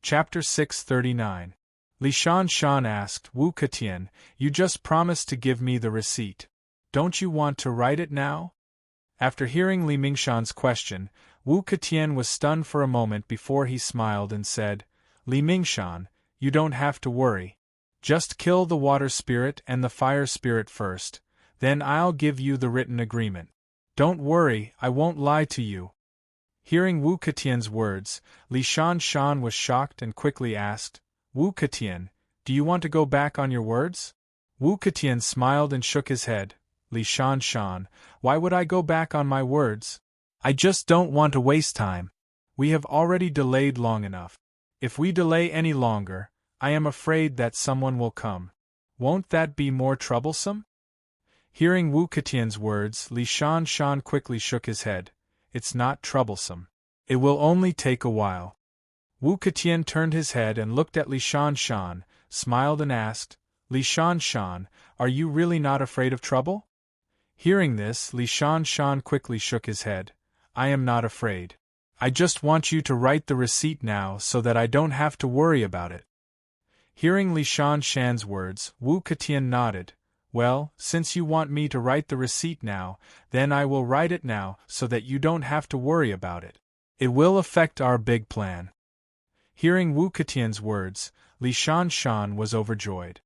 Chapter 639. Li Shan asked, Wu Ketian, you just promised to give me the receipt. Don't you want to write it now? After hearing Li Mingshan's question, Wu Ketian was stunned for a moment before he smiled and said, Li Mingshan, you don't have to worry. Just kill the water spirit and the fire spirit first, then I'll give you the written agreement. Don't worry, I won't lie to you. Hearing Wu Ketian's words, Li Shan was shocked and quickly asked, Wu Ketian, do you want to go back on your words? Wu Ketian smiled and shook his head. Li Shan, why would I go back on my words? I just don't want to waste time. We have already delayed long enough. If we delay any longer, I am afraid that someone will come. Won't that be more troublesome? Hearing Wu Ketian's words, Li Shan quickly shook his head. It's not troublesome. It will only take a while. Wu Ketian turned his head and looked at Li Shan, smiled and asked, Li Shan, are you really not afraid of trouble? Hearing this, Li Shan quickly shook his head. I am not afraid. I just want you to write the receipt now so that I don't have to worry about it. Hearing Li Shan's words, Wu Ketian nodded. Well, since you want me to write the receipt now, then I will write it now so that you don't have to worry about it. It will affect our big plan. Hearing Wu Ketian's words, Li Shan was overjoyed.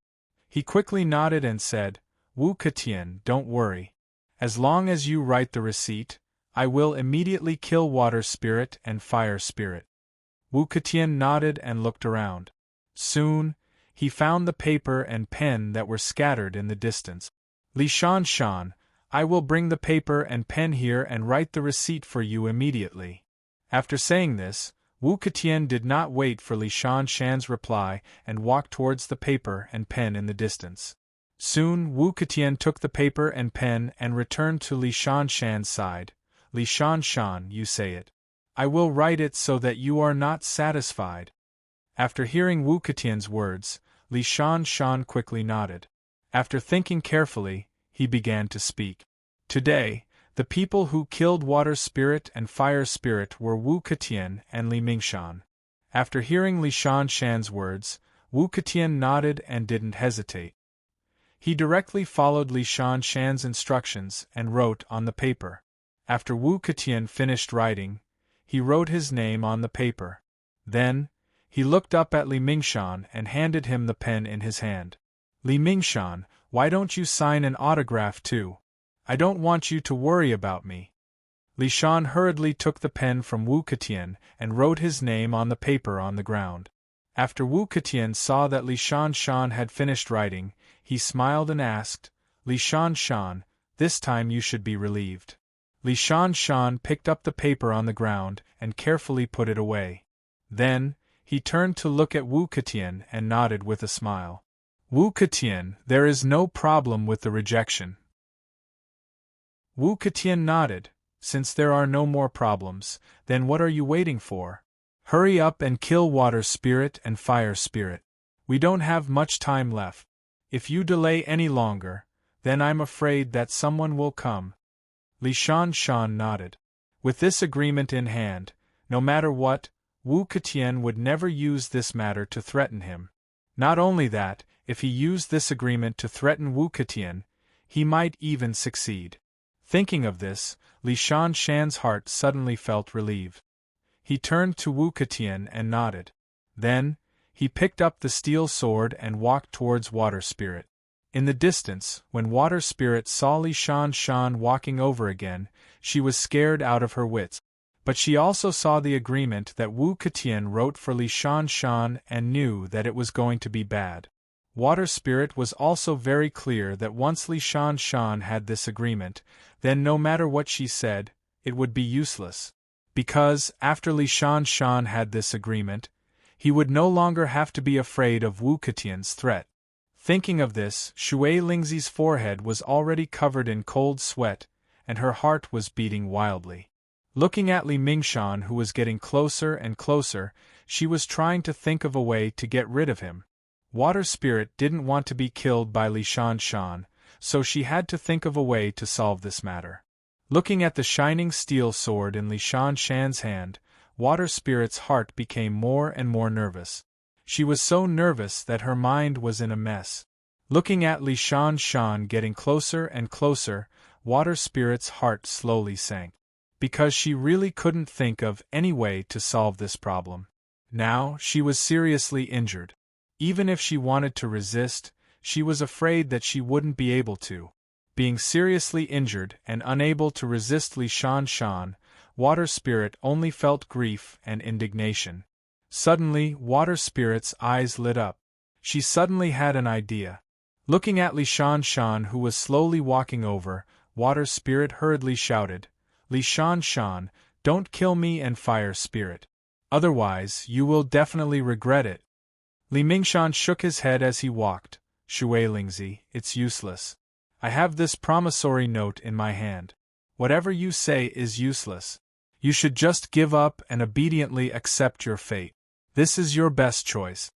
He quickly nodded and said, Wu Ketian, don't worry. As long as you write the receipt, I will immediately kill water spirit and fire spirit. Wu Ketian nodded and looked around. Soon, he found the paper and pen that were scattered in the distance. Li Shan, I will bring the paper and pen here and write the receipt for you immediately. After saying this, Wu Ketian did not wait for Li Shan's reply and walked towards the paper and pen in the distance. Soon Wu Ketian took the paper and pen and returned to Li Shan's side. Li Shan, you say it. I will write it so that you are not satisfied. After hearing Wu Ketian's words, Li Shan quickly nodded. After thinking carefully, he began to speak. Today, the people who killed water spirit and fire spirit were Wu Ketian and Li Mingshan. After hearing Li Shan's words, Wu Ketian nodded and didn't hesitate. He directly followed Li Shan's instructions and wrote on the paper. After Wu Ketian finished writing, he wrote his name on the paper. Then, he looked up at Li Mingshan and handed him the pen in his hand. Li Mingshan, why don't you sign an autograph too? I don't want you to worry about me. Li Shan hurriedly took the pen from Wu Ketian and wrote his name on the paper on the ground. After Wu Ketian saw that Li Shan had finished writing, he smiled and asked, Li Shan, this time you should be relieved. Li Shan picked up the paper on the ground and carefully put it away. Then, he turned to look at Wu Ketian and nodded with a smile. Wu Ketian, there is no problem with the rejection. Wu Ketian nodded. Since there are no more problems, then what are you waiting for? Hurry up and kill water spirit and fire spirit. We don't have much time left. If you delay any longer, then I'm afraid that someone will come. Li Shan nodded. With this agreement in hand, no matter what, Wu Ketian would never use this matter to threaten him. Not only that, if he used this agreement to threaten Wu Ketian, he might even succeed. Thinking of this, Li Shan's heart suddenly felt relieved. He turned to Wu Ketian and nodded. Then, he picked up the steel sword and walked towards Water Spirit. In the distance, when Water Spirit saw Li Shan walking over again, she was scared out of her wits. But she also saw the agreement that Wu Ketian wrote for Li Shan and knew that it was going to be bad. Water Spirit was also very clear that once Li Shan had this agreement, then no matter what she said, it would be useless. Because, after Li Shan had this agreement, he would no longer have to be afraid of Wu Ketian's threat. Thinking of this, Shui Lingzi's forehead was already covered in cold sweat, and her heart was beating wildly. Looking at Li Mingshan, who was getting closer and closer, she was trying to think of a way to get rid of him. Water Spirit didn't want to be killed by Li Shan, so she had to think of a way to solve this matter. Looking at the shining steel sword in Li Shan's hand, Water Spirit's heart became more and more nervous. She was so nervous that her mind was in a mess. Looking at Li Shan getting closer and closer, Water Spirit's heart slowly sank. Because she really couldn't think of any way to solve this problem. Now, she was seriously injured. Even if she wanted to resist, she was afraid that she wouldn't be able to. Being seriously injured and unable to resist Li Shan, Water Spirit only felt grief and indignation. Suddenly, Water Spirit's eyes lit up. She suddenly had an idea. Looking at Li Shan, who was slowly walking over, Water Spirit hurriedly shouted, "Li Shan, don't kill me and Fire Spirit. Otherwise, you will definitely regret it." Li Mingshan shook his head as he walked. "Shui Lingzi, it's useless. I have this promissory note in my hand. Whatever you say is useless. You should just give up and obediently accept your fate. This is your best choice."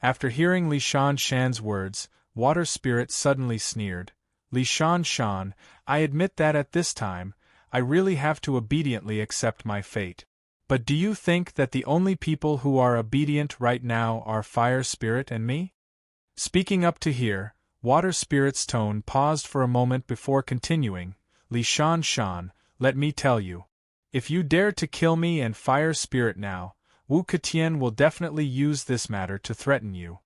After hearing Li Shan's words, Water Spirit suddenly sneered. "Li Shan, I admit that at this time, I really have to obediently accept my fate. But do you think that the only people who are obedient right now are Fire Spirit and me?" Speaking up to here, Water Spirit's tone paused for a moment before continuing. "Li Shan, let me tell you. If you dare to kill me and Fire Spirit now, Wu Ketian will definitely use this matter to threaten you.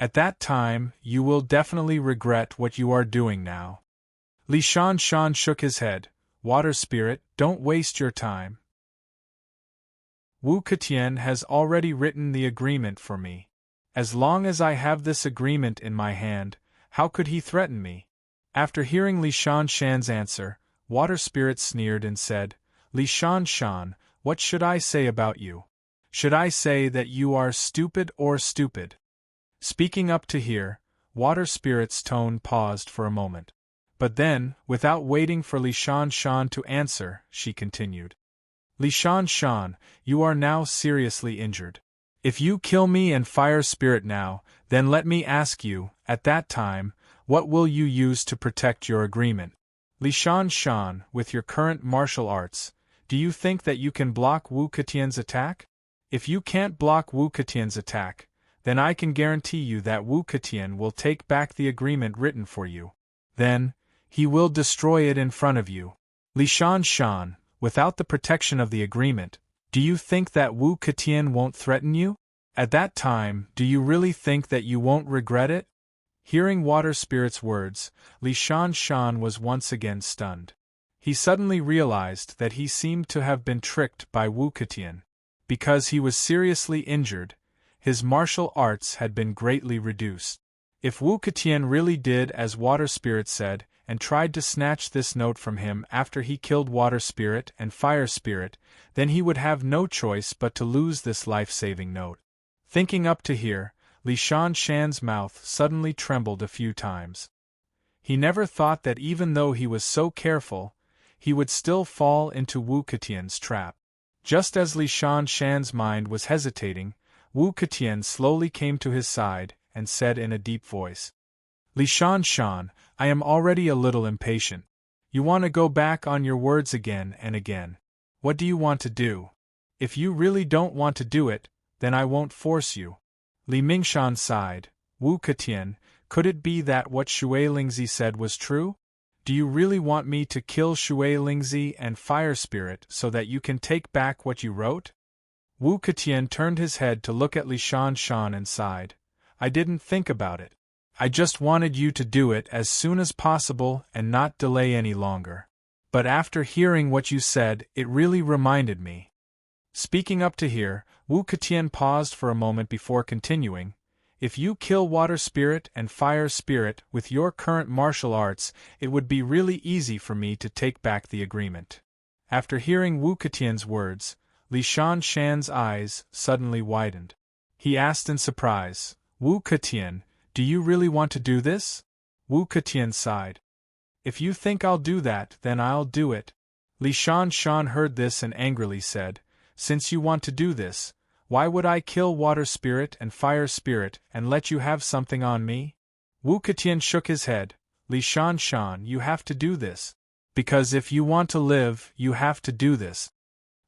At that time, you will definitely regret what you are doing now." Li Shan shook his head. "Water Spirit, don't waste your time. Wu Ketian has already written the agreement for me. As long as I have this agreement in my hand, how could he threaten me?" After hearing Li Shan's answer, Water Spirit sneered and said, "Li Shan, what should I say about you? Should I say that you are stupid or stupid?" Speaking up to here, Water Spirit's tone paused for a moment. But then, without waiting for Li Shan to answer, she continued. "Li Shan, you are now seriously injured. If you kill me and Fire Spirit now, then let me ask you, at that time, what will you use to protect your agreement? Li Shan, with your current martial arts, do you think that you can block Wu Ketian's attack? If you can't block Wu Ketian's attack, then I can guarantee you that Wu Ketian will take back the agreement written for you. Then, he will destroy it in front of you. Li Shan, without the protection of the agreement, do you think that Wu Ketian won't threaten you? At that time, do you really think that you won't regret it?" Hearing Water Spirit's words, Li Shan was once again stunned. He suddenly realized that he seemed to have been tricked by Wu Ketian. Because he was seriously injured, his martial arts had been greatly reduced. If Wu Ketian really did as Water Spirit said, and tried to snatch this note from him after he killed Water Spirit and Fire Spirit, then he would have no choice but to lose this life-saving note. Thinking up to here, Li Shan's mouth suddenly trembled a few times. He never thought that even though he was so careful, he would still fall into Wu Ketian's trap. Just as Li Shan's mind was hesitating, Wu Ketian slowly came to his side and said in a deep voice, "Li Shan, I am already a little impatient. You want to go back on your words again and again. What do you want to do? If you really don't want to do it, then I won't force you." Li Mingshan sighed. "Wu Ketian, could it be that what Shui Lingzi said was true? Do you really want me to kill Shui Lingzi and Fire Spirit so that you can take back what you wrote?" Wu Ketian turned his head to look at Li Shan and sighed. "I didn't think about it. I just wanted you to do it as soon as possible and not delay any longer. But after hearing what you said, it really reminded me." Speaking up to here, Wu Ketian paused for a moment before continuing. "If you kill Water Spirit and Fire Spirit with your current martial arts, it would be really easy for me to take back the agreement." After hearing Wu Ketian's words, Li Shan's eyes suddenly widened. He asked in surprise, "Wu Ketian, do you really want to do this?" Wu Ketian sighed. "If you think I'll do that, then I'll do it." Li Shan heard this and angrily said, "Since you want to do this, why would I kill Water Spirit and Fire Spirit and let you have something on me?" Wu Ketian shook his head. "Li Shan, you have to do this. Because if you want to live, you have to do this."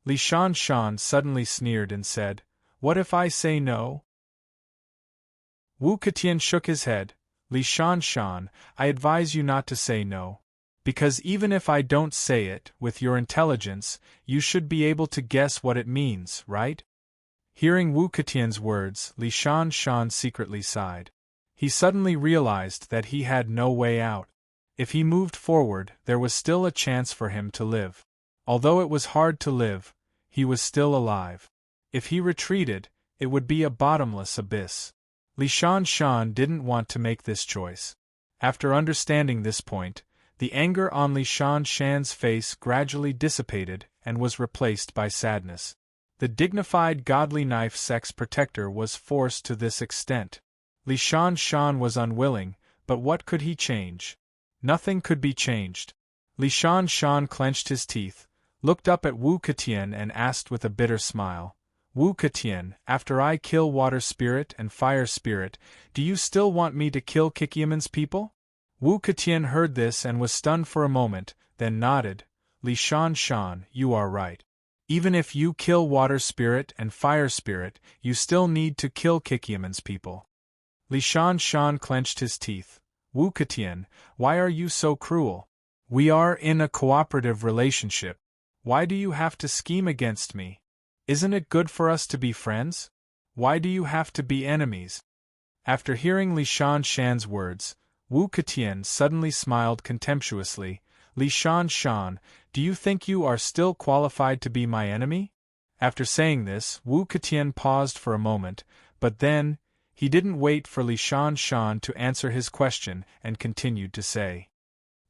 Li Shan suddenly sneered and said, "What if I say no?" Wu Ketian shook his head. Li Shan, I advise you not to say no. Because even if I don't say it, with your intelligence, you should be able to guess what it means, right? Hearing Wu Ketian's words, Li Shan secretly sighed. He suddenly realized that he had no way out. If he moved forward, there was still a chance for him to live. Although it was hard to live, he was still alive. If he retreated, it would be a bottomless abyss. Li Shan didn't want to make this choice. After understanding this point, the anger on Li Shan's face gradually dissipated and was replaced by sadness. The dignified godly knife sex protector was forced to this extent. Li Shan was unwilling, but what could he change? Nothing could be changed. Li Shan clenched his teeth, looked up at Wu Ketian and asked with a bitter smile, "Wu Ketian, after I kill Water Spirit and Fire Spirit, do you still want me to kill Kikiaman's people?" Wu Ketian heard this and was stunned for a moment, then nodded. "Li Shan, you are right. Even if you kill Water Spirit and Fire Spirit, you still need to kill Kikiaman's people." Li Shan clenched his teeth. "Wu Ketian, why are you so cruel? We are in a cooperative relationship. Why do you have to scheme against me? Isn't it good for us to be friends? Why do you have to be enemies?" After hearing Li Shan's words, Wu Ketian suddenly smiled contemptuously. "Li Shan, do you think you are still qualified to be my enemy?" After saying this, Wu Ketian paused for a moment, but then, he didn't wait for Li Shan to answer his question and continued to say,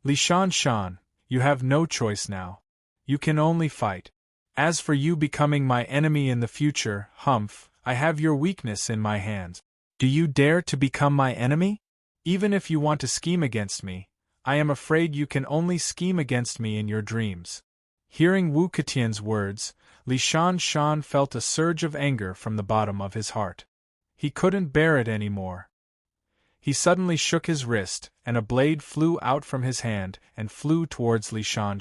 "Li Shan, you have no choice now. You can only fight. As for you becoming my enemy in the future, humph, I have your weakness in my hands. Do you dare to become my enemy? Even if you want to scheme against me, I am afraid you can only scheme against me in your dreams." Hearing Wu Ketian's words, Li Shan felt a surge of anger from the bottom of his heart. He couldn't bear it anymore. He suddenly shook his wrist, and a blade flew out from his hand and flew towards Li Shan.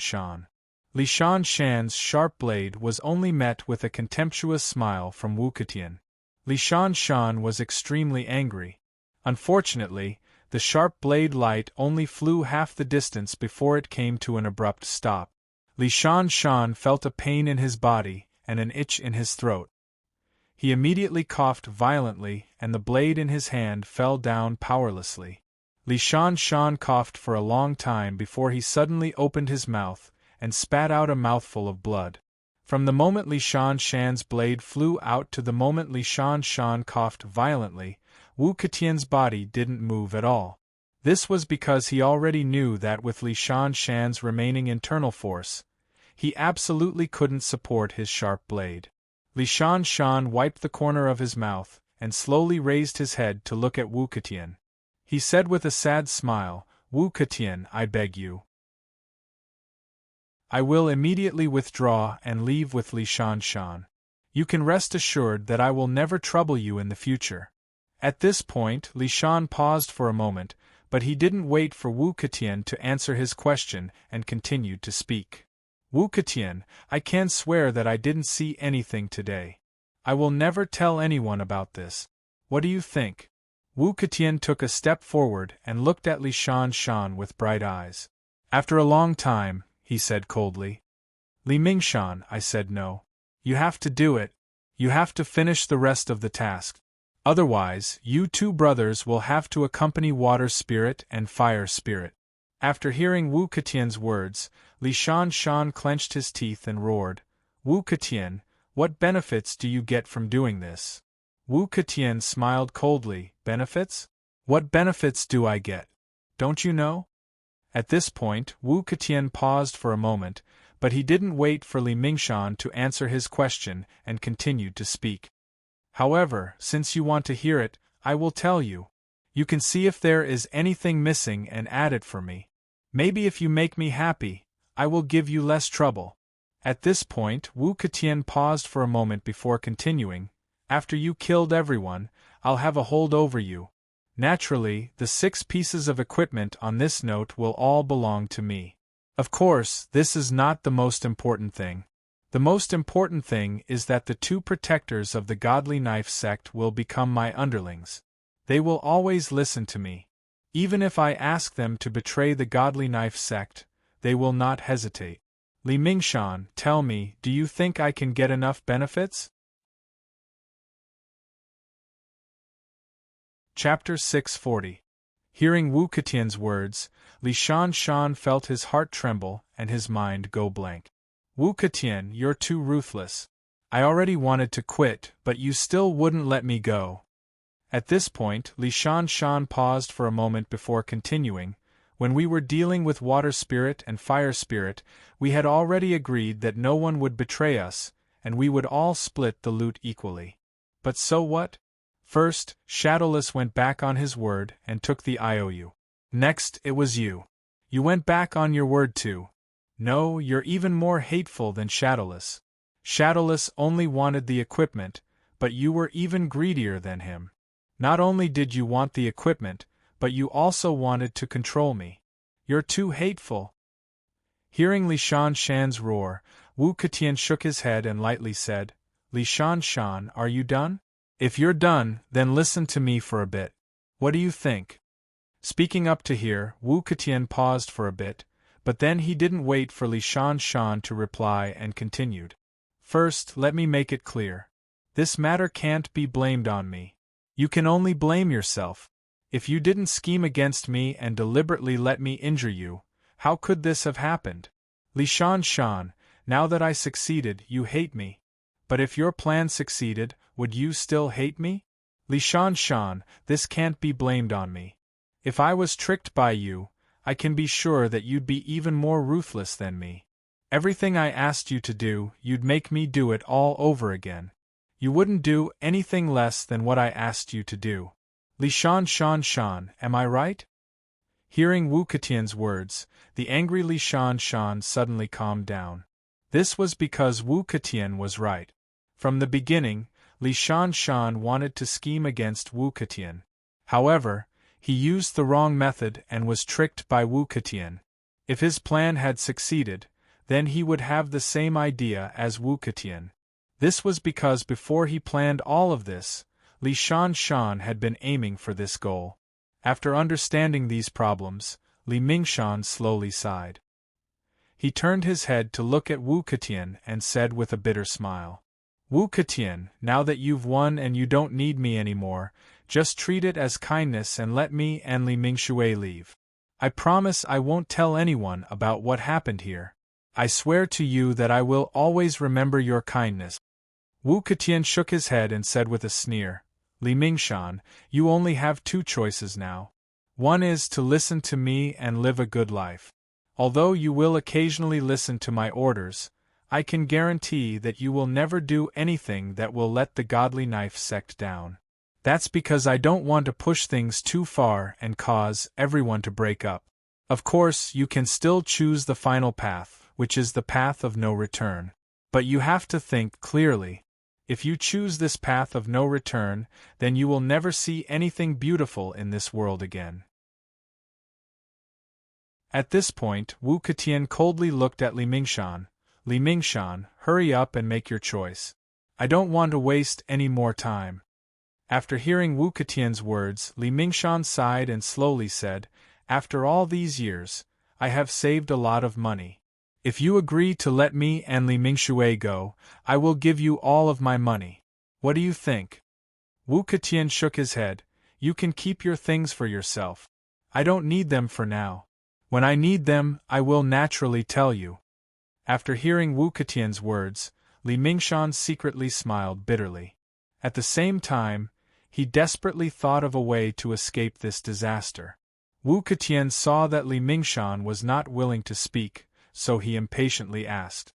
Li Shan's sharp blade was only met with a contemptuous smile from Wu Ketian. Li Shan was extremely angry. Unfortunately, the sharp blade light only flew half the distance before it came to an abrupt stop. Li Shan felt a pain in his body and an itch in his throat. He immediately coughed violently and the blade in his hand fell down powerlessly. Li Shan coughed for a long time before he suddenly opened his mouth and spat out a mouthful of blood. From the moment Li Shan's blade flew out to the moment Li Shan coughed violently, Wu Ketian's body didn't move at all. This was because he already knew that with Li Shan's remaining internal force, he absolutely couldn't support his sharp blade. Li Shan wiped the corner of his mouth and slowly raised his head to look at Wu Ketian. He said with a sad smile, "Wu Ketian, I beg you. I will immediately withdraw and leave with Li Shan. You can rest assured that I will never trouble you in the future." At this point, Li Shan paused for a moment, but he didn't wait for Wu Ketian to answer his question and continued to speak. "Wu Ketian, I can swear that I didn't see anything today. I will never tell anyone about this. What do you think?" Wu Ketian took a step forward and looked at Li Shan with bright eyes. After a long time, he said coldly, "Li Mingshan, I said no. You have to do it. You have to finish the rest of the task. Otherwise, you two brothers will have to accompany Water Spirit and Fire Spirit." After hearing Wu Ketian's words, Li Shan clenched his teeth and roared, "Wu Ketian, what benefits do you get from doing this?" Wu Ketian smiled coldly. "Benefits? What benefits do I get? Don't you know?" At this point, Wu Ketian paused for a moment, but he didn't wait for Li Mingshan to answer his question and continued to speak. "However, since you want to hear it, I will tell you. You can see if there is anything missing and add it for me. Maybe if you make me happy, I will give you less trouble." At this point, Wu Ketian paused for a moment before continuing, "After you killed everyone, I'll have a hold over you. Naturally, the 6 pieces of equipment on this note will all belong to me. Of course, this is not the most important thing. The most important thing is that the two protectors of the godly knife sect will become my underlings. They will always listen to me. Even if I ask them to betray the godly knife sect, they will not hesitate. Li Mingshan, tell me, do you think I can get enough benefits? Chapter 640. Hearing Wu Ketian's words, Li Shan felt his heart tremble and his mind go blank. Wu Ketian, you're too ruthless. I already wanted to quit, but you still wouldn't let me go. At this point, Li Shan paused for a moment before continuing. When we were dealing with water spirit and fire spirit, we had already agreed that no one would betray us, and we would all split the loot equally. But so what? First, Shadowless went back on his word and took the IOU. Next, it was you. You went back on your word too. No, you're even more hateful than Shadowless. Shadowless only wanted the equipment, but you were even greedier than him. Not only did you want the equipment, but you also wanted to control me. You're too hateful. Hearing Li Shan's roar, Wu Ketian shook his head and lightly said, Li Shan, are you done? If you're done, then listen to me for a bit. What do you think? Speaking up to here, Wu Ketian paused for a bit, but then he didn't wait for Li Shan to reply and continued. First, let me make it clear. This matter can't be blamed on me. You can only blame yourself. If you didn't scheme against me and deliberately let me injure you, how could this have happened? Li Shan, now that I succeeded, you hate me. But if your plan succeeded, would you still hate me? Li Shan, this can't be blamed on me. If I was tricked by you, I can be sure that you'd be even more ruthless than me. Everything I asked you to do, you'd make me do it all over again. You wouldn't do anything less than what I asked you to do. Li Shan, am I right? Hearing Wu Ketian's words, the angry Li Shan suddenly calmed down. This was because Wu Ketian was right. From the beginning, Li Shan wanted to scheme against Wu Ketian. However, he used the wrong method and was tricked by Wu Ketian. If his plan had succeeded, then he would have the same idea as Wu Ketian. This was because before he planned all of this, Li Shan had been aiming for this goal. After understanding these problems, Li Mingshan slowly sighed. He turned his head to look at Wu Ketian and said with a bitter smile, Wu Ketian, now that you've won and you don't need me anymore, just treat it as kindness and let me and Li Mingshui leave. I promise I won't tell anyone about what happened here. I swear to you that I will always remember your kindness. Wu Ketian shook his head and said with a sneer, Li Mingshan, you only have two choices now. One is to listen to me and live a good life. Although you will occasionally listen to my orders, I can guarantee that you will never do anything that will let the godly knife sect down. That's because I don't want to push things too far and cause everyone to break up. Of course, you can still choose the final path, which is the path of no return. But you have to think clearly. If you choose this path of no return, then you will never see anything beautiful in this world again. At this point, Wu Ketian coldly looked at Li Mingshan. Li Mingshan, hurry up and make your choice. I don't want to waste any more time. After hearing Wu Ketian's words, Li Mingshan sighed and slowly said, After all these years, I have saved a lot of money. If you agree to let me and Li Mingshui go, I will give you all of my money. What do you think? Wu Ketian shook his head. You can keep your things for yourself. I don't need them for now. When I need them, I will naturally tell you. After hearing Wu Ketian's words, Li Mingshan secretly smiled bitterly. At the same time, he desperately thought of a way to escape this disaster. Wu Ketian saw that Li Mingshan was not willing to speak, so he impatiently asked.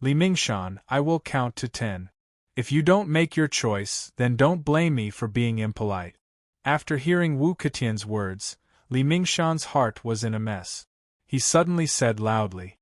Li Mingshan, I will count to 10. If you don't make your choice, then don't blame me for being impolite. After hearing Wu Ketian's words, Li Mingshan's heart was in a mess. He suddenly said loudly,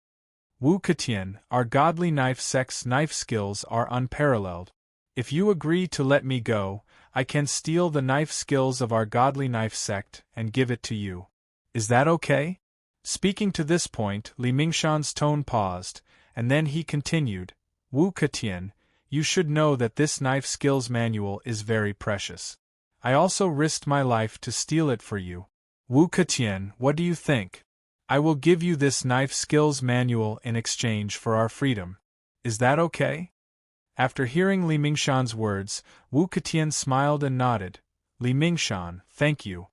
Wu Ketian, our godly knife sect's knife skills are unparalleled. If you agree to let me go, I can steal the knife skills of our godly knife sect and give it to you. Is that okay? Speaking to this point, Li Mingshan's tone paused, and then he continued, Wu Ketian, you should know that this knife skills manual is very precious. I also risked my life to steal it for you. Wu Ketian, what do you think? I will give you this knife skills manual in exchange for our freedom. Is that okay? After hearing Li Mingshan's words, Wu Ketian smiled and nodded. Li Mingshan, thank you.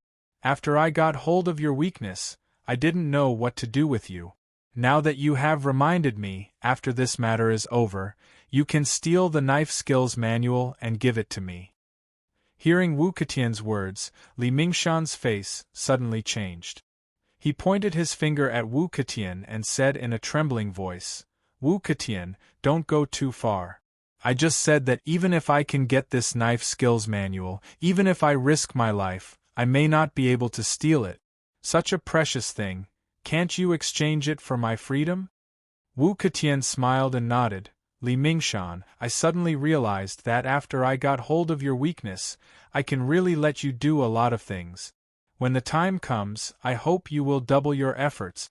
After I got hold of your weakness, I didn't know what to do with you. Now that you have reminded me, after this matter is over, you can steal the knife skills manual and give it to me. Hearing Wu Ketian's words, Li Mingshan's face suddenly changed. He pointed his finger at Wu Ketian and said in a trembling voice, Wu Ketian, don't go too far. I just said that even if I can get this knife skills manual, even if I risk my life, I may not be able to steal it. Such a precious thing, can't you exchange it for my freedom? Wu Ketian smiled and nodded. Li Mingshan, I suddenly realized that after I got hold of your weakness, I can really let you do a lot of things. When the time comes, I hope you will double your efforts.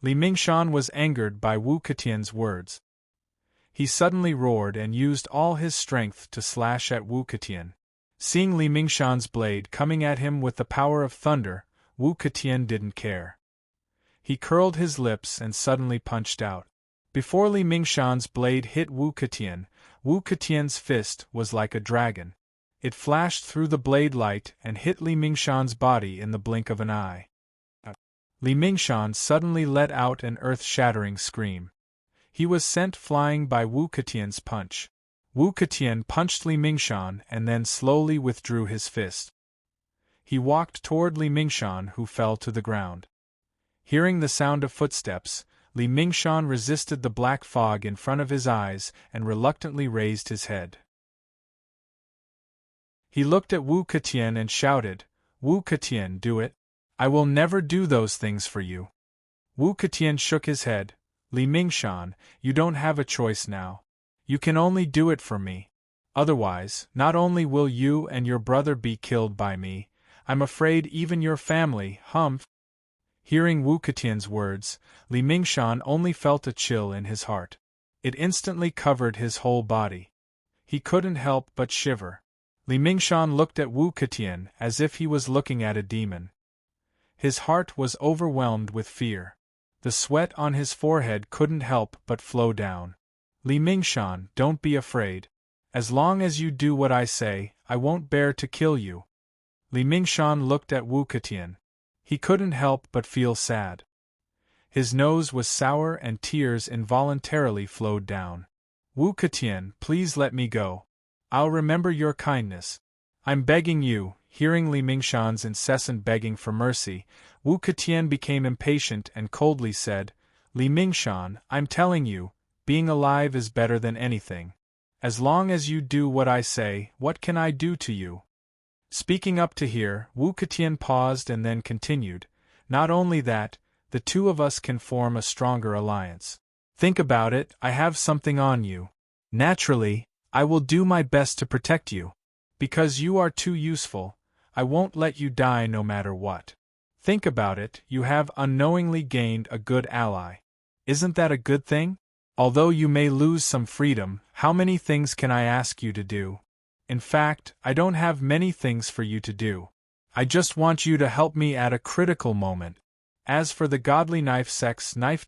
Li Mingshan was angered by Wu Ketian's words. He suddenly roared and used all his strength to slash at Wu Ketian. Seeing Li Mingshan's blade coming at him with the power of thunder, Wu Ketian didn't care. He curled his lips and suddenly punched out. Before Li Mingshan's blade hit Wu Ketian's fist was like a dragon. It flashed through the blade light and hit Li Mingshan's body in the blink of an eye. Li Mingshan suddenly let out an earth-shattering scream. He was sent flying by Wu Ketian's punch. Wu Ketian punched Li Mingshan and then slowly withdrew his fist. He walked toward Li Mingshan, who fell to the ground. Hearing the sound of footsteps, Li Mingshan resisted the black fog in front of his eyes and reluctantly raised his head. He looked at Wu Ketian and shouted, Wu Ketian, do it. I will never do those things for you. Wu Ketian shook his head. Li Mingshan, you don't have a choice now. You can only do it for me. Otherwise, not only will you and your brother be killed by me, I'm afraid even your family, Hearing Wu Ketian's words, Li Mingshan only felt a chill in his heart. It instantly covered his whole body. He couldn't help but shiver. Li Mingshan looked at Wu Ketian as if he was looking at a demon. His heart was overwhelmed with fear. The sweat on his forehead couldn't help but flow down. Li Mingshan, don't be afraid. As long as you do what I say, I won't bear to kill you. Li Mingshan looked at Wu Ketian. He couldn't help but feel sad. His nose was sour and tears involuntarily flowed down. Wu Ketian, please let me go. I'll remember your kindness. I'm begging you. Hearing Li Mingshan's incessant begging for mercy, Wu Ketian became impatient and coldly said, Li Mingshan, I'm telling you, being alive is better than anything. As long as you do what I say, what can I do to you? Speaking up to here, Wu Ketian paused and then continued, not only that, the two of us can form a stronger alliance. Think about it, I have something on you. Naturally, I will do my best to protect you. Because you are too useful, I won't let you die no matter what. Think about it, you have unknowingly gained a good ally. Isn't that a good thing? Although you may lose some freedom, how many things can I ask you to do? In fact, I don't have many things for you to do. I just want you to help me at a critical moment. As for the godly knife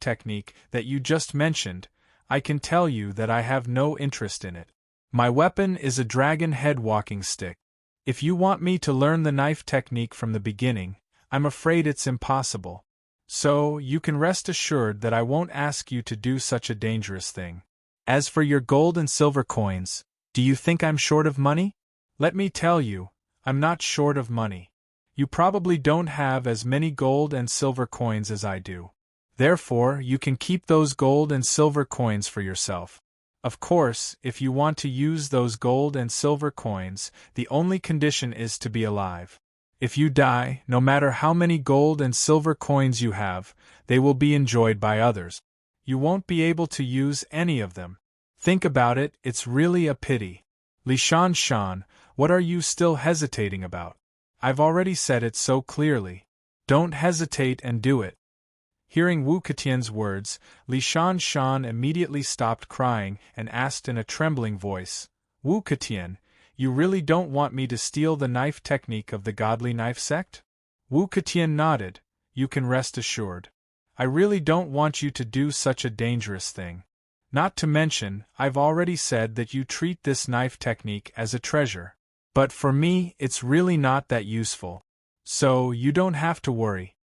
technique that you just mentioned, I can tell you that I have no interest in it. My weapon is a dragon head walking stick. If you want me to learn the knife technique from the beginning, I'm afraid it's impossible. So, you can rest assured that I won't ask you to do such a dangerous thing. As for your gold and silver coins, do you think I'm short of money? Let me tell you, I'm not short of money. You probably don't have as many gold and silver coins as I do. Therefore, you can keep those gold and silver coins for yourself. Of course, if you want to use those gold and silver coins, the only condition is to be alive. If you die, no matter how many gold and silver coins you have, they will be enjoyed by others. You won't be able to use any of them. Think about it, it's really a pity. Li Shan, what are you still hesitating about? I've already said it so clearly. Don't hesitate and do it. Hearing Wu Ketian's words, Li Shan immediately stopped crying and asked in a trembling voice, "Wu Ketian, you really don't want me to steal the knife technique of the godly knife sect?" Wu Ketian nodded, "You can rest assured. I really don't want you to do such a dangerous thing. Not to mention, I've already said that you treat this knife technique as a treasure. But for me, it's really not that useful. So, you don't have to worry."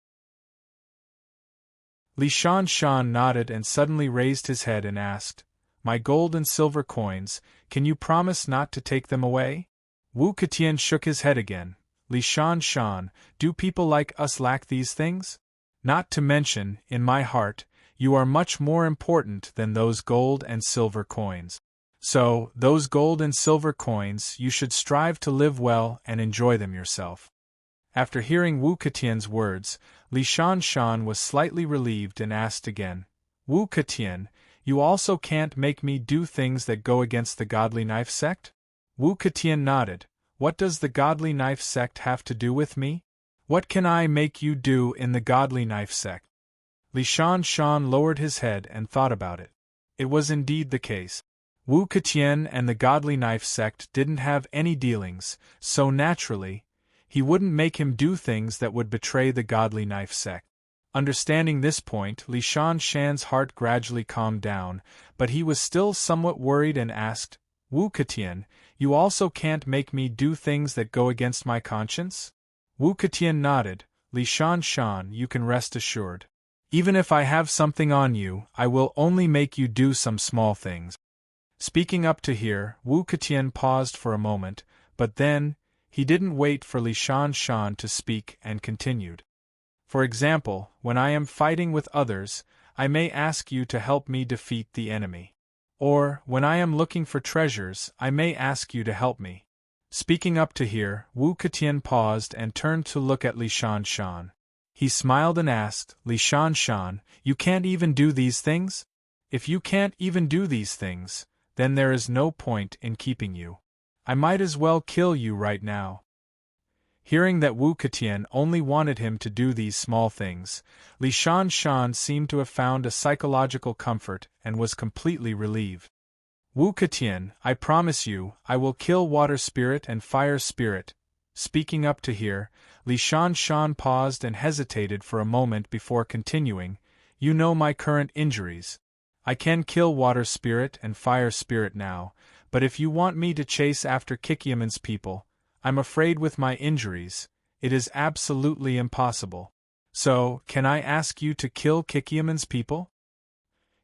Li Shan nodded and suddenly raised his head and asked, "My gold and silver coins, can you promise not to take them away?" Wu Ketian shook his head again. "Li Shan, do people like us lack these things? Not to mention, in my heart, you are much more important than those gold and silver coins. So, those gold and silver coins, you should strive to live well and enjoy them yourself." After hearing Wu Ketian's words, Li Shan was slightly relieved and asked again, "Wu Ketian, you also can't make me do things that go against the godly knife sect?" Wu Ketian nodded. "What does the godly knife sect have to do with me? What can I make you do in the godly knife sect?" Li Shan lowered his head and thought about it. It was indeed the case. Wu Ketian and the godly knife sect didn't have any dealings, so naturally, he wouldn't make him do things that would betray the godly knife sect. Understanding this point, Li Shan's heart gradually calmed down, but he was still somewhat worried and asked, "Wu Ketian, you also can't make me do things that go against my conscience?" Wu Ketian nodded. "Li Shan, you can rest assured. Even if I have something on you, I will only make you do some small things." Speaking up to here, Wu Ketian paused for a moment, but then, he didn't wait for Li Shan to speak and continued. "For example, when I am fighting with others, I may ask you to help me defeat the enemy. Or, when I am looking for treasures, I may ask you to help me." Speaking up to here, Wu Ketian paused and turned to look at Li Shan. He smiled and asked, "Li Shan, you can't even do these things? If you can't even do these things, then there is no point in keeping you. I might as well kill you right now." Hearing that Wu Ketian only wanted him to do these small things, Li Shan seemed to have found a psychological comfort and was completely relieved. "Wu Ketian, I promise you, I will kill water spirit and fire spirit." Speaking up to here, Li Shan paused and hesitated for a moment before continuing, "You know my current injuries. I can kill water spirit and fire spirit now, but if you want me to chase after Kikyaman's people, I'm afraid with my injuries, it is absolutely impossible. So, can I ask you to kill Kikyaman's people?"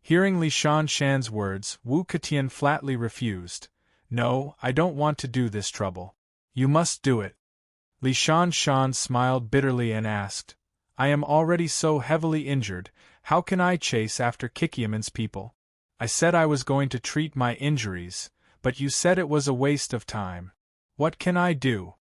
Hearing Li Shan's words, Wu Ketian flatly refused. "No, I don't want to do this trouble. You must do it." Li Shan smiled bitterly and asked, "I am already so heavily injured, how can I chase after Kikyaman's people? I said I was going to treat my injuries, but you said it was a waste of time. What can I do?"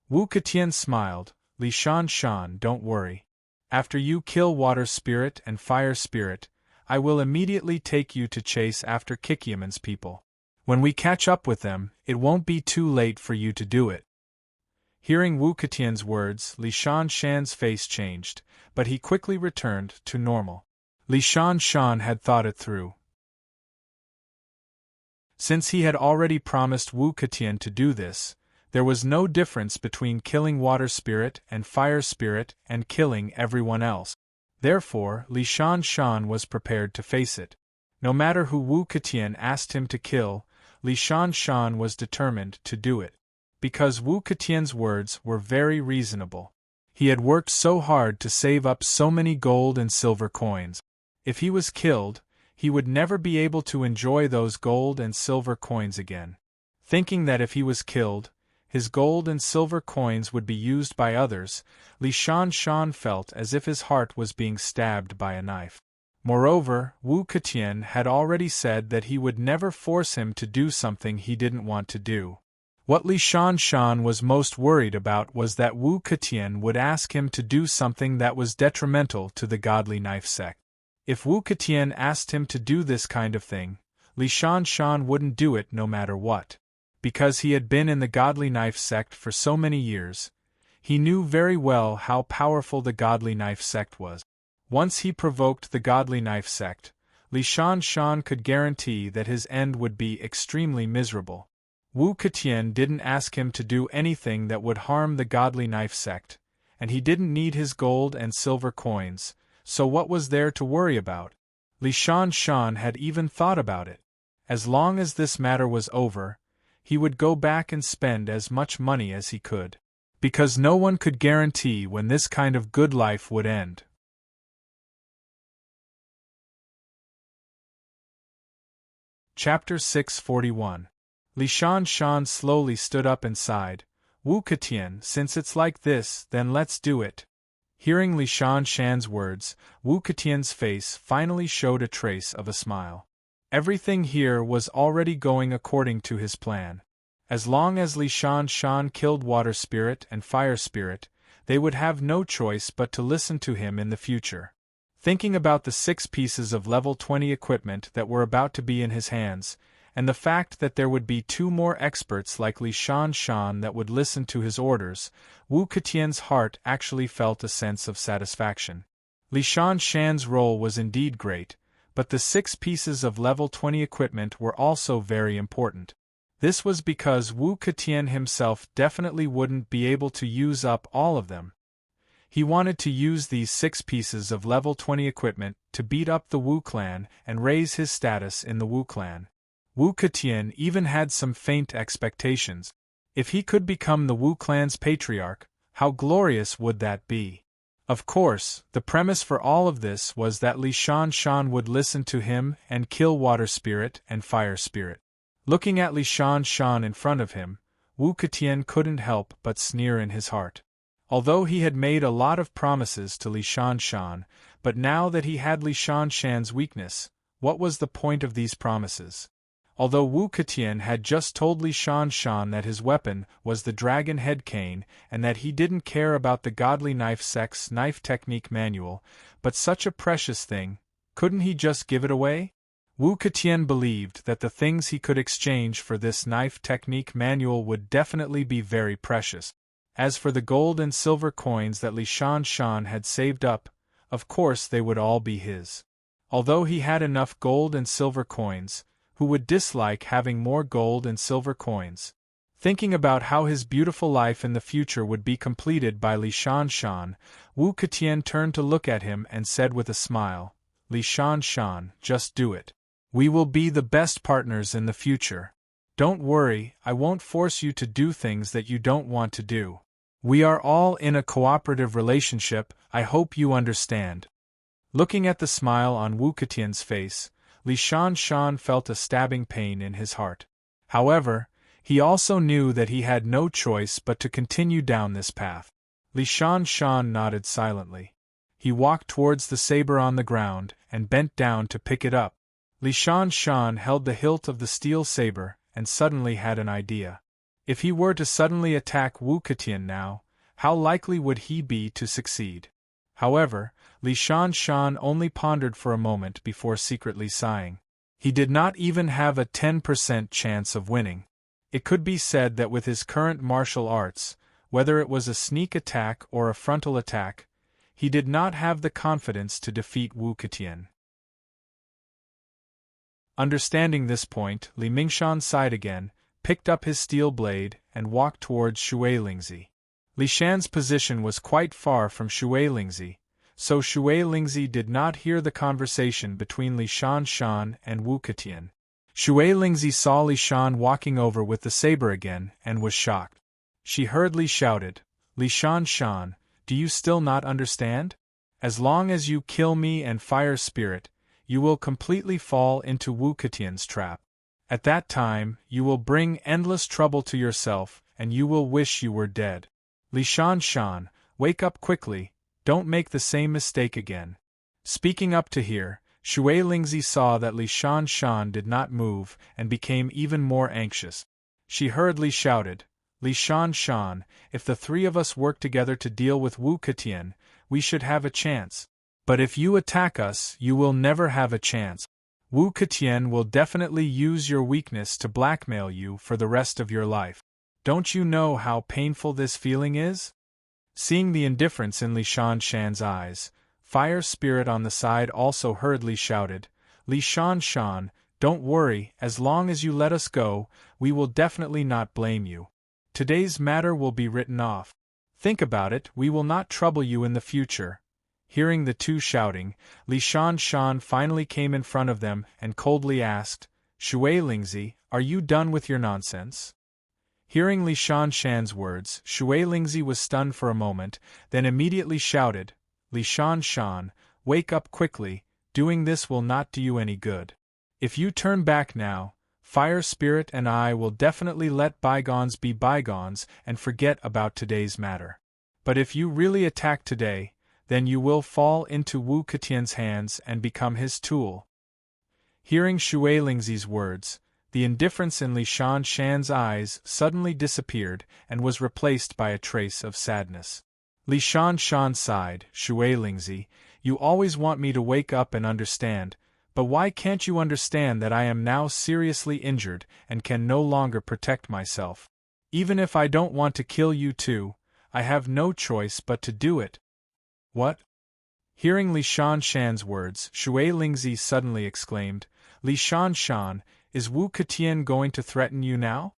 Wu Ketian smiled. "Li Shan, don't worry. After you kill water spirit and fire spirit, I will immediately take you to chase after Kikyaman's people. When we catch up with them, it won't be too late for you to do it." Hearing Wu Ketian's words, Li Shan's face changed, but he quickly returned to normal. Li Shan had thought it through. Since he had already promised Wu Ketian to do this, there was no difference between killing water spirit and fire spirit and killing everyone else. Therefore, Li Shan was prepared to face it. No matter who Wu Ketian asked him to kill, Li Shan was determined to do it. Because Wu Ketian's words were very reasonable. He had worked so hard to save up so many gold and silver coins. If he was killed, he would never be able to enjoy those gold and silver coins again. Thinking that if he was killed, his gold and silver coins would be used by others, Li Shan felt as if his heart was being stabbed by a knife. Moreover, Wu Ketian had already said that he would never force him to do something he didn't want to do. What Li Shan was most worried about was that Wu Ketian would ask him to do something that was detrimental to the godly knife sect. If Wu Ketian asked him to do this kind of thing, Li Shan wouldn't do it no matter what. Because he had been in the godly knife sect for so many years, he knew very well how powerful the godly knife sect was. Once he provoked the godly knife sect, Li Shan could guarantee that his end would be extremely miserable. Wu Ketian didn't ask him to do anything that would harm the godly knife sect, and he didn't need his gold and silver coins, so what was there to worry about? Li Shan had even thought about it. As long as this matter was over, he would go back and spend as much money as he could. Because no one could guarantee when this kind of good life would end. Chapter 641. Li Shan slowly stood up and sighed. Wu Ketian, since it's like this, then let's do it. Hearing Li Shan's words, Wu Ketian's face finally showed a trace of a smile. Everything here was already going according to his plan. As long as Li Shan killed Water Spirit and Fire Spirit, they would have no choice but to listen to him in the future. Thinking about the 6 pieces of level 20 equipment that were about to be in his hands, and the fact that there would be 2 more experts like Li Shan that would listen to his orders, Wu Ketian's heart actually felt a sense of satisfaction. Li Shan's role was indeed great, but the 6 pieces of level 20 equipment were also very important. This was because Wu Ketian himself definitely wouldn't be able to use up all of them. He wanted to use these 6 pieces of level 20 equipment to beat up the Wu clan and raise his status in the Wu clan. Wu Ketian even had some faint expectations. If he could become the Wu clan's patriarch, how glorious would that be? Of course, the premise for all of this was that Li Shan would listen to him and kill Water Spirit and Fire Spirit. Looking at Li Shan in front of him, Wu Ketian couldn't help but sneer in his heart. Although he had made a lot of promises to Li Shan, but now that he had Li Shan's weakness, what was the point of these promises? Although Wu Ketian had just told Li Shan that his weapon was the dragon head cane and that he didn't care about the godly knife sect's knife technique manual, but such a precious thing, couldn't he just give it away? Wu Ketian believed that the things he could exchange for this knife technique manual would definitely be very precious. As for the gold and silver coins that Li Shan had saved up, of course they would all be his. Although he had enough gold and silver coins, who would dislike having more gold and silver coins? Thinking about how his beautiful life in the future would be completed by Li Shan, Wu Ketian turned to look at him and said with a smile, Li Shan, just do it. We will be the best partners in the future. Don't worry, I won't force you to do things that you don't want to do. We are all in a cooperative relationship, I hope you understand. Looking at the smile on Wu Ketian's face, Li Shan felt a stabbing pain in his heart. However, he also knew that he had no choice but to continue down this path. Li Shan nodded silently. He walked towards the saber on the ground and bent down to pick it up. Li Shan held the hilt of the steel saber and suddenly had an idea. If he were to suddenly attack Wu Ketian now, how likely would he be to succeed? However, Li Shan only pondered for a moment before secretly sighing. He did not even have a 10% chance of winning. It could be said that with his current martial arts, whether it was a sneak attack or a frontal attack, he did not have the confidence to defeat Wu Ketian. Understanding this point, Li Mingshan sighed again, picked up his steel blade, and walked towards Shui Lingzi. Li Shan's position was quite far from Shui Lingzi, so Shui Lingzi did not hear the conversation between Li Shan and Wu Ketian. Shui Lingzi saw Li Shan walking over with the saber again and was shocked. She hurriedly shouted, Li Shan, do you still not understand? As long as you kill me and Fire Spirit, you will completely fall into Wu Ketian's trap. At that time, you will bring endless trouble to yourself, and you will wish you were dead. Li Shan, wake up quickly, don't make the same mistake again. Speaking up to hear, Shui Lingzi saw that Li Shan did not move and became even more anxious. She hurriedly shouted, Li Shan, if the 3 of us work together to deal with Wu Ketian, we should have a chance. But if you attack us, you will never have a chance. Wu Ketian will definitely use your weakness to blackmail you for the rest of your life. Don't you know how painful this feeling is? Seeing the indifference in Li Shan's eyes, Fire Spirit on the side also hurriedly shouted, Li Shan Shan, don't worry, as long as you let us go, we will definitely not blame you. Today's matter will be written off. Think about it, we will not trouble you in the future. Hearing the two shouting, Li Shan Shan finally came in front of them and coldly asked, Shui Lingzi, are you done with your nonsense? Hearing Li Shan Shan's words, Shui Lingzi was stunned for a moment, then immediately shouted, Li Shan Shan, wake up quickly, doing this will not do you any good. If you turn back now, Fire Spirit and I will definitely let bygones be bygones and forget about today's matter. But if you really attack today, then you will fall into Wu Ketian's hands and become his tool. Hearing Shui Lingzi's words, the indifference in Li Shan Shan's eyes suddenly disappeared and was replaced by a trace of sadness. Li Shan Shan sighed, Shui Lingzi, you always want me to wake up and understand, but why can't you understand that I am now seriously injured and can no longer protect myself? Even if I don't want to kill you too, I have no choice but to do it. What? Hearing Li Shan Shan's words, Shui Lingzi suddenly exclaimed, Li Shan Shan, is Wu Ketian going to threaten you now?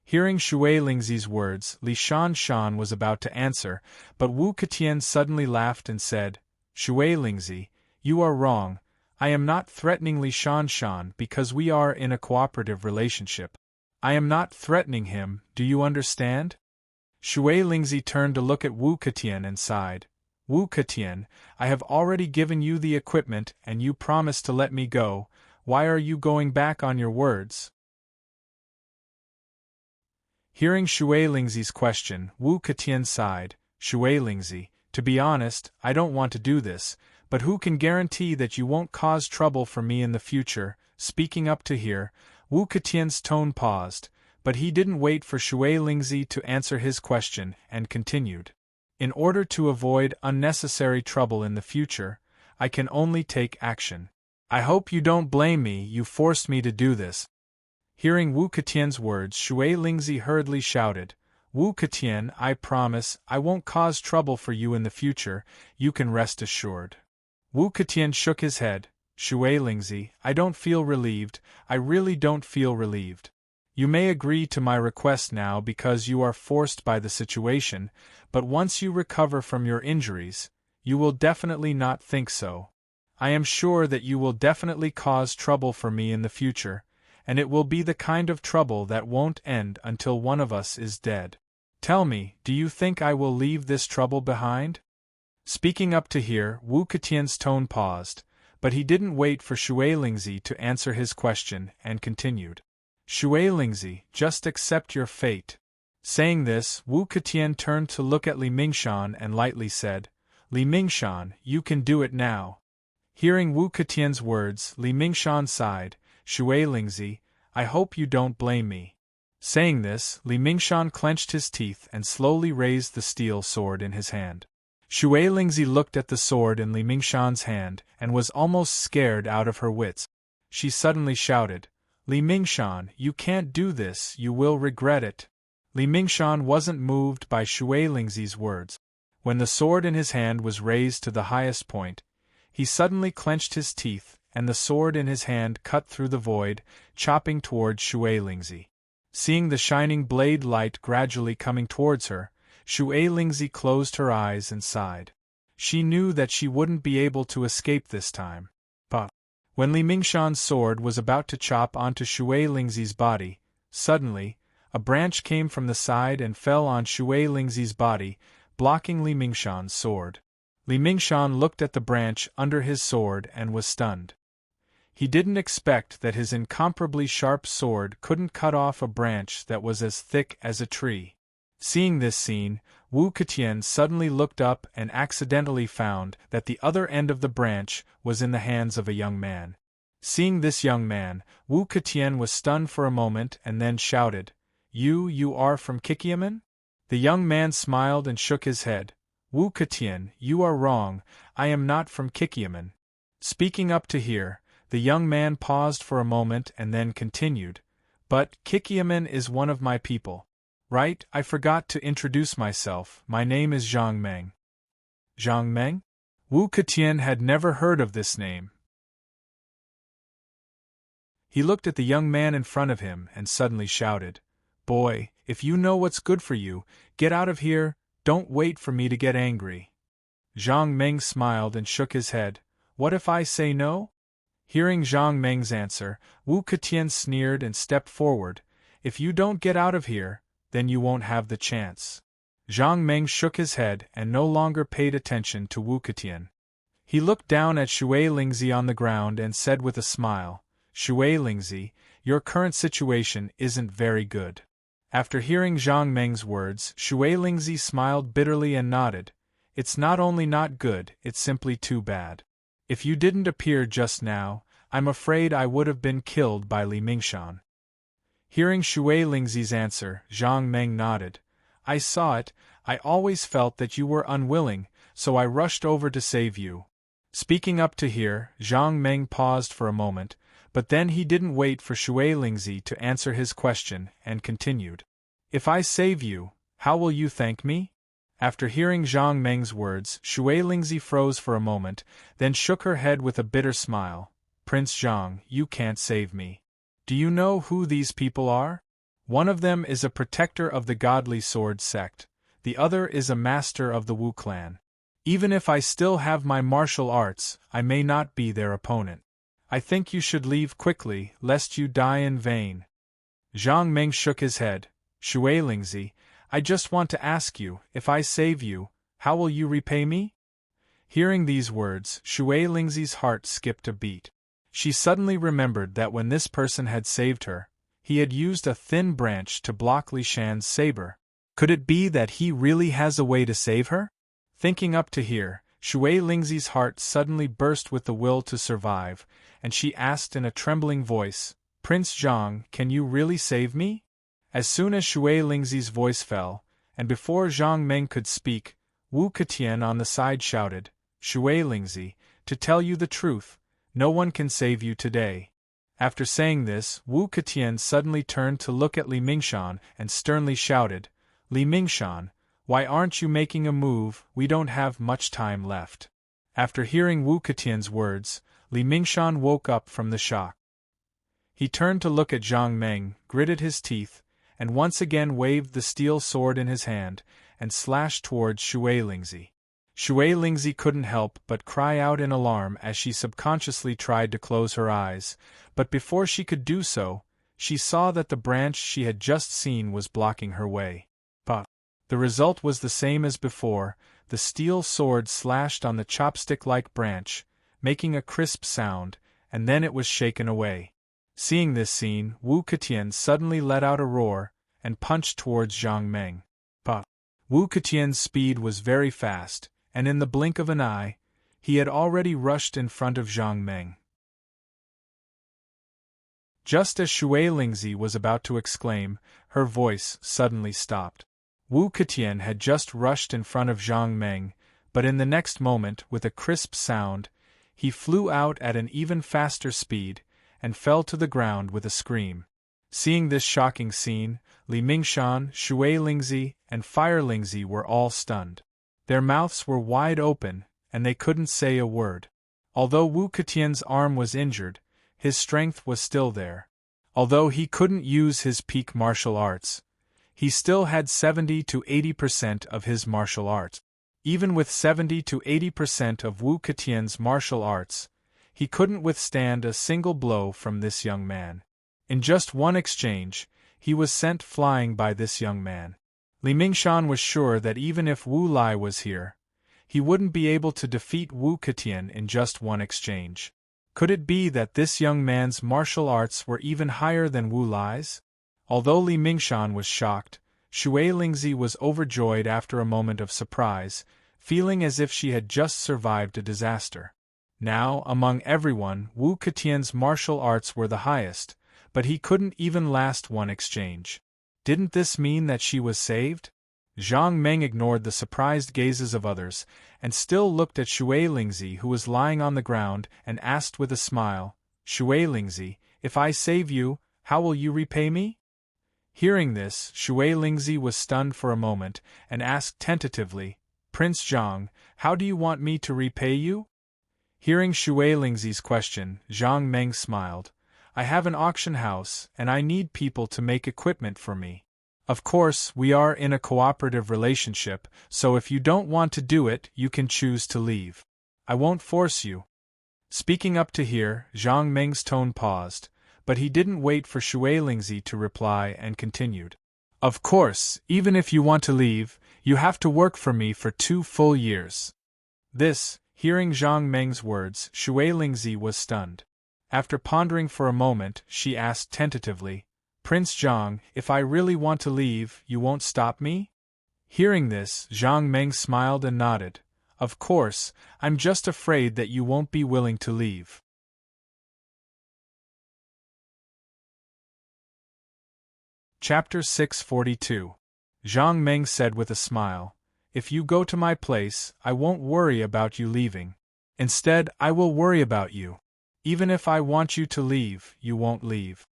Hearing Shui Lingzi's words, Li Shan Shan was about to answer, but Wu Ketian suddenly laughed and said, Shui Lingzi, you are wrong, I am not threatening Li Shan Shan because we are in a cooperative relationship. I am not threatening him, do you understand? Shui Lingzi turned to look at Wu Ketian and sighed. Wu Ketian, I have already given you the equipment and you promised to let me go, why are you going back on your words? Hearing Shui Lingzi's question, Wu Ketian sighed, Shui Lingzi, to be honest, I don't want to do this, but who can guarantee that you won't cause trouble for me in the future? Speaking up to here, Wu Ketian's tone paused, but he didn't wait for Shui Lingzi to answer his question and continued. In order to avoid unnecessary trouble in the future, I can only take action. I hope you don't blame me, you forced me to do this. Hearing Wu Ketian's words, Shui Lingzi hurriedly shouted, Wu Ketian, I promise, I won't cause trouble for you in the future, you can rest assured. Wu Ketian shook his head, Shui Lingzi, I don't feel relieved, I really don't feel relieved. You may agree to my request now because you are forced by the situation, but once you recover from your injuries, you will definitely not think so. I am sure that you will definitely cause trouble for me in the future, and it will be the kind of trouble that won't end until one of us is dead. Tell me, do you think I will leave this trouble behind? Speaking up to here, Wu Ketian's tone paused, but he didn't wait for Shui Lingzi to answer his question and continued. Shui Lingzi, just accept your fate. Saying this, Wu Ketian turned to look at Li Mingshan and lightly said, Li Mingshan, you can do it now. Hearing Wu Ketian's words, Li Mingshan sighed, Shui Lingzi, I hope you don't blame me. Saying this, Li Mingshan clenched his teeth and slowly raised the steel sword in his hand. Shui Lingzi looked at the sword in Li Mingshan's hand and was almost scared out of her wits. She suddenly shouted, Li Mingshan, you can't do this, you will regret it. Li Mingshan wasn't moved by Shui Lingzi's words. When the sword in his hand was raised to the highest point, he suddenly clenched his teeth, and the sword in his hand cut through the void, chopping towards Shui Lingzi. Seeing the shining blade light gradually coming towards her, Shui Lingzi closed her eyes and sighed. She knew that she wouldn't be able to escape this time. But when Li Mingshan's sword was about to chop onto Shui Lingzi's body, suddenly, a branch came from the side and fell on Shui Lingzi's body, blocking Li Mingshan's sword. Li Mingshan looked at the branch under his sword and was stunned. He didn't expect that his incomparably sharp sword couldn't cut off a branch that was as thick as a tree. Seeing this scene, Wu Ketian suddenly looked up and accidentally found that the other end of the branch was in the hands of a young man. Seeing this young man, Wu Ketian was stunned for a moment and then shouted, You are from Kikiaman? The young man smiled and shook his head. Wu Ketian, you are wrong, I am not from Kikiaman. Speaking up to here, the young man paused for a moment and then continued, But Kikiaman is one of my people. Right, I forgot to introduce myself, my name is Zhang Meng. Zhang Meng? Wu Ketian had never heard of this name. He looked at the young man in front of him and suddenly shouted, "Boy, if you know what's good for you, get out of here, don't wait for me to get angry." Zhang Meng smiled and shook his head. "What if I say no?" Hearing Zhang Meng's answer, Wu Ketian sneered and stepped forward. "If you don't get out of here, then you won't have the chance." Zhang Meng shook his head and no longer paid attention to Wu Ketian. He looked down at Shui Lingzi on the ground and said with a smile, "Shui Lingzi, your current situation isn't very good." After hearing Zhang Meng's words, Shui Lingzi smiled bitterly and nodded. "It's not only not good, it's simply too bad. If you didn't appear just now, I'm afraid I would have been killed by Li Mingshan." Hearing Shui Lingzi's answer, Zhang Meng nodded. "I saw it, I always felt that you were unwilling, so I rushed over to save you." Speaking up to here, Zhang Meng paused for a moment, but then he didn't wait for Shui Lingzi to answer his question and continued. "If I save you, how will you thank me?" After hearing Zhang Meng's words, Shui Lingzi froze for a moment, then shook her head with a bitter smile. "Prince Zhang, you can't save me. Do you know who these people are? One of them is a protector of the godly sword sect, the other is a master of the Wu clan. Even if I still have my martial arts, I may not be their opponent. I think you should leave quickly, lest you die in vain." Zhang Meng shook his head. "Shui Lingzi, I just want to ask you, if I save you, how will you repay me?" Hearing these words, Shui Lingzi's heart skipped a beat. She suddenly remembered that when this person had saved her, he had used a thin branch to block Li Shan's saber. Could it be that he really has a way to save her? Thinking up to here, Shui Lingzi's heart suddenly burst with the will to survive, and she asked in a trembling voice, "Prince Zhang, can you really save me?" As soon as Shui Lingzi's voice fell, and before Zhang Meng could speak, Wu Ketian on the side shouted, "Shui Lingzi, to tell you the truth, no one can save you today." After saying this, Wu Ketian suddenly turned to look at Li Mingshan and sternly shouted, "Li Mingshan, why aren't you making a move? We don't have much time left." After hearing Wu Ketian's words, Li Mingshan woke up from the shock. He turned to look at Zhang Meng, gritted his teeth, and once again waved the steel sword in his hand, and slashed towards Shui Lingzi. Shui Lingzi couldn't help but cry out in alarm as she subconsciously tried to close her eyes, but before she could do so, she saw that the branch she had just seen was blocking her way. But the result was the same as before. The steel sword slashed on the chopstick-like branch, making a crisp sound, and then it was shaken away. Seeing this scene, Wu Ketian suddenly let out a roar, and punched towards Zhang Meng. But Wu Ketian's speed was very fast, and in the blink of an eye, he had already rushed in front of Zhang Meng. Just as Shui Lingzi was about to exclaim, her voice suddenly stopped. Wu Ketian had just rushed in front of Zhang Meng, but in the next moment, with a crisp sound, he flew out at an even faster speed, and fell to the ground with a scream. Seeing this shocking scene, Li Mingshan, Shui Lingzi, and Fire Lingzi were all stunned. Their mouths were wide open, and they couldn't say a word. Although Wu Ketian's arm was injured, his strength was still there. Although he couldn't use his peak martial arts, he still had 70 to 80% of his martial arts. Even with 70 to 80% of Wu Ketian's martial arts, he couldn't withstand a single blow from this young man. In just one exchange, he was sent flying by this young man. Li Mingshan was sure that even if Wu Lai was here, he wouldn't be able to defeat Wu Ketian in just one exchange. Could it be that this young man's martial arts were even higher than Wu Lai's? Although Li Mingshan was shocked, Shui Lingzi was overjoyed after a moment of surprise, feeling as if she had just survived a disaster. Now, among everyone, Wu Ketian's martial arts were the highest, but he couldn't even last one exchange. Didn't this mean that she was saved? Zhang Meng ignored the surprised gazes of others, and still looked at Shui Lingzi, who was lying on the ground, and asked with a smile, "Shui Lingzi, if I save you, how will you repay me?" Hearing this, Shui Lingzi was stunned for a moment, and asked tentatively, Prince Zhang, how do you want me to repay you? Hearing Shui Lingzi's question, Zhang Meng smiled. I have an auction house, and I need people to make equipment for me. Of course, we are in a cooperative relationship, so if you don't want to do it, you can choose to leave. I won't force you. Speaking up to here, Zhang Meng's tone paused, but he didn't wait for Shui Lingzi to reply and continued. Of course, even if you want to leave, you have to work for me for 2 full years. Hearing Zhang Meng's words, Shui Lingzi was stunned. After pondering for a moment, she asked tentatively, Prince Zhang, if I really want to leave, you won't stop me? Hearing this, Zhang Meng smiled and nodded. Of course, I'm just afraid that you won't be willing to leave. Chapter 642. Zhang Meng said with a smile, If you go to my place, I won't worry about you leaving. Instead, I will worry about you. Even if I want you to leave, you won't leave.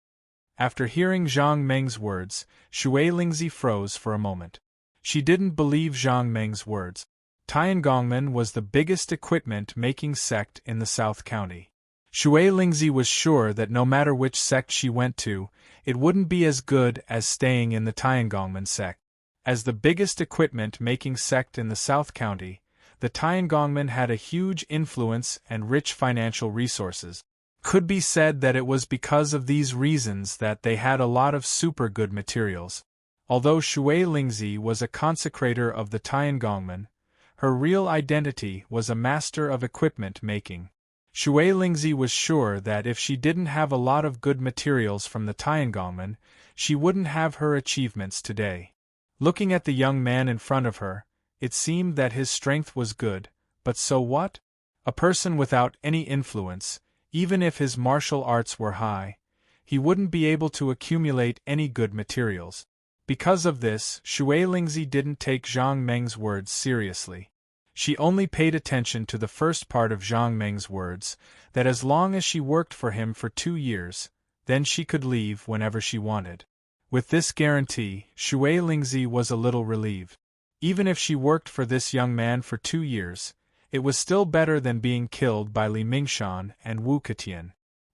After hearing Zhang Meng's words, Shui Lingzi froze for a moment. She didn't believe Zhang Meng's words. Tiangongmen was the biggest equipment-making sect in the South County. Shui Lingzi was sure that no matter which sect she went to, it wouldn't be as good as staying in the Tiangongmen sect. As the biggest equipment-making sect in the South County, the Tiangongmen had a huge influence and rich financial resources. Could be said that it was because of these reasons that they had a lot of super good materials. Although Shui Lingzi was a consecrator of the Tiangongmen, her real identity was a master of equipment making. Shui Lingzi was sure that if she didn't have a lot of good materials from the Tiangongmen, she wouldn't have her achievements today. Looking at the young man in front of her, it seemed that his strength was good, but so what? A person without any influence, even if his martial arts were high, he wouldn't be able to accumulate any good materials. Because of this, Shui Lingzi didn't take Zhang Meng's words seriously. She only paid attention to the first part of Zhang Meng's words, that as long as she worked for him for 2 years, then she could leave whenever she wanted. With this guarantee, Shui Lingzi was a little relieved. Even if she worked for this young man for 2 years, it was still better than being killed by Li Mingshan and Wu Ketian.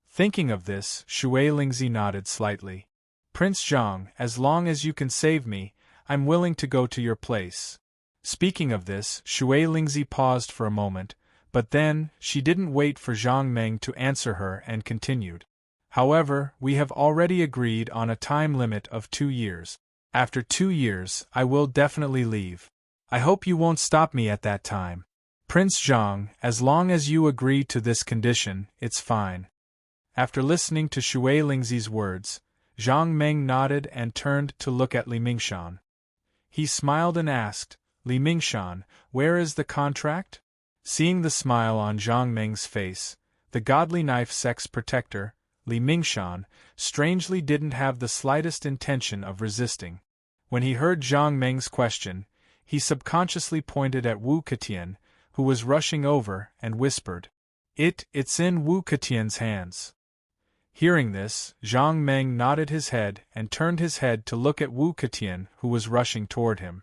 Thinking of this, Shui Lingzi nodded slightly. Prince Zhang, as long as you can save me, I'm willing to go to your place. Speaking of this, Shui Lingzi paused for a moment, but then, she didn't wait for Zhang Meng to answer her and continued. However, we have already agreed on a time limit of 2 years. After 2 years, I will definitely leave. I hope you won't stop me at that time. Prince Zhang, as long as you agree to this condition, it's fine. After listening to Shui Lingzi's words, Zhang Meng nodded and turned to look at Li Mingshan. He smiled and asked, Li Mingshan, where is the contract? Seeing the smile on Zhang Meng's face, the godly knife sect's protector, Li Mingshan, strangely didn't have the slightest intention of resisting. When he heard Zhang Meng's question, he subconsciously pointed at Wu Ketian, who was rushing over, and whispered, It's in Wu Ketian's hands. Hearing this, Zhang Meng nodded his head and turned his head to look at Wu Ketian, who was rushing toward him.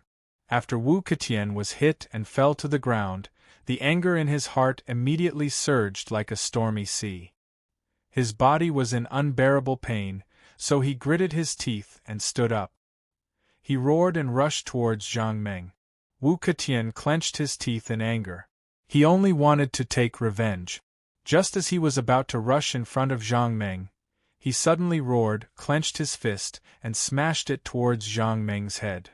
After Wu Ketian was hit and fell to the ground, the anger in his heart immediately surged like a stormy sea. His body was in unbearable pain, so he gritted his teeth and stood up. He roared and rushed towards Zhang Meng. Wu Ketian clenched his teeth in anger. He only wanted to take revenge. Just as he was about to rush in front of Zhang Meng, he suddenly roared, clenched his fist, and smashed it towards Zhang Meng's head.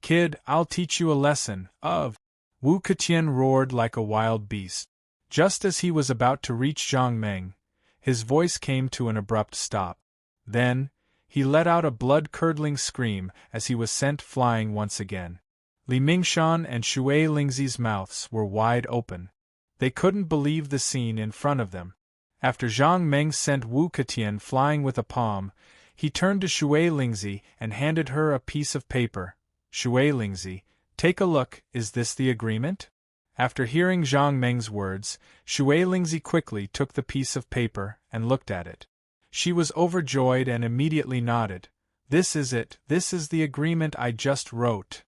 Kid, I'll teach you a lesson, Wu Ketian roared like a wild beast. Just as he was about to reach Zhang Meng, his voice came to an abrupt stop. Then, he let out a blood-curdling scream as he was sent flying once again. Li Mingshan and Shui Lingzi's mouths were wide open. They couldn't believe the scene in front of them. After Zhang Meng sent Wu Ketian flying with a palm, he turned to Shui Lingzi and handed her a piece of paper. Shui Lingzi, take a look, is this the agreement? After hearing Zhang Meng's words, Shui Lingzi quickly took the piece of paper and looked at it. She was overjoyed and immediately nodded. This is it, this is the agreement I just wrote.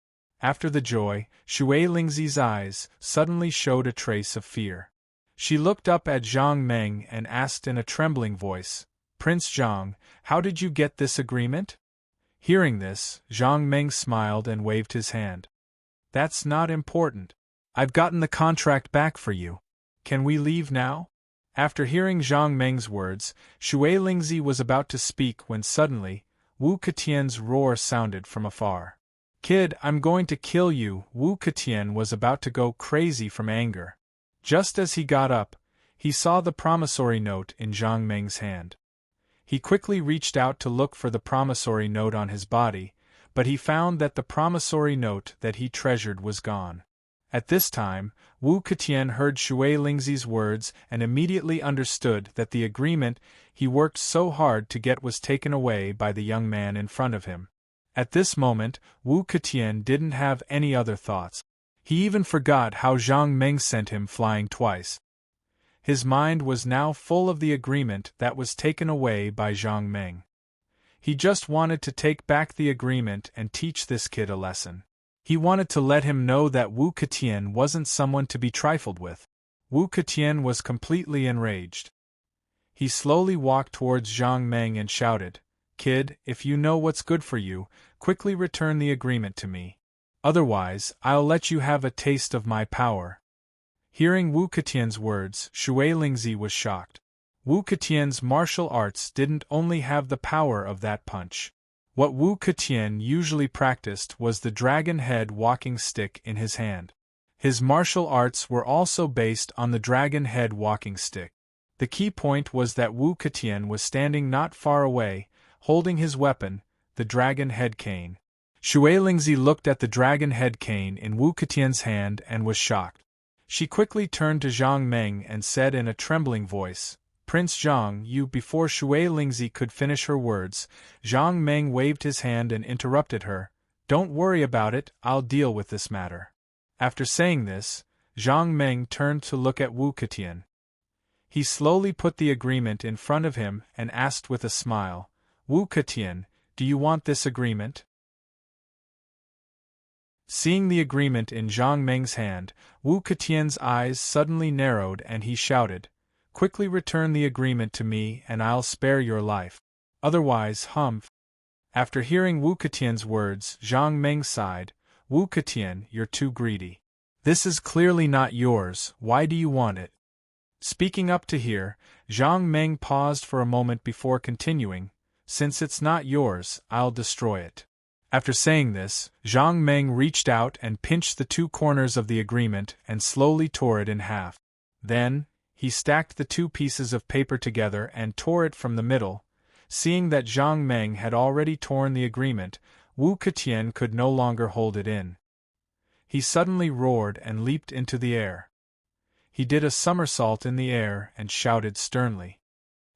After the joy, Shui Lingzi's eyes suddenly showed a trace of fear. She looked up at Zhang Meng and asked in a trembling voice, "Prince Zhang, how did you get this agreement?" Hearing this, Zhang Meng smiled and waved his hand. "That's not important. I've gotten the contract back for you. Can we leave now?" After hearing Zhang Meng's words, Shui Lingzi was about to speak when suddenly, Wu Ketian's roar sounded from afar. "Kid, I'm going to kill you!" Wu Ketian was about to go crazy from anger. Just as he got up, he saw the promissory note in Zhang Meng's hand. He quickly reached out to look for the promissory note on his body, but he found that the promissory note that he treasured was gone. At this time, Wu Ketian heard Shui Lingzi's words and immediately understood that the agreement he worked so hard to get was taken away by the young man in front of him. At this moment, Wu Ketian didn't have any other thoughts. He even forgot how Zhang Meng sent him flying twice. His mind was now full of the agreement that was taken away by Zhang Meng. He just wanted to take back the agreement and teach this kid a lesson. He wanted to let him know that Wu Ketian wasn't someone to be trifled with. Wu Ketian was completely enraged. He slowly walked towards Zhang Meng and shouted, "Kid, if you know what's good for you, quickly return the agreement to me. Otherwise, I'll let you have a taste of my power." Hearing Wu Ketian's words, Shui Lingzi was shocked. Wu Ketian's martial arts didn't only have the power of that punch. What Wu Ketian usually practiced was the dragon head walking stick in his hand. His martial arts were also based on the dragon head walking stick. The key point was that Wu Ketian was standing not far away, holding his weapon, the dragon head cane. Shui Lingzi looked at the dragon head cane in Wu Ketian's hand and was shocked. She quickly turned to Zhang Meng and said in a trembling voice, "Prince Zhang, you..." Before Shui Lingzi could finish her words, Zhang Meng waved his hand and interrupted her, "Don't worry about it, I'll deal with this matter." After saying this, Zhang Meng turned to look at Wu Ketian. He slowly put the agreement in front of him and asked with a smile, "Wu Ketian, do you want this agreement?" Seeing the agreement in Zhang Meng's hand, Wu Ketian's eyes suddenly narrowed and he shouted, "Quickly return the agreement to me and I'll spare your life. Otherwise, humph." After hearing Wu Ketian's words, Zhang Meng sighed, "Wu Ketian, you're too greedy. This is clearly not yours, why do you want it?" Speaking up to here, Zhang Meng paused for a moment before continuing, "Since it's not yours, I'll destroy it." After saying this, Zhang Meng reached out and pinched the two corners of the agreement and slowly tore it in half. Then, he stacked the two pieces of paper together and tore it from the middle. Seeing that Zhang Meng had already torn the agreement, Wu Ketian could no longer hold it in. He suddenly roared and leaped into the air. He did a somersault in the air and shouted sternly,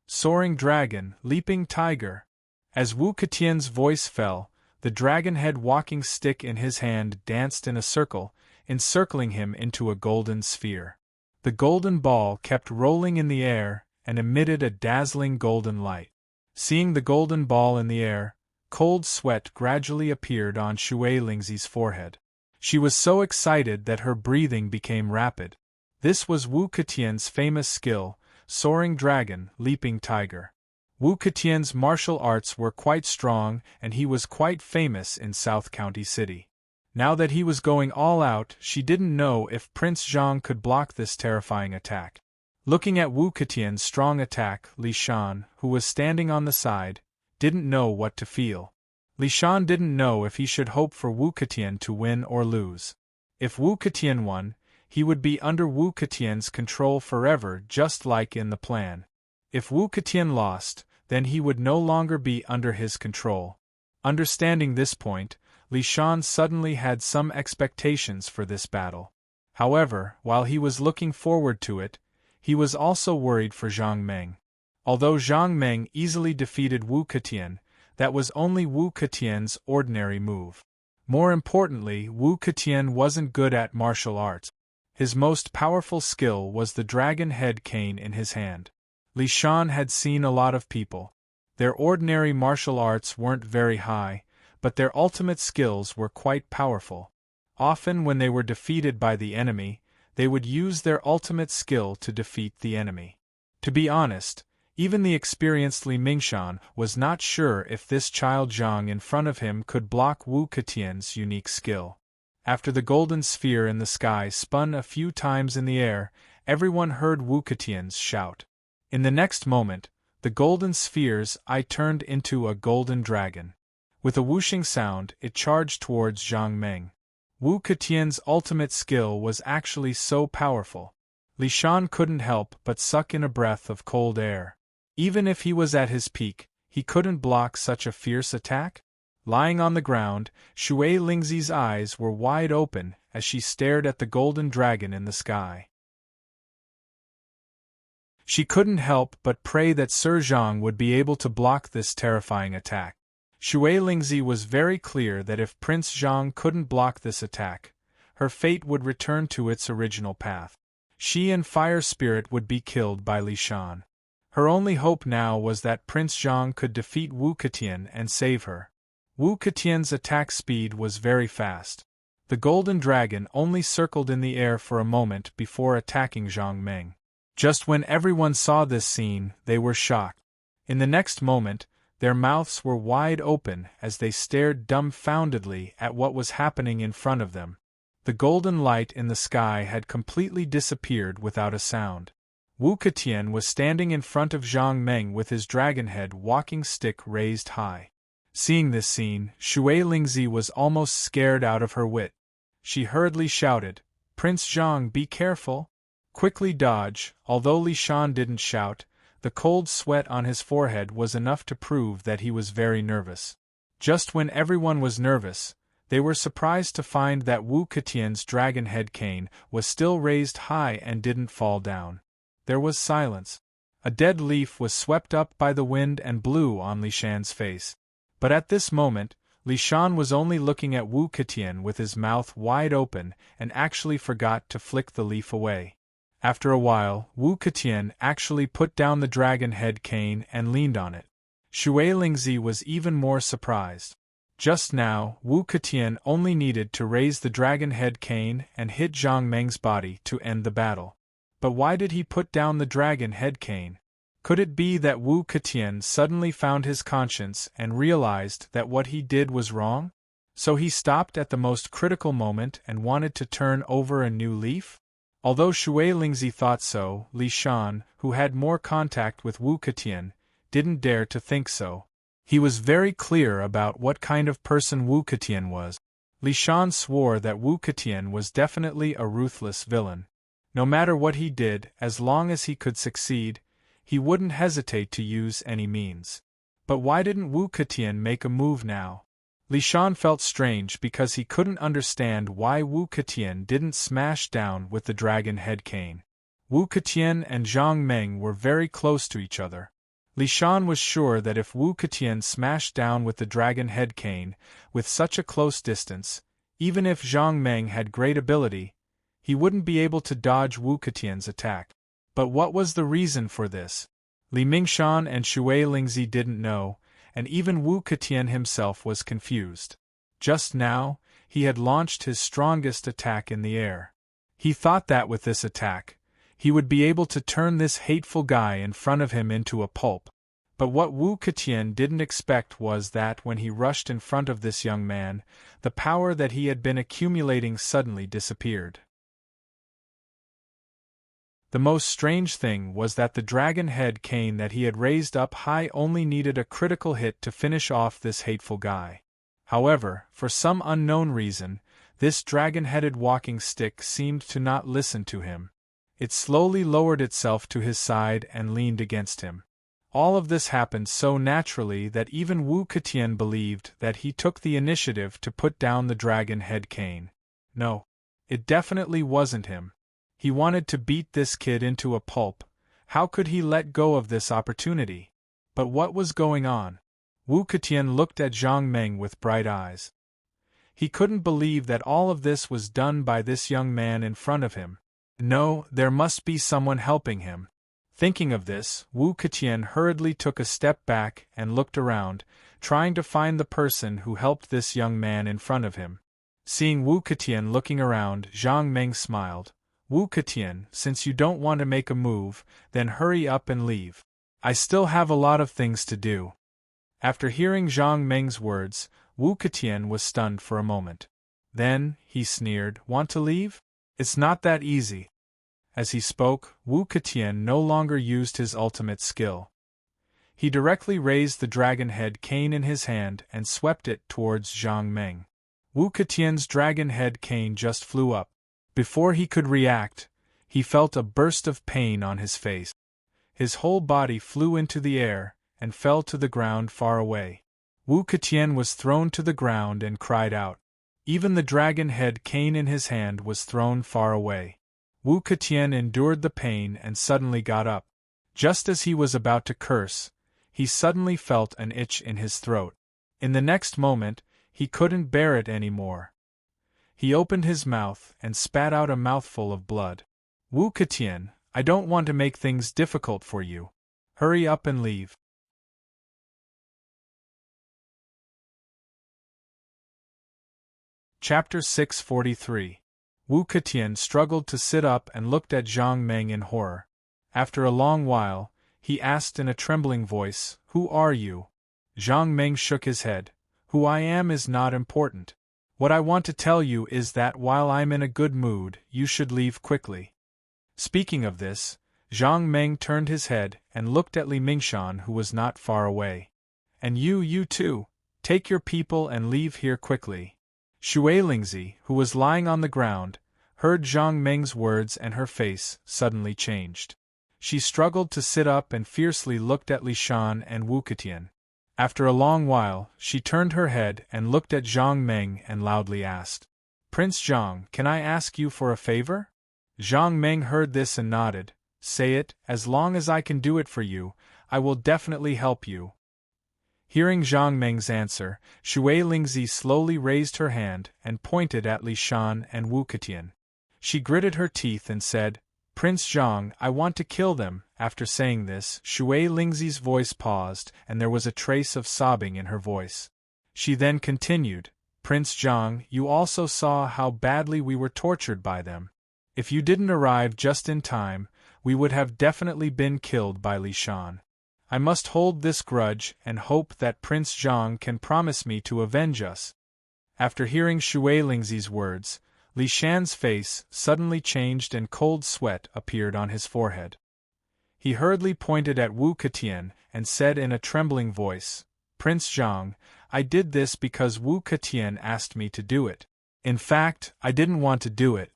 "Soaring dragon, leaping tiger!" As Wu Ketian's voice fell, the dragon head walking stick in his hand danced in a circle, encircling him into a golden sphere. The golden ball kept rolling in the air and emitted a dazzling golden light. Seeing the golden ball in the air, cold sweat gradually appeared on Shui Lingzi's forehead. She was so excited that her breathing became rapid. This was Wu Ketian's famous skill, soaring dragon, leaping tiger. Wu Ketian's martial arts were quite strong and he was quite famous in South County City. Now that he was going all out, she didn't know if Prince Zhang could block this terrifying attack. Looking at Wu Ketian's strong attack, Li Shan, who was standing on the side, didn't know what to feel. Li Shan didn't know if he should hope for Wu Ketian to win or lose. If Wu Ketian won, he would be under Wu Ketian's control forever, just like in the plan. If Wu Ketian lost, then he would no longer be under his control. Understanding this point, Li Shan suddenly had some expectations for this battle. However, while he was looking forward to it, he was also worried for Zhang Meng. Although Zhang Meng easily defeated Wu Ketian, that was only Wu Ketian's ordinary move. More importantly, Wu Ketian wasn't good at martial arts. His most powerful skill was the dragon head cane in his hand. Li Shan had seen a lot of people. Their ordinary martial arts weren't very high, but their ultimate skills were quite powerful. Often when they were defeated by the enemy, they would use their ultimate skill to defeat the enemy. To be honest, even the experienced Li Mingshan was not sure if this child Zhang in front of him could block Wu Ketian's unique skill. After the golden sphere in the sky spun a few times in the air, everyone heard Wu Ketian's shout. In the next moment, the golden sphere's eye turned into a golden dragon. With a whooshing sound, it charged towards Zhang Meng. Wu Ketian's ultimate skill was actually so powerful. Li Shan couldn't help but suck in a breath of cold air. Even if he was at his peak, he couldn't block such a fierce attack? Lying on the ground, Shui Lingzi's eyes were wide open as she stared at the golden dragon in the sky. She couldn't help but pray that Sir Zhang would be able to block this terrifying attack. Shui Lingzi was very clear that if Prince Zhang couldn't block this attack, her fate would return to its original path. She and Fire Spirit would be killed by Li Shan. Her only hope now was that Prince Zhang could defeat Wu Ketian and save her. Wu Ketian's attack speed was very fast. The golden dragon only circled in the air for a moment before attacking Zhang Meng. Just when everyone saw this scene, they were shocked. In the next moment, their mouths were wide open as they stared dumbfoundedly at what was happening in front of them. The golden light in the sky had completely disappeared without a sound. Wu Ketian was standing in front of Zhang Meng with his dragon-head walking stick raised high. Seeing this scene, Shui Lingzi was almost scared out of her wit. She hurriedly shouted, "Prince Zhang, be careful! Quickly dodge!" Although Li Shan didn't shout, the cold sweat on his forehead was enough to prove that he was very nervous. Just when everyone was nervous, they were surprised to find that Wu Ketian's dragon-head cane was still raised high and didn't fall down. There was silence. A dead leaf was swept up by the wind and blew on Li Shan's face. But at this moment, Li Shan was only looking at Wu Ketian with his mouth wide open and actually forgot to flick the leaf away. After a while, Wu Ketian actually put down the dragon-head cane and leaned on it. Shui Lingzi was even more surprised. Just now, Wu Ketian only needed to raise the dragon-head cane and hit Zhang Meng's body to end the battle. But why did he put down the dragon-head cane? Could it be that Wu Ketian suddenly found his conscience and realized that what he did was wrong? So he stopped at the most critical moment and wanted to turn over a new leaf? Although Shui Lingzi thought so, Li Shan, who had more contact with Wu Ketian, didn't dare to think so. He was very clear about what kind of person Wu Ketian was. Li Shan swore that Wu Ketian was definitely a ruthless villain. No matter what he did, as long as he could succeed, he wouldn't hesitate to use any means. But why didn't Wu Ketian make a move now? Li Shan felt strange because he couldn't understand why Wu Ketian didn't smash down with the dragon-head cane. Wu Ketian and Zhang Meng were very close to each other. Li Shan was sure that if Wu Ketian smashed down with the dragon-head cane, with such a close distance, even if Zhang Meng had great ability, he wouldn't be able to dodge Wu Ketian's attack. But what was the reason for this? Li Mingshan and Shui Lingzi didn't know, and even Wu Ketian himself was confused. Just now, he had launched his strongest attack in the air. He thought that with this attack, he would be able to turn this hateful guy in front of him into a pulp. But what Wu Ketian didn't expect was that when he rushed in front of this young man, the power that he had been accumulating suddenly disappeared. The most strange thing was that the dragon-head cane that he had raised up high only needed a critical hit to finish off this hateful guy. However, for some unknown reason, this dragon-headed walking stick seemed to not listen to him. It slowly lowered itself to his side and leaned against him. All of this happened so naturally that even Wu Ketian believed that he took the initiative to put down the dragon-head cane. No, it definitely wasn't him. He wanted to beat this kid into a pulp. How could he let go of this opportunity? But what was going on? Wu Ketian looked at Zhang Meng with bright eyes. He couldn't believe that all of this was done by this young man in front of him. No, there must be someone helping him. Thinking of this, Wu Ketian hurriedly took a step back and looked around, trying to find the person who helped this young man in front of him. Seeing Wu Ketian looking around, Zhang Meng smiled. Wu Ketian, since you don't want to make a move, then hurry up and leave. I still have a lot of things to do. After hearing Zhang Meng's words, Wu Ketian was stunned for a moment. Then, he sneered, want to leave? It's not that easy. As he spoke, Wu Ketian no longer used his ultimate skill. He directly raised the dragon head cane in his hand and swept it towards Zhang Meng. Wu Ketian's dragon head cane just flew up. Before he could react, he felt a burst of pain on his face. His whole body flew into the air and fell to the ground far away. Wu Ketian was thrown to the ground and cried out. Even the dragon head cane in his hand was thrown far away. Wu Ketian endured the pain and suddenly got up. Just as he was about to curse, he suddenly felt an itch in his throat. In the next moment, he couldn't bear it anymore. He opened his mouth and spat out a mouthful of blood. Wu Ketian, I don't want to make things difficult for you. Hurry up and leave. Chapter 643. Wu Ketian struggled to sit up and looked at Zhang Meng in horror. After a long while, he asked in a trembling voice, Who are you? Zhang Meng shook his head. Who I am is not important. What I want to tell you is that while I'm in a good mood, you should leave quickly. Speaking of this, Zhang Meng turned his head and looked at Li Mingshan, who was not far away. And you too, take your people and leave here quickly. Xue Lingzi, who was lying on the ground, heard Zhang Meng's words and her face suddenly changed. She struggled to sit up and fiercely looked at Li Shan and Wu Ketian. After a long while, she turned her head and looked at Zhang Meng and loudly asked, Prince Zhang, can I ask you for a favor? Zhang Meng heard this and nodded. Say it, as long as I can do it for you, I will definitely help you. Hearing Zhang Meng's answer, Xue Lingzi slowly raised her hand and pointed at Li Shan and Wu Ketian. She gritted her teeth and said, Prince Zhang, I want to kill them. After saying this, Xue Lingzi's voice paused and there was a trace of sobbing in her voice. She then continued, Prince Zhang, you also saw how badly we were tortured by them. If you didn't arrive just in time, we would have definitely been killed by Li Shan. I must hold this grudge and hope that Prince Zhang can promise me to avenge us. After hearing Xue Lingzi's words, Li Shan's face suddenly changed and cold sweat appeared on his forehead. He hurriedly pointed at Wu Ketian and said in a trembling voice, Prince Zhang, I did this because Wu Ketian asked me to do it. In fact, I didn't want to do it.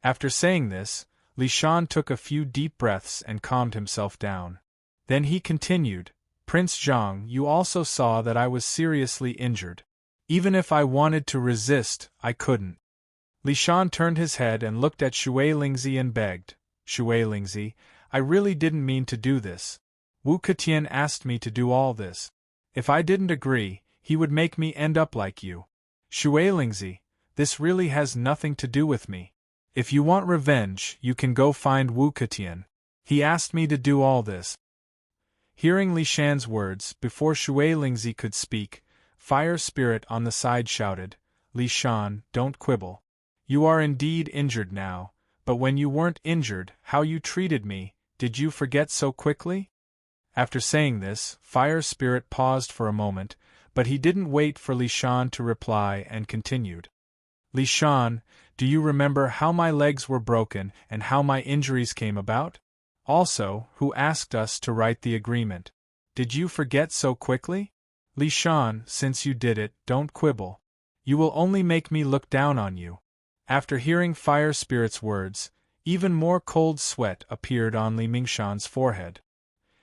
After saying this, Li Shan took a few deep breaths and calmed himself down. Then he continued, Prince Zhang, you also saw that I was seriously injured. Even if I wanted to resist, I couldn't. Li Shan turned his head and looked at Xue Lingzi and begged, Xue Lingzi, I really didn't mean to do this. Wu Ketian asked me to do all this. If I didn't agree, he would make me end up like you. Xue Lingzi, this really has nothing to do with me. If you want revenge, you can go find Wu Ketian. He asked me to do all this. Hearing Li Shan's words, before Xue Lingzi could speak, Fire Spirit on the side shouted, Li Shan, don't quibble. You are indeed injured now, but when you weren't injured, how you treated me, did you forget so quickly? After saying this, Fire Spirit paused for a moment, but he didn't wait for Li Shan to reply and continued. Li Shan, do you remember how my legs were broken and how my injuries came about? Also, who asked us to write the agreement? Did you forget so quickly? Li Shan, since you did it, don't quibble. You will only make me look down on you. After hearing Fire Spirit's words, even more cold sweat appeared on Li Mingshan's forehead.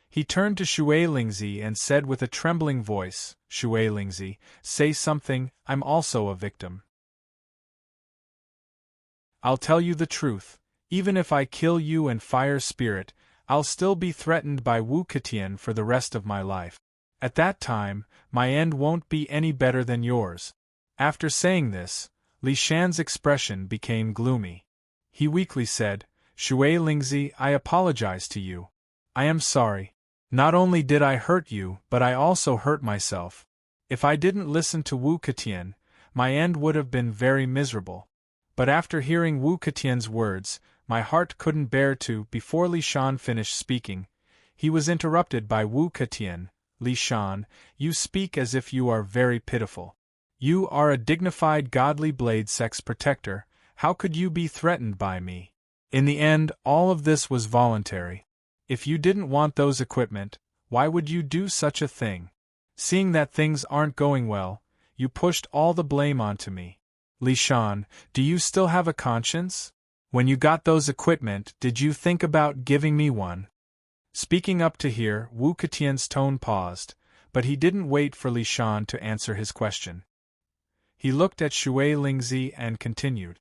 He turned to Xue Lingzi and said with a trembling voice, Xue Lingzi, say something, I'm also a victim. I'll tell you the truth, even if I kill you and Fire Spirit, I'll still be threatened by Wu Ketian for the rest of my life. At that time, my end won't be any better than yours. After saying this, Li Shan's expression became gloomy. He weakly said, Xue Lingzi, I apologize to you. I am sorry. Not only did I hurt you, but I also hurt myself. If I didn't listen to Wu Ketian, My end would have been very miserable. But after hearing Wu Ketian's words, my heart couldn't bear to. Before Li Shan finished speaking, he was interrupted by Wu Ketian. Li Shan, you speak as if you are very pitiful. You are a dignified godly blade sex protector, how could you be threatened by me? In the end, all of this was voluntary. If you didn't want those equipment, why would you do such a thing? Seeing that things aren't going well, you pushed all the blame onto me. Li Shan, do you still have a conscience? When you got those equipment, did you think about giving me one? Speaking up to here, Wu Ketian's tone paused, but he didn't wait for Li Shan to answer his question. He looked at Shui Lingzi and continued.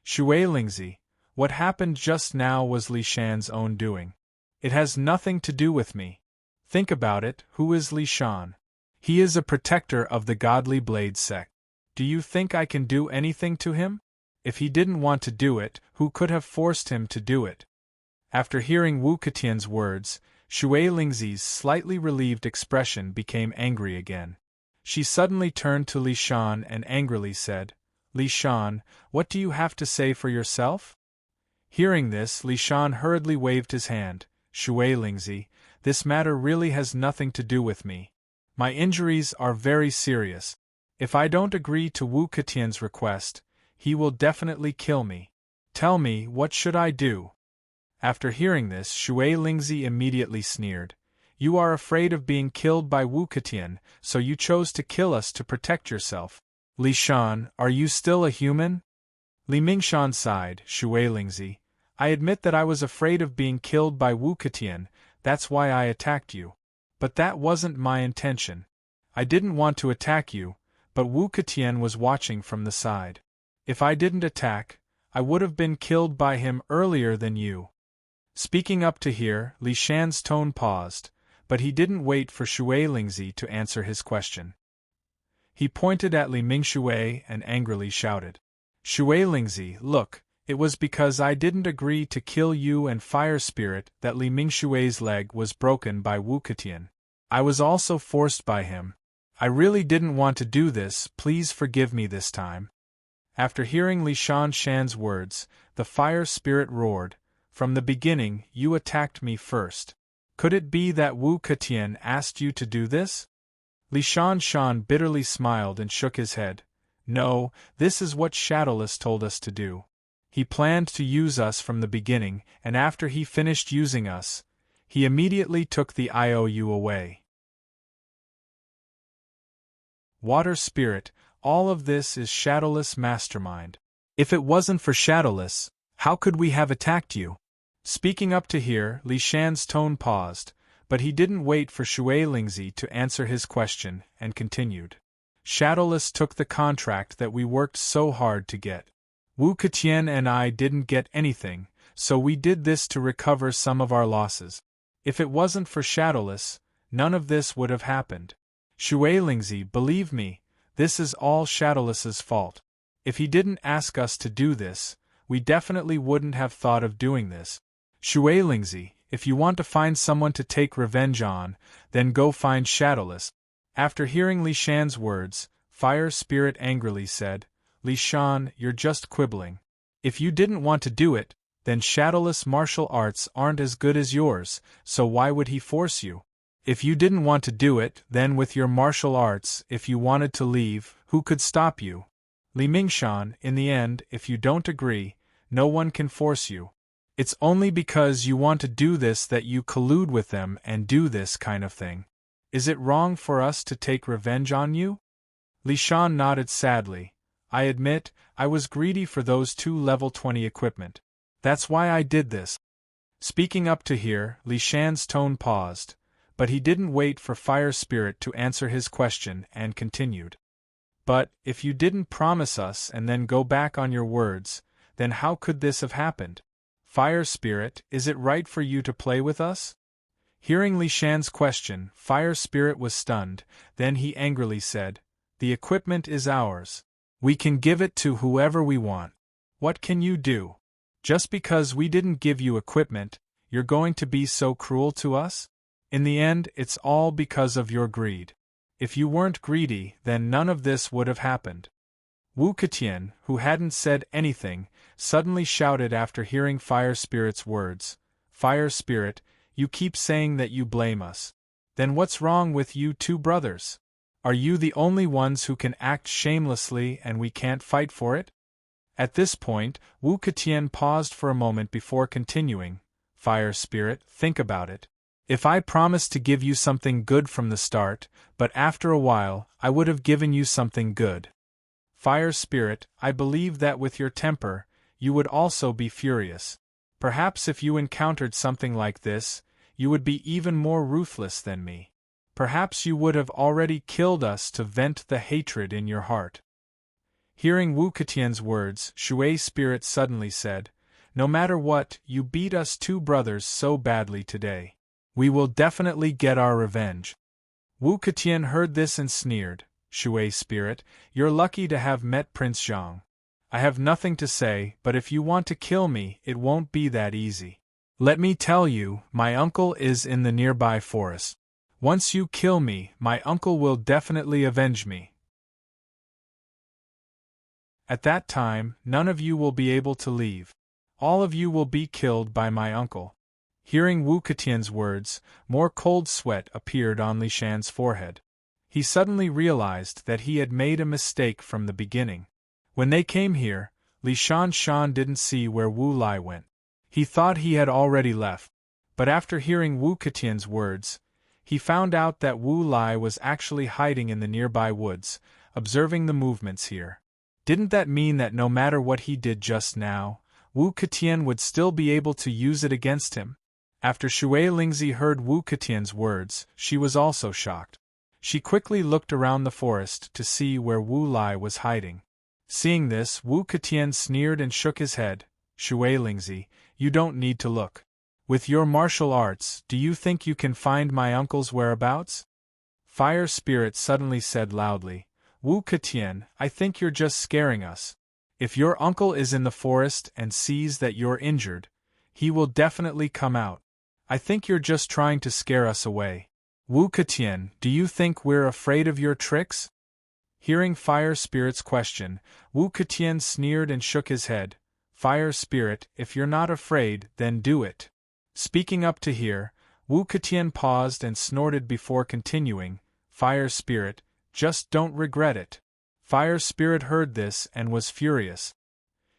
Shui Lingzi, what happened just now was Li Shan's own doing. It has nothing to do with me. Think about it, who is Li Shan? He is a protector of the godly blade sect. Do you think I can do anything to him? If he didn't want to do it, who could have forced him to do it? After hearing Wu Ketian's words, Shui Lingzi's slightly relieved expression became angry again. She suddenly turned to Li Shan and angrily said, Li Shan, what do you have to say for yourself? Hearing this, Li Shan hurriedly waved his hand. Shui Lingzi, this matter really has nothing to do with me. My injuries are very serious. If I don't agree to Wu Ketian's request, he will definitely kill me. Tell me, what should I do? After hearing this, Shui Lingzi immediately sneered. You are afraid of being killed by Wu Ketian, so you chose to kill us to protect yourself. Li Shan, are you still a human? Li Mingshan sighed. Shui Lingzi, I admit that I was afraid of being killed by Wu Ketian, that's why I attacked you. But that wasn't my intention. I didn't want to attack you, but Wu Ketian was watching from the side. If I didn't attack, I would have been killed by him earlier than you. Speaking up to here, Li Shan's tone paused, but he didn't wait for Shui Lingzi to answer his question. He pointed at Li Mingshui and angrily shouted, Shui Lingzi, look, it was because I didn't agree to kill you and Fire Spirit that Li Mingshui's leg was broken by Wu Ketian. I was also forced by him. I really didn't want to do this, please forgive me this time. After hearing Li Shan's words, the Fire Spirit roared, From the beginning, you attacked me first. Could it be that Wu Ketian asked you to do this? Li Shan bitterly smiled and shook his head. No, this is what Shadowless told us to do. He planned to use us from the beginning, and after he finished using us, he immediately took the IOU away. Water Spirit, all of this is Shadowless' mastermind. If it wasn't for Shadowless, how could we have attacked you? Speaking up to here, Li Shan's tone paused, but he didn't wait for Shui Lingzi to answer his question, and continued. Shadowless took the contract that we worked so hard to get. Wu Ketian and I didn't get anything, so we did this to recover some of our losses. If it wasn't for Shadowless, none of this would have happened. Shui Lingzi, believe me, this is all Shadowless's fault. If he didn't ask us to do this, we definitely wouldn't have thought of doing this. Shui Lingzi, if you want to find someone to take revenge on, then go find Shadowless. After hearing Li Shan's words, Fire Spirit angrily said, Li Shan, you're just quibbling. If you didn't want to do it, then Shadowless martial arts aren't as good as yours, so why would he force you? If you didn't want to do it, then with your martial arts, if you wanted to leave, who could stop you? Li Mingshan, in the end, if you don't agree, no one can force you. It's only because you want to do this that you collude with them and do this kind of thing. Is it wrong for us to take revenge on you? Li Shan nodded sadly. I admit, I was greedy for those 2 level 20 equipment. That's why I did this. Speaking up to here, Li Shan's tone paused, but he didn't wait for Fire Spirit to answer his question and continued. But, if you didn't promise us and then go back on your words, then how could this have happened? Fire Spirit, is it right for you to play with us? Hearing Li Shan's question, Fire Spirit was stunned, then he angrily said, The equipment is ours. We can give it to whoever we want. What can you do? Just because we didn't give you equipment, you're going to be so cruel to us? In the end, it's all because of your greed. If you weren't greedy, then none of this would have happened. Wu Ketian, who hadn't said anything, suddenly shouted after hearing Fire Spirit's words. Fire Spirit, you keep saying that you blame us. Then what's wrong with you two brothers? Are you the only ones who can act shamelessly and we can't fight for it? At this point, Wu Ketian paused for a moment before continuing. Fire Spirit, think about it. If I promised to give you something good from the start, but after a while, I would have given you something good. Fire Spirit, I believe that with your temper, you would also be furious. Perhaps if you encountered something like this, you would be even more ruthless than me. Perhaps you would have already killed us to vent the hatred in your heart. Hearing Wu Ketian's words, Shui Spirit suddenly said, No matter what, you beat us two brothers so badly today. We will definitely get our revenge. Wu Ketian heard this and sneered. Shui Spirit, you're lucky to have met Prince Zhang. I have nothing to say, but if you want to kill me, it won't be that easy. Let me tell you, my uncle is in the nearby forest. Once you kill me, my uncle will definitely avenge me. At that time, none of you will be able to leave. All of you will be killed by my uncle. Hearing Wu Ketian's words, more cold sweat appeared on Li Shan's forehead. He suddenly realized that he had made a mistake from the beginning. When they came here, Li Shan didn't see where Wu Lai went. He thought he had already left. But after hearing Wu Ketian's words, he found out that Wu Lai was actually hiding in the nearby woods, observing the movements here. Didn't that mean that no matter what he did just now, Wu Ketian would still be able to use it against him? After Shui Lingzi heard Wu Ketian's words, she was also shocked. She quickly looked around the forest to see where Wu Lai was hiding. Seeing this, Wu Ketian sneered and shook his head. Shui Lingzi, you don't need to look. With your martial arts, do you think you can find my uncle's whereabouts? Fire Spirit suddenly said loudly. Wu Ketian, I think you're just scaring us. If your uncle is in the forest and sees that you're injured, he will definitely come out. I think you're just trying to scare us away. Wu Ketian, do you think we're afraid of your tricks? Hearing Fire Spirit's question, Wu Ketian sneered and shook his head. Fire Spirit, if you're not afraid, then do it. Speaking up to here, Wu Ketian paused and snorted before continuing. Fire Spirit, just don't regret it. Fire Spirit heard this and was furious.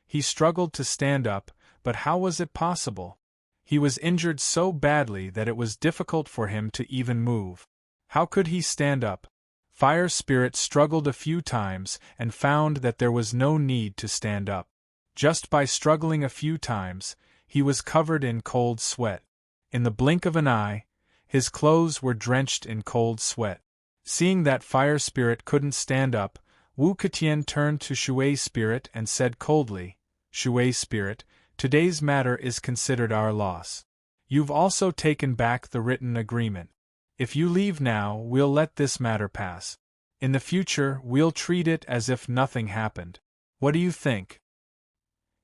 He struggled to stand up, but how was it possible? He was injured so badly that it was difficult for him to even move. How could he stand up? Fire Spirit struggled a few times and found that there was no need to stand up. Just by struggling a few times, he was covered in cold sweat. In the blink of an eye, his clothes were drenched in cold sweat. Seeing that Fire Spirit couldn't stand up, Wu Ketian turned to Shui Spirit and said coldly, Shui Spirit, today's matter is considered our loss. You've also taken back the written agreement. If you leave now, we'll let this matter pass. In the future, we'll treat it as if nothing happened. What do you think?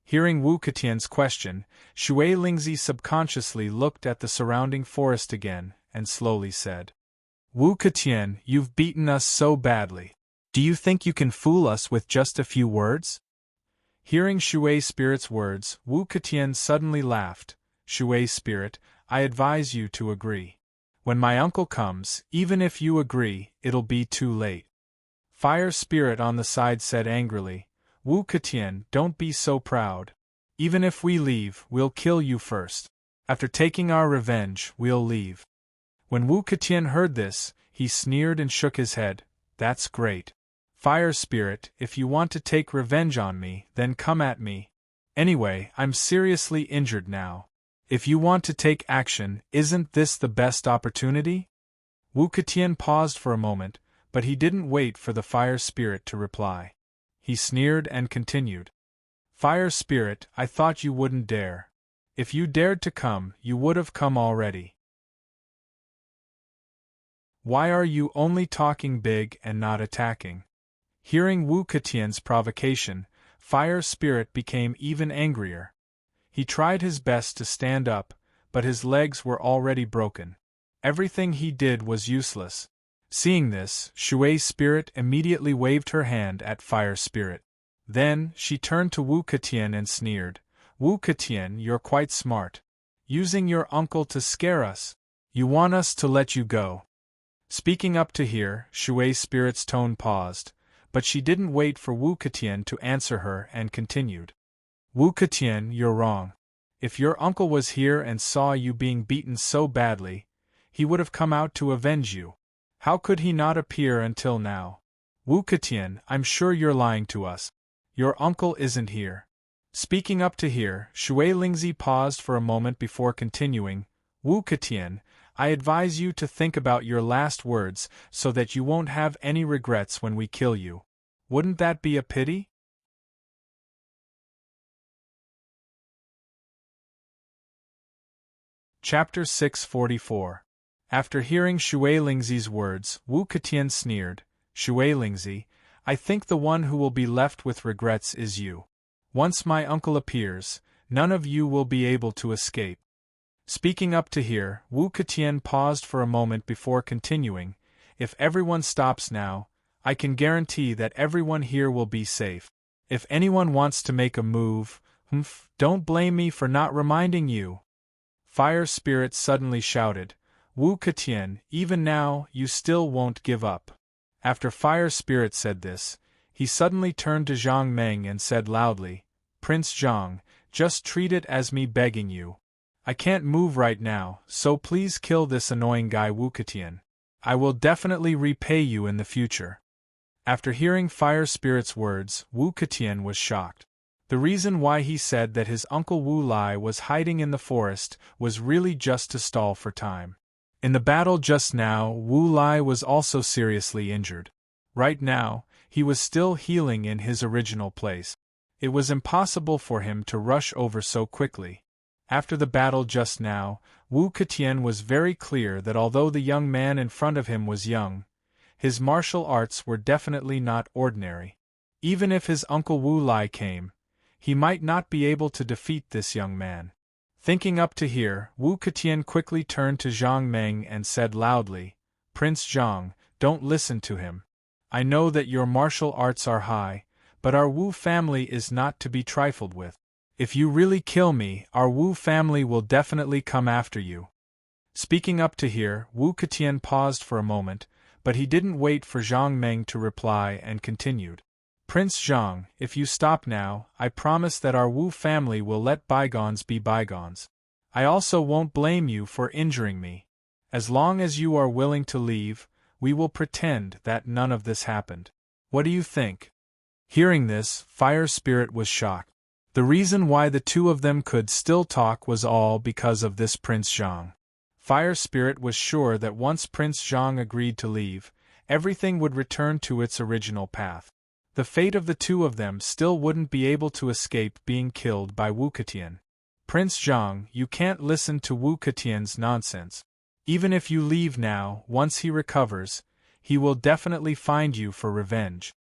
Hearing Wu Ketian's question, Shui Lingzi subconsciously looked at the surrounding forest again and slowly said, Wu Ketian, you've beaten us so badly. Do you think you can fool us with just a few words? Hearing Shui Spirit's words, Wu Ketian suddenly laughed. Shui Spirit, I advise you to agree. When my uncle comes, even if you agree, it'll be too late. Fire Spirit on the side said angrily, Wu Ketian, don't be so proud. Even if we leave, we'll kill you first. After taking our revenge, we'll leave. When Wu Ketian heard this, he sneered and shook his head. That's great. Fire Spirit, if you want to take revenge on me, then come at me. Anyway, I'm seriously injured now. If you want to take action, isn't this the best opportunity? Wu Ketian paused for a moment, but he didn't wait for the Fire Spirit to reply. He sneered and continued. Fire Spirit, I thought you wouldn't dare. If you dared to come, you would have come already. Why are you only talking big and not attacking? Hearing Wu Ketian's provocation, Fire Spirit became even angrier. He tried his best to stand up, but his legs were already broken. Everything he did was useless. Seeing this, Shui Spirit immediately waved her hand at Fire Spirit. Then, she turned to Wu Ketian and sneered, "Wu Ketian, you're quite smart. Using your uncle to scare us. You want us to let you go." Speaking up to here, Shui's spirit's tone paused, but she didn't wait for Wu Ketian to answer her and continued. "Wu Ketian, you're wrong. If your uncle was here and saw you being beaten so badly, he would have come out to avenge you. How could he not appear until now? Wu Ketian, I'm sure you're lying to us. Your uncle isn't here." Speaking up to here, Shui Lingzi paused for a moment before continuing, "Wu Ketian, I advise you to think about your last words so that you won't have any regrets when we kill you. Wouldn't that be a pity?" Chapter 644. After hearing Shui Lingzi's words, Wu Ketian sneered, "Shui Lingzi, I think the one who will be left with regrets is you. Once my uncle appears, none of you will be able to escape." Speaking up to here, Wu Ketian paused for a moment before continuing, "If everyone stops now, I can guarantee that everyone here will be safe. If anyone wants to make a move, don't blame me for not reminding you." Fire Spirit suddenly shouted, "Wu Ketian, even now, you still won't give up." After Fire Spirit said this, he suddenly turned to Zhang Meng and said loudly, "Prince Zhang, just treat it as me begging you. I can't move right now, so please kill this annoying guy Wu Ketian. I will definitely repay you in the future." After hearing Fire Spirit's words, Wu Ketian was shocked. The reason why he said that his uncle Wu Lai was hiding in the forest was really just to stall for time. In the battle just now, Wu Lai was also seriously injured. Right now, he was still healing in his original place. It was impossible for him to rush over so quickly. After the battle just now, Wu Ketian was very clear that although the young man in front of him was young, his martial arts were definitely not ordinary. Even if his uncle Wu Lai came, he might not be able to defeat this young man. Thinking up to here, Wu Ketian quickly turned to Zhang Meng and said loudly, "Prince Zhang, don't listen to him. I know that your martial arts are high, but our Wu family is not to be trifled with. If you really kill me, our Wu family will definitely come after you." Speaking up to here, Wu Ketian paused for a moment, but he didn't wait for Zhang Meng to reply and continued. "Prince Zhang, if you stop now, I promise that our Wu family will let bygones be bygones. I also won't blame you for injuring me. As long as you are willing to leave, we will pretend that none of this happened. What do you think?" Hearing this, Fire Spirit was shocked. The reason why the two of them could still talk was all because of this Prince Zhang. Fire Spirit was sure that once Prince Zhang agreed to leave, everything would return to its original path. The fate of the two of them still wouldn't be able to escape being killed by Wu Ketian. "Prince Zhang, you can't listen to Wu Ketian's nonsense. Even if you leave now, once he recovers, he will definitely find you for revenge."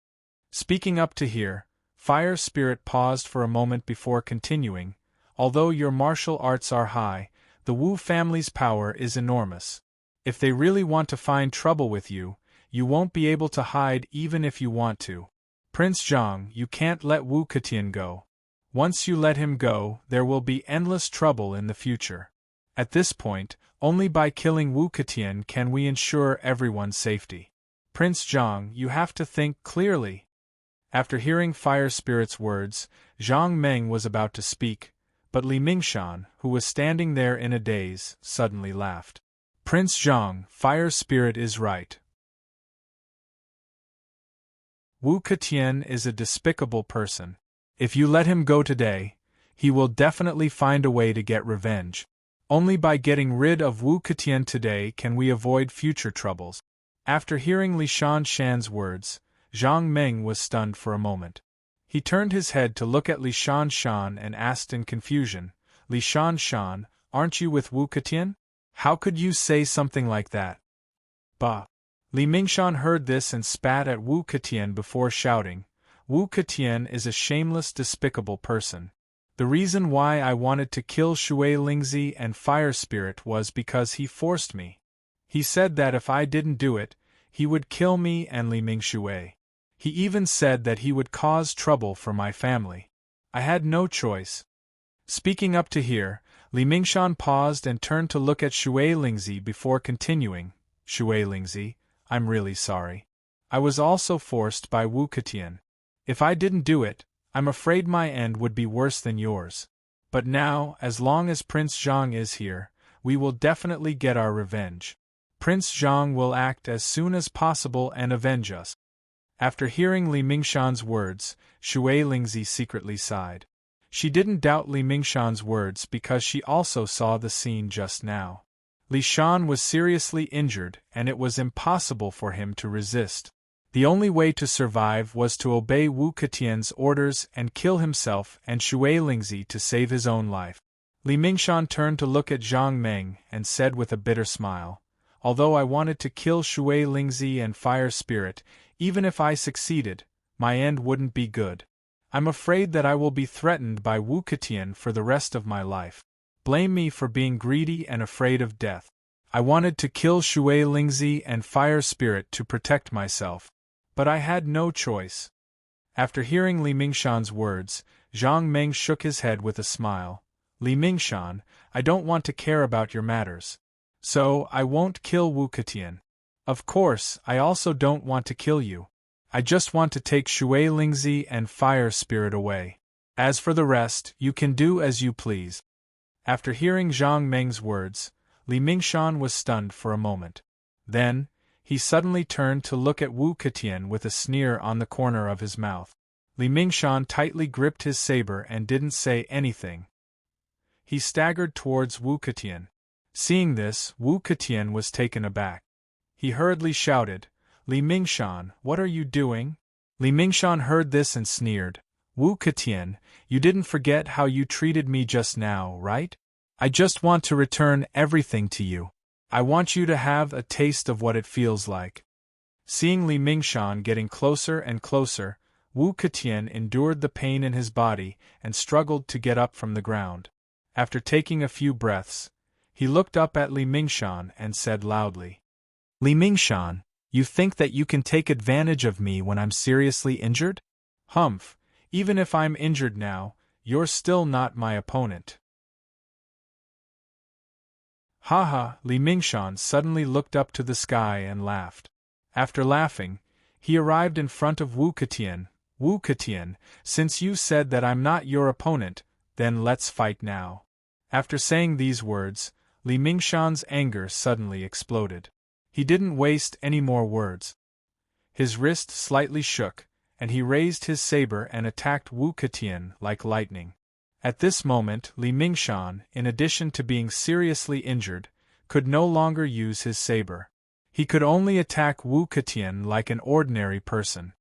Speaking up to here, Fire Spirit paused for a moment before continuing, "Although your martial arts are high, the Wu family's power is enormous. If they really want to find trouble with you, you won't be able to hide even if you want to. Prince Zhang, you can't let Wu Ketian go. Once you let him go, there will be endless trouble in the future. At this point, only by killing Wu Ketian can we ensure everyone's safety. Prince Zhang, you have to think clearly." After hearing Fire Spirit's words, Zhang Meng was about to speak, but Li Mingshan, who was standing there in a daze, suddenly laughed. "Prince Zhang, Fire Spirit is right. Wu Ketian is a despicable person. If you let him go today, he will definitely find a way to get revenge. Only by getting rid of Wu Ketian today can we avoid future troubles." After hearing Li Shan's words, Zhang Meng was stunned for a moment. He turned his head to look at Li Shan and asked in confusion, "Li Shan, aren't you with Wu Ketian? How could you say something like that?" "Bah!" Li Mingshan heard this and spat at Wu Ketian before shouting, "Wu Ketian is a shameless, despicable person. The reason why I wanted to kill Shui Lingzi and Fire Spirit was because he forced me. He said that if I didn't do it, he would kill me and Li Mingshui. He even said that he would cause trouble for my family. I had no choice. Speaking up to here, Li Mingshan paused and turned to look at Shui Lingzi before continuing. Shui Lingzi, I'm really sorry. I was also forced by Wu Ketian. If I didn't do it, I'm afraid my end would be worse than yours. But now, as long as Prince Zhang is here, we will definitely get our revenge. Prince Zhang will act as soon as possible and avenge us. After hearing Li Mingshan's words, Shui Lingzi secretly sighed. She didn't doubt Li Mingshan's words because she also saw the scene just now. Li Shan was seriously injured and it was impossible for him to resist. The only way to survive was to obey Wu Ketian's orders and kill himself and Shui Lingzi to save his own life. Li Mingshan turned to look at Zhang Meng and said with a bitter smile, although I wanted to kill Shui Lingzi and Fire Spirit, even if I succeeded, my end wouldn't be good. I'm afraid that I will be threatened by Wu Ketian for the rest of my life. Blame me for being greedy and afraid of death. I wanted to kill Shui Lingzi and Fire Spirit to protect myself. But I had no choice. After hearing Li Mingshan's words, Zhang Meng shook his head with a smile. Li Mingshan, I don't want to care about your matters. So, I won't kill Wu Ketian. Of course, I also don't want to kill you. I just want to take Shui Lingzi and Fire Spirit away. As for the rest, you can do as you please. After hearing Zhang Meng's words, Li Mingshan was stunned for a moment. Then, he suddenly turned to look at Wu Ketian with a sneer on the corner of his mouth. Li Mingshan tightly gripped his saber and didn't say anything. He staggered towards Wu Ketian. Seeing this, Wu Ketian was taken aback. He hurriedly shouted, Li Mingshan, what are you doing? Li Mingshan heard this and sneered. Wu Ketian, you didn't forget how you treated me just now, right? I just want to return everything to you. I want you to have a taste of what it feels like. Seeing Li Mingshan getting closer and closer, Wu Ketian endured the pain in his body and struggled to get up from the ground. After taking a few breaths, he looked up at Li Mingshan and said loudly, Li Mingshan, you think that you can take advantage of me when I'm seriously injured? Humph, even if I'm injured now, you're still not my opponent. Haha, Li Mingshan suddenly looked up to the sky and laughed. After laughing, he arrived in front of Wu Ketian. Wu Ketian, since you said that I'm not your opponent, then let's fight now. After saying these words, Li Mingshan's anger suddenly exploded. He didn't waste any more words. His wrist slightly shook, and he raised his saber and attacked Wu Ketian like lightning. At this moment, Li Mingshan, in addition to being seriously injured, could no longer use his saber. He could only attack Wu Ketian like an ordinary person.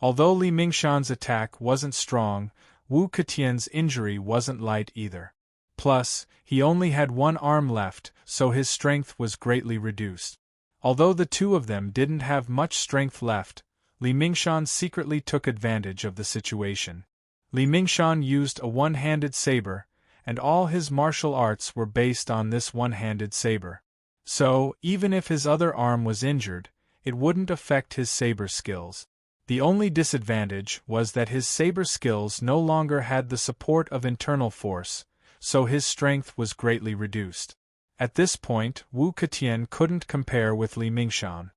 Although Li Mingshan's attack wasn't strong, Wu Ketian's injury wasn't light either. Plus, he only had one arm left, so his strength was greatly reduced. Although the two of them didn't have much strength left, Li Mingshan secretly took advantage of the situation. Li Mingshan used a one-handed saber, and all his martial arts were based on this one-handed saber. So, even if his other arm was injured, it wouldn't affect his saber skills. The only disadvantage was that his saber skills no longer had the support of internal force, so his strength was greatly reduced. At this point, Wu Ketian couldn't compare with Li Mingshan.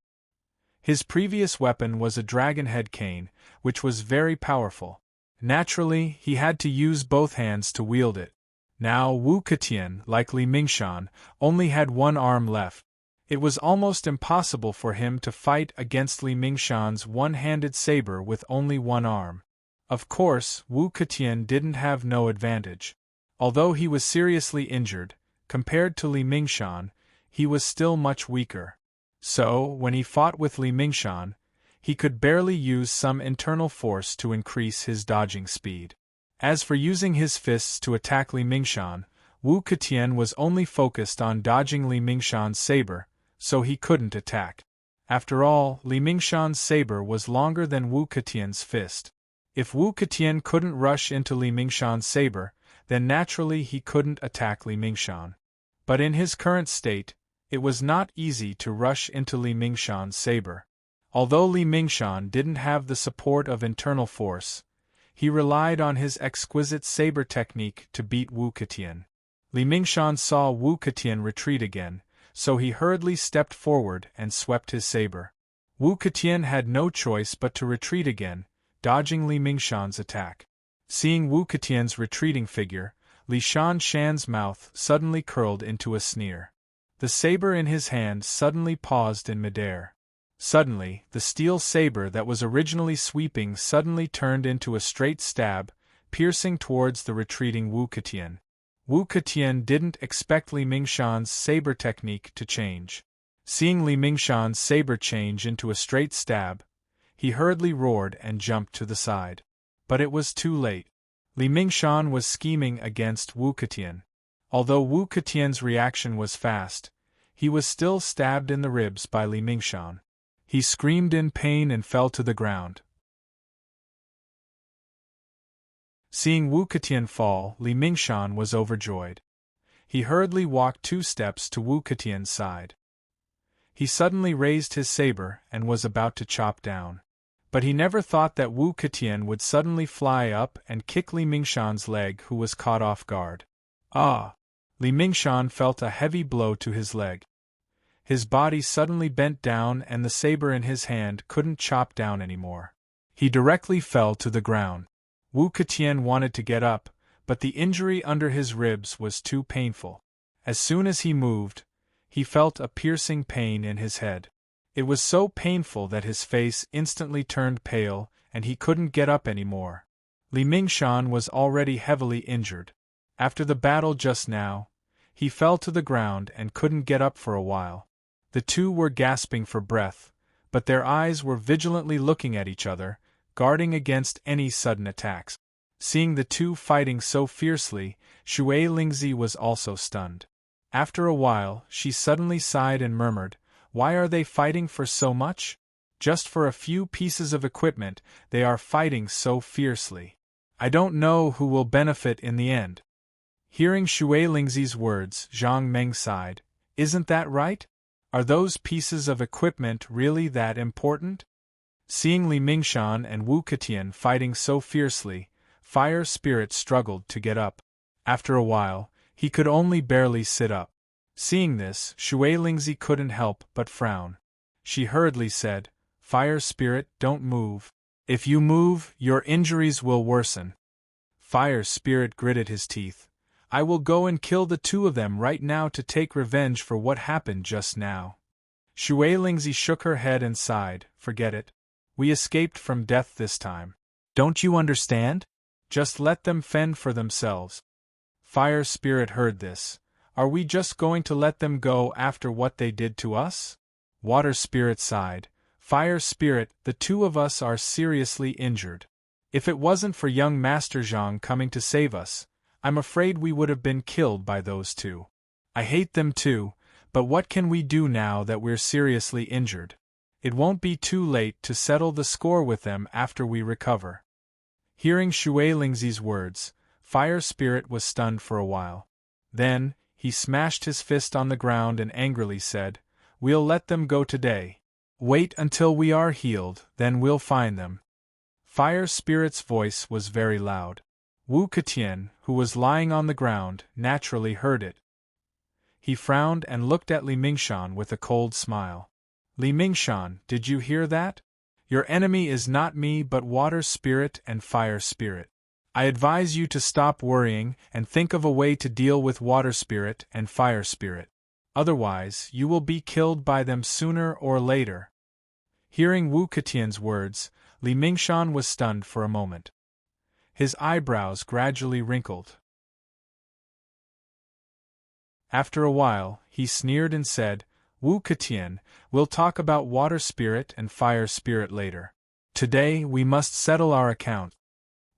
His previous weapon was a dragon-head cane, which was very powerful. Naturally, he had to use both hands to wield it. Now Wu Ketian, like Li Mingshan, only had one arm left. It was almost impossible for him to fight against Li Mingshan's one-handed saber with only one arm. Of course, Wu Ketian didn't have no advantage. Although he was seriously injured, compared to Li Mingshan, he was still much weaker. So, when he fought with Li Mingshan, he could barely use some internal force to increase his dodging speed. As for using his fists to attack Li Mingshan, Wu Ketian was only focused on dodging Li Mingshan's saber, so he couldn't attack. After all, Li Mingshan's saber was longer than Wu Ketian's fist. If Wu Ketian couldn't rush into Li Mingshan's saber, then naturally he couldn't attack Li Mingshan. But in his current state, it was not easy to rush into Li Mingshan's saber. Although Li Mingshan didn't have the support of internal force, he relied on his exquisite saber technique to beat Wu Ketian. Li Mingshan saw Wu Ketian retreat again, so he hurriedly stepped forward and swept his saber. Wu Ketian had no choice but to retreat again, dodging Li Mingshan's attack. Seeing Wu Ketian's retreating figure, Li Shan's mouth suddenly curled into a sneer. The saber in his hand suddenly paused in midair. Suddenly, the steel saber that was originally sweeping suddenly turned into a straight stab, piercing towards the retreating Wu Ketian. Wu Ketian didn't expect Li Mingshan's saber technique to change. Seeing Li Mingshan's saber change into a straight stab, he hurriedly roared and jumped to the side. But it was too late. Li Mingshan was scheming against Wu Ketian. Although Wu Ketian's reaction was fast, he was still stabbed in the ribs by Li Mingshan. He screamed in pain and fell to the ground. Seeing Wu Ketian fall, Li Mingshan was overjoyed. He hurriedly walked 2 steps to Wu Ketian's side. He suddenly raised his saber and was about to chop down. But he never thought that Wu Ketian would suddenly fly up and kick Li Mingshan's leg, who was caught off guard. Ah! Li Mingshan felt a heavy blow to his leg. His body suddenly bent down and the saber in his hand couldn't chop down anymore. He directly fell to the ground. Wu Ketian wanted to get up, but the injury under his ribs was too painful. As soon as he moved, he felt a piercing pain in his head. It was so painful that his face instantly turned pale and he couldn't get up anymore. Li Mingshan was already heavily injured. After the battle just now, he fell to the ground and couldn't get up for a while. The two were gasping for breath, but their eyes were vigilantly looking at each other, guarding against any sudden attacks. Seeing the two fighting so fiercely, Xue Lingzi was also stunned. After a while, she suddenly sighed and murmured, "Why are they fighting for so much? Just for a few pieces of equipment, they are fighting so fiercely. I don't know who will benefit in the end." Hearing Xue Lingzi's words, Zhang Meng sighed. "Isn't that right? Are those pieces of equipment really that important?" Seeing Li Mingshan and Wu Ketian fighting so fiercely, Fire Spirit struggled to get up. After a while, he could only barely sit up. Seeing this, Xue Lingzi couldn't help but frown. She hurriedly said, "Fire Spirit, don't move. If you move, your injuries will worsen." Fire Spirit gritted his teeth. "I will go and kill the two of them right now to take revenge for what happened just now." Xue Lingzi shook her head and sighed, "Forget it. We escaped from death this time. Don't you understand? Just let them fend for themselves." Fire Spirit heard this. "Are we just going to let them go after what they did to us?" Water Spirit sighed. "Fire Spirit, the two of us are seriously injured. If it wasn't for young Master Zhang coming to save us, I'm afraid we would have been killed by those two. I hate them too, but what can we do now that we're seriously injured? It won't be too late to settle the score with them after we recover." Hearing Xue Lingzi's words, Fire Spirit was stunned for a while. Then, he smashed his fist on the ground and angrily said, "We'll let them go today. Wait until we are healed, then we'll find them." Fire Spirit's voice was very loud. Wu Ketian, who was lying on the ground, naturally heard it. He frowned and looked at Li Mingshan with a cold smile. "Li Mingshan, did you hear that? Your enemy is not me but Water Spirit and Fire Spirit. I advise you to stop worrying and think of a way to deal with Water Spirit and Fire Spirit. Otherwise, you will be killed by them sooner or later." Hearing Wu Ketian's words, Li Mingshan was stunned for a moment. His eyebrows gradually wrinkled. After a while, he sneered and said, "Wu Ketian, we'll talk about Water Spirit and Fire Spirit later. Today we must settle our account."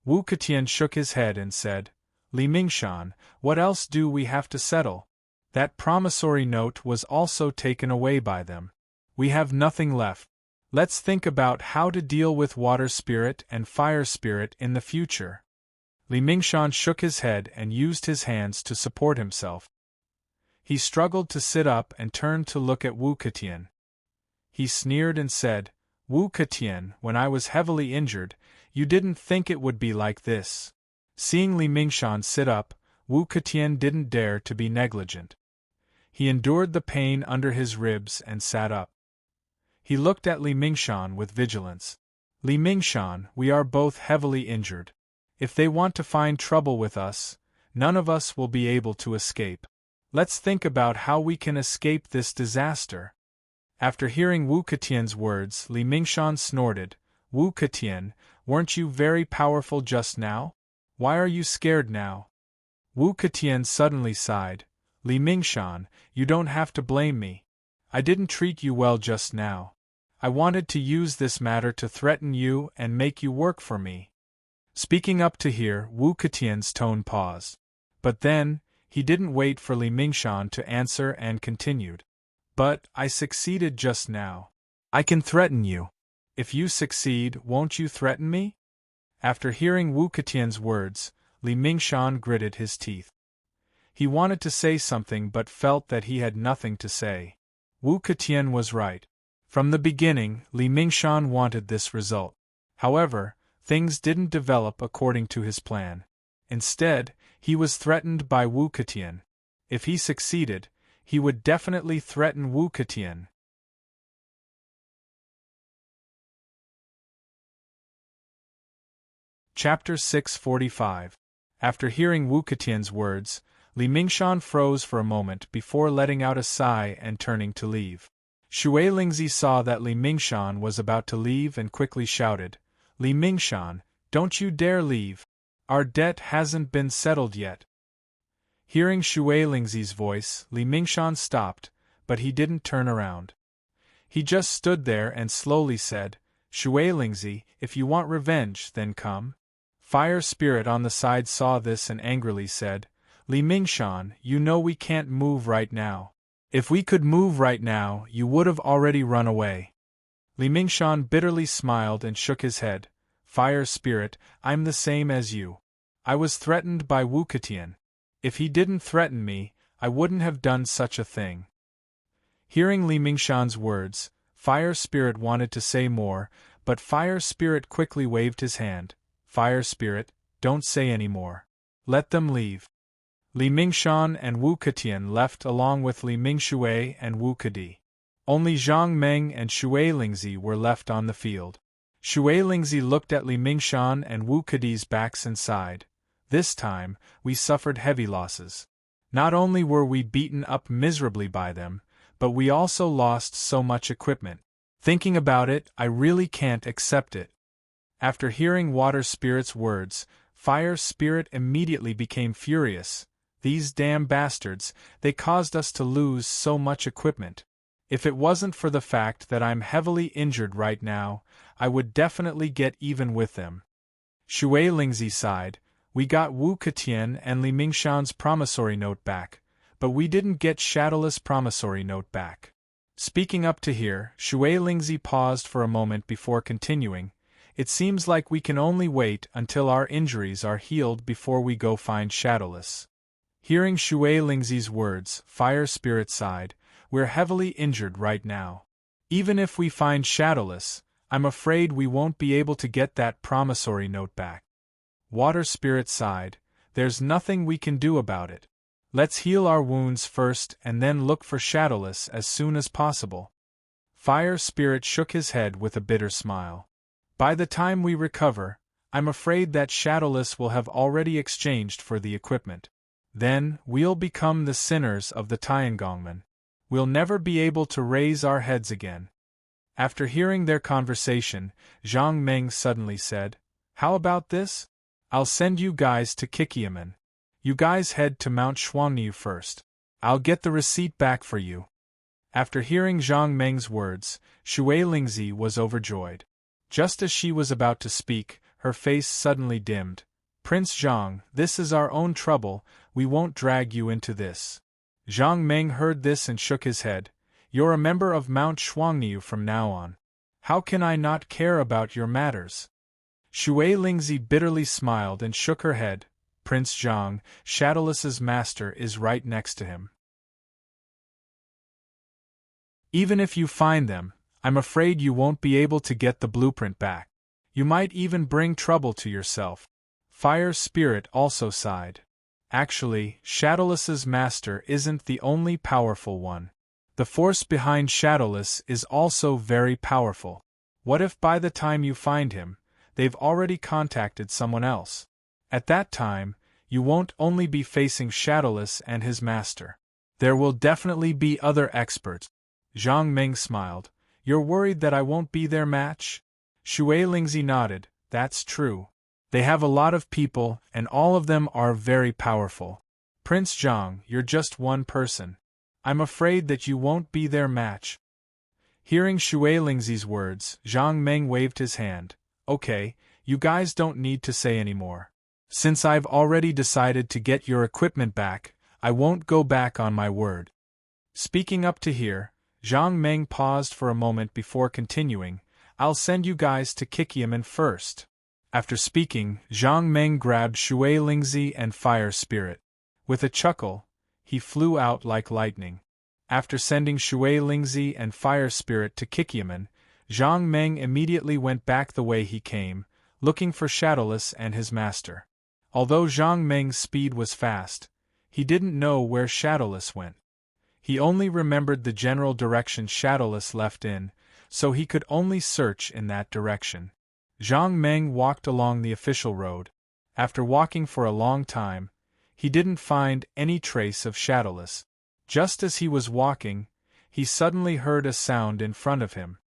Wu Ketian shook his head and said, "Li Mingshan, what else do we have to settle? That promissory note was also taken away by them. We have nothing left. Let's think about how to deal with Water Spirit and Fire Spirit in the future." Li Mingshan shook his head and used his hands to support himself. He struggled to sit up and turned to look at Wu Ketian. He sneered and said, Wu Ketian, when I was heavily injured, you didn't think it would be like this. Seeing Li Mingshan sit up, Wu Ketian didn't dare to be negligent. He endured the pain under his ribs and sat up. He looked at Li Mingshan with vigilance. Li Mingshan, we are both heavily injured. If they want to find trouble with us, none of us will be able to escape. Let's think about how we can escape this disaster. After hearing Wu Ketian's words, Li Mingshan snorted. Wu Ketian, weren't you very powerful just now? Why are you scared now? Wu Ketian suddenly sighed. Li Mingshan, you don't have to blame me. I didn't treat you well just now. I wanted to use this matter to threaten you and make you work for me. Speaking up to here, Wu Ketian's tone paused. But then, he didn't wait for Li Mingshan to answer and continued. But I succeeded just now. I can threaten you. If you succeed, won't you threaten me? After hearing Wu Ketian's words, Li Mingshan gritted his teeth. He wanted to say something but felt that he had nothing to say. Wu Ketian was right. From the beginning, Li Mingshan wanted this result. However, things didn't develop according to his plan. Instead, he was threatened by Wu Ketian. If he succeeded, he would definitely threaten Wu Ketian. Chapter 645. After hearing Wu Ketian's words, Li Mingshan froze for a moment before letting out a sigh and turning to leave. Xue Lingzi saw that Li Mingshan was about to leave and quickly shouted, Li Mingshan, don't you dare leave. Our debt hasn't been settled yet. Hearing Xue Lingzi's voice, Li Mingshan stopped, but he didn't turn around. He just stood there and slowly said, Xue Lingzi, if you want revenge, then come. Fire Spirit on the side saw this and angrily said, Li Mingshan, you know we can't move right now. If we could move right now, you would have already run away. Li Mingshan bitterly smiled and shook his head. Fire Spirit, I'm the same as you. I was threatened by Wu Ketian. If he didn't threaten me, I wouldn't have done such a thing. Hearing Li Mingshan's words, Fire Spirit wanted to say more, but Fire Spirit quickly waved his hand. Fire Spirit, don't say any more. Let them leave. Li Mingshan and Wu Ketian left along with Li Mingxue and Wu Kedi. Only Zhang Meng and Xue Lingzi were left on the field. Xue Lingzi looked at Li Mingshan and Wu Kedi's backs and sighed. This time, we suffered heavy losses. Not only were we beaten up miserably by them, but we also lost so much equipment. Thinking about it, I really can't accept it. After hearing Water Spirit's words, Fire Spirit immediately became furious. These damn bastards, they caused us to lose so much equipment. If it wasn't for the fact that I'm heavily injured right now, I would definitely get even with them. Xue Lingzi sighed. We got Wu Ketian and Li Mingshan's promissory note back, but we didn't get Shadowless' promissory note back. Speaking up to here, Xue Lingzi paused for a moment before continuing. It seems like we can only wait until our injuries are healed before we go find Shadowless. Hearing Xue Lingzi's words, Fire Spirit sighed. We're heavily injured right now. Even if we find Shadowless, I'm afraid we won't be able to get that promissory note back. Water Spirit sighed. There's nothing we can do about it. Let's heal our wounds first and then look for Shadowless as soon as possible. Fire Spirit shook his head with a bitter smile. By the time we recover, I'm afraid that Shadowless will have already exchanged for the equipment. Then, we'll become the sinners of the Tiangongmen. We'll never be able to raise our heads again. After hearing their conversation, Zhang Meng suddenly said, How about this? I'll send you guys to Kikiamen. You guys head to Mount Shuangniu first. I'll get the receipt back for you. After hearing Zhang Meng's words, Xue Lingzi was overjoyed. Just as she was about to speak, her face suddenly dimmed. Prince Zhang, this is our own trouble, we won't drag you into this. Zhang Meng heard this and shook his head. You're a member of Mount Shuangniu from now on. How can I not care about your matters? Xue Lingzi bitterly smiled and shook her head. Prince Zhang, Shadowless's master is right next to him. Even if you find them, I'm afraid you won't be able to get the blueprint back. You might even bring trouble to yourself. Fire Spirit also sighed. Actually, Shadowless's master isn't the only powerful one. The force behind Shadowless is also very powerful. What if by the time you find him, they've already contacted someone else? At that time, you won't only be facing Shadowless and his master. There will definitely be other experts. Zhang Meng smiled. You're worried that I won't be their match? Shui Lingzi nodded. That's true. They have a lot of people, and all of them are very powerful. Prince Zhang, you're just one person. I'm afraid that you won't be their match. Hearing Shui Lingzi's words, Zhang Meng waved his hand. Okay, you guys don't need to say any more. Since I've already decided to get your equipment back, I won't go back on my word. Speaking up to here, Zhang Meng paused for a moment before continuing. I'll send you guys to Kikiaman first. After speaking, Zhang Meng grabbed Shui Lingzi and Fire Spirit. With a chuckle, he flew out like lightning. After sending Shui Lingzi and Fire Spirit to Kikiaman, Zhang Meng immediately went back the way he came, looking for Shadowless and his master. Although Zhang Meng's speed was fast, he didn't know where Shadowless went. He only remembered the general direction Shadowless left in, so he could only search in that direction. Zhang Meng walked along the official road. After walking for a long time, he didn't find any trace of Shadowless. Just as he was walking, he suddenly heard a sound in front of him.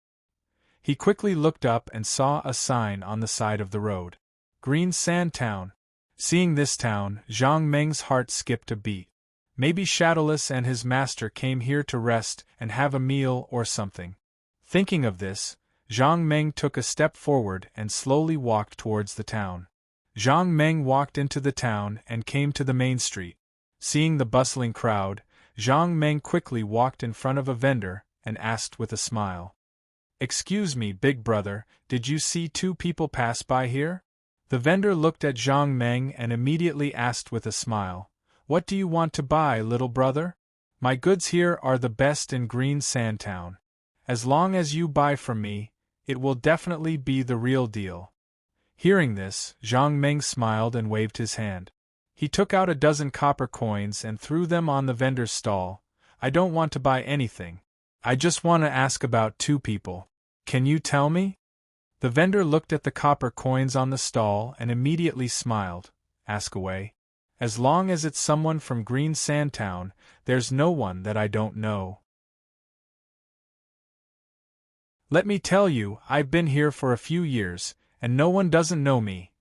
He quickly looked up and saw a sign on the side of the road. Green Sand Town. Seeing this town, Zhang Meng's heart skipped a beat. Maybe Shadowless and his master came here to rest and have a meal or something. Thinking of this, Zhang Meng took a step forward and slowly walked towards the town. Zhang Meng walked into the town and came to the main street. Seeing the bustling crowd, Zhang Meng quickly walked in front of a vendor and asked with a smile. Excuse me, big brother, did you see two people pass by here? The vendor looked at Zhang Meng and immediately asked with a smile, What do you want to buy, little brother? My goods here are the best in Green Sand Town. As long as you buy from me, it will definitely be the real deal. Hearing this, Zhang Meng smiled and waved his hand. He took out a dozen copper coins and threw them on the vendor's stall. I don't want to buy anything. I just want to ask about two people. Can you tell me? The vendor looked at the copper coins on the stall and immediately smiled. Ask away. As long as it's someone from Green Sand Town, there's no one that I don't know. Let me tell you, I've been here for a few years, and no one doesn't know me.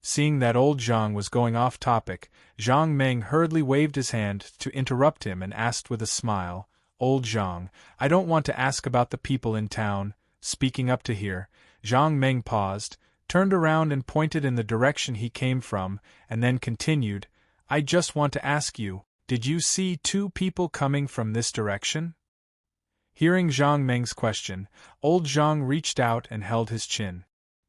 Seeing that old Zhang was going off topic, Zhang Meng hurriedly waved his hand to interrupt him and asked with a smile, Old Zhang, I don't want to ask about the people in town. Speaking up to here, Zhang Meng paused, turned around and pointed in the direction he came from, and then continued, I just want to ask you, did you see two people coming from this direction? Hearing Zhang Meng's question, old Zhang reached out and held his chin.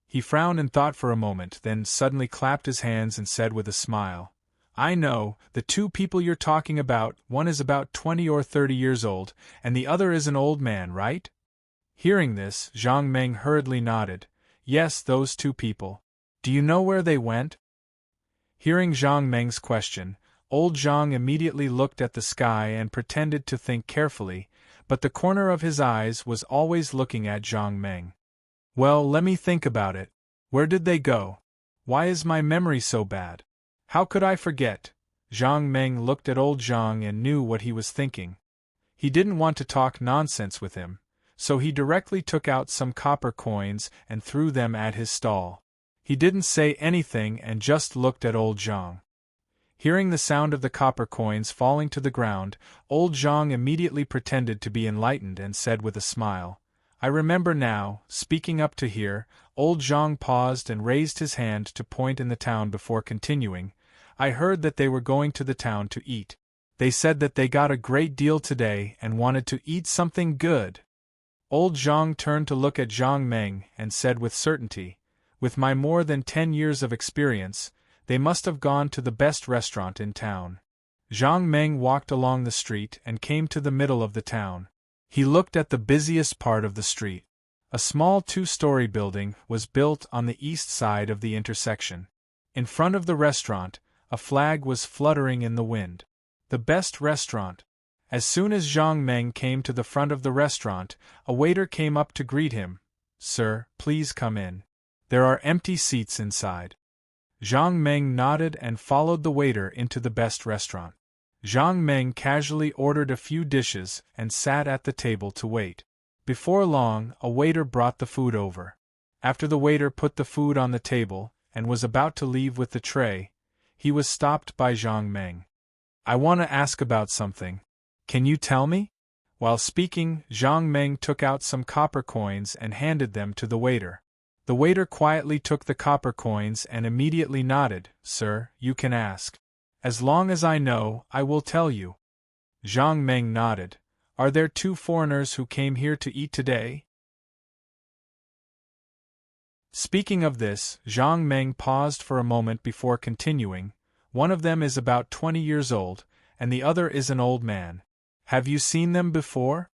He frowned and thought for a moment, then suddenly clapped his hands and said with a smile, I know, the two people you're talking about, one is about 20 or 30 years old, and the other is an old man, right? Hearing this, Zhang Meng hurriedly nodded. Yes, those two people. Do you know where they went? Hearing Zhang Meng's question, old Zhang immediately looked at the sky and pretended to think carefully, but the corner of his eyes was always looking at Zhang Meng. Well, let me think about it. Where did they go? Why is my memory so bad? How could I forget? Zhang Meng looked at old Zhang and knew what he was thinking. He didn't want to talk nonsense with him, so he directly took out some copper coins and threw them at his stall. He didn't say anything and just looked at old Zhang. Hearing the sound of the copper coins falling to the ground, old Zhang immediately pretended to be enlightened and said with a smile, I remember now. Speaking up to here, old Zhang paused and raised his hand to point in the town before continuing, I heard that they were going to the town to eat. They said that they got a great deal today and wanted to eat something good. Old Zhang turned to look at Zhang Meng and said with certainty, with my more than 10 years of experience, they must have gone to the best restaurant in town. Zhang Meng walked along the street and came to the middle of the town. He looked at the busiest part of the street. A small two-story building was built on the east side of the intersection. In front of the restaurant, a flag was fluttering in the wind. The best restaurant. As soon as Zhang Meng came to the front of the restaurant, a waiter came up to greet him. "Sir, please come in. There are empty seats inside." Zhang Meng nodded and followed the waiter into the best restaurant. Zhang Meng casually ordered a few dishes and sat at the table to wait. Before long, a waiter brought the food over. After the waiter put the food on the table and was about to leave with the tray, he was stopped by Zhang Meng. "I want to ask about something. Can you tell me?" While speaking, Zhang Meng took out some copper coins and handed them to the waiter. The waiter quietly took the copper coins and immediately nodded. "Sir, you can ask. As long as I know, I will tell you." Zhang Meng nodded. "Are there 2 foreigners who came here to eat today?" Speaking of this, Zhang Meng paused for a moment before continuing. "One of them is about 20 years old, and the other is an old man. Have you seen them before?"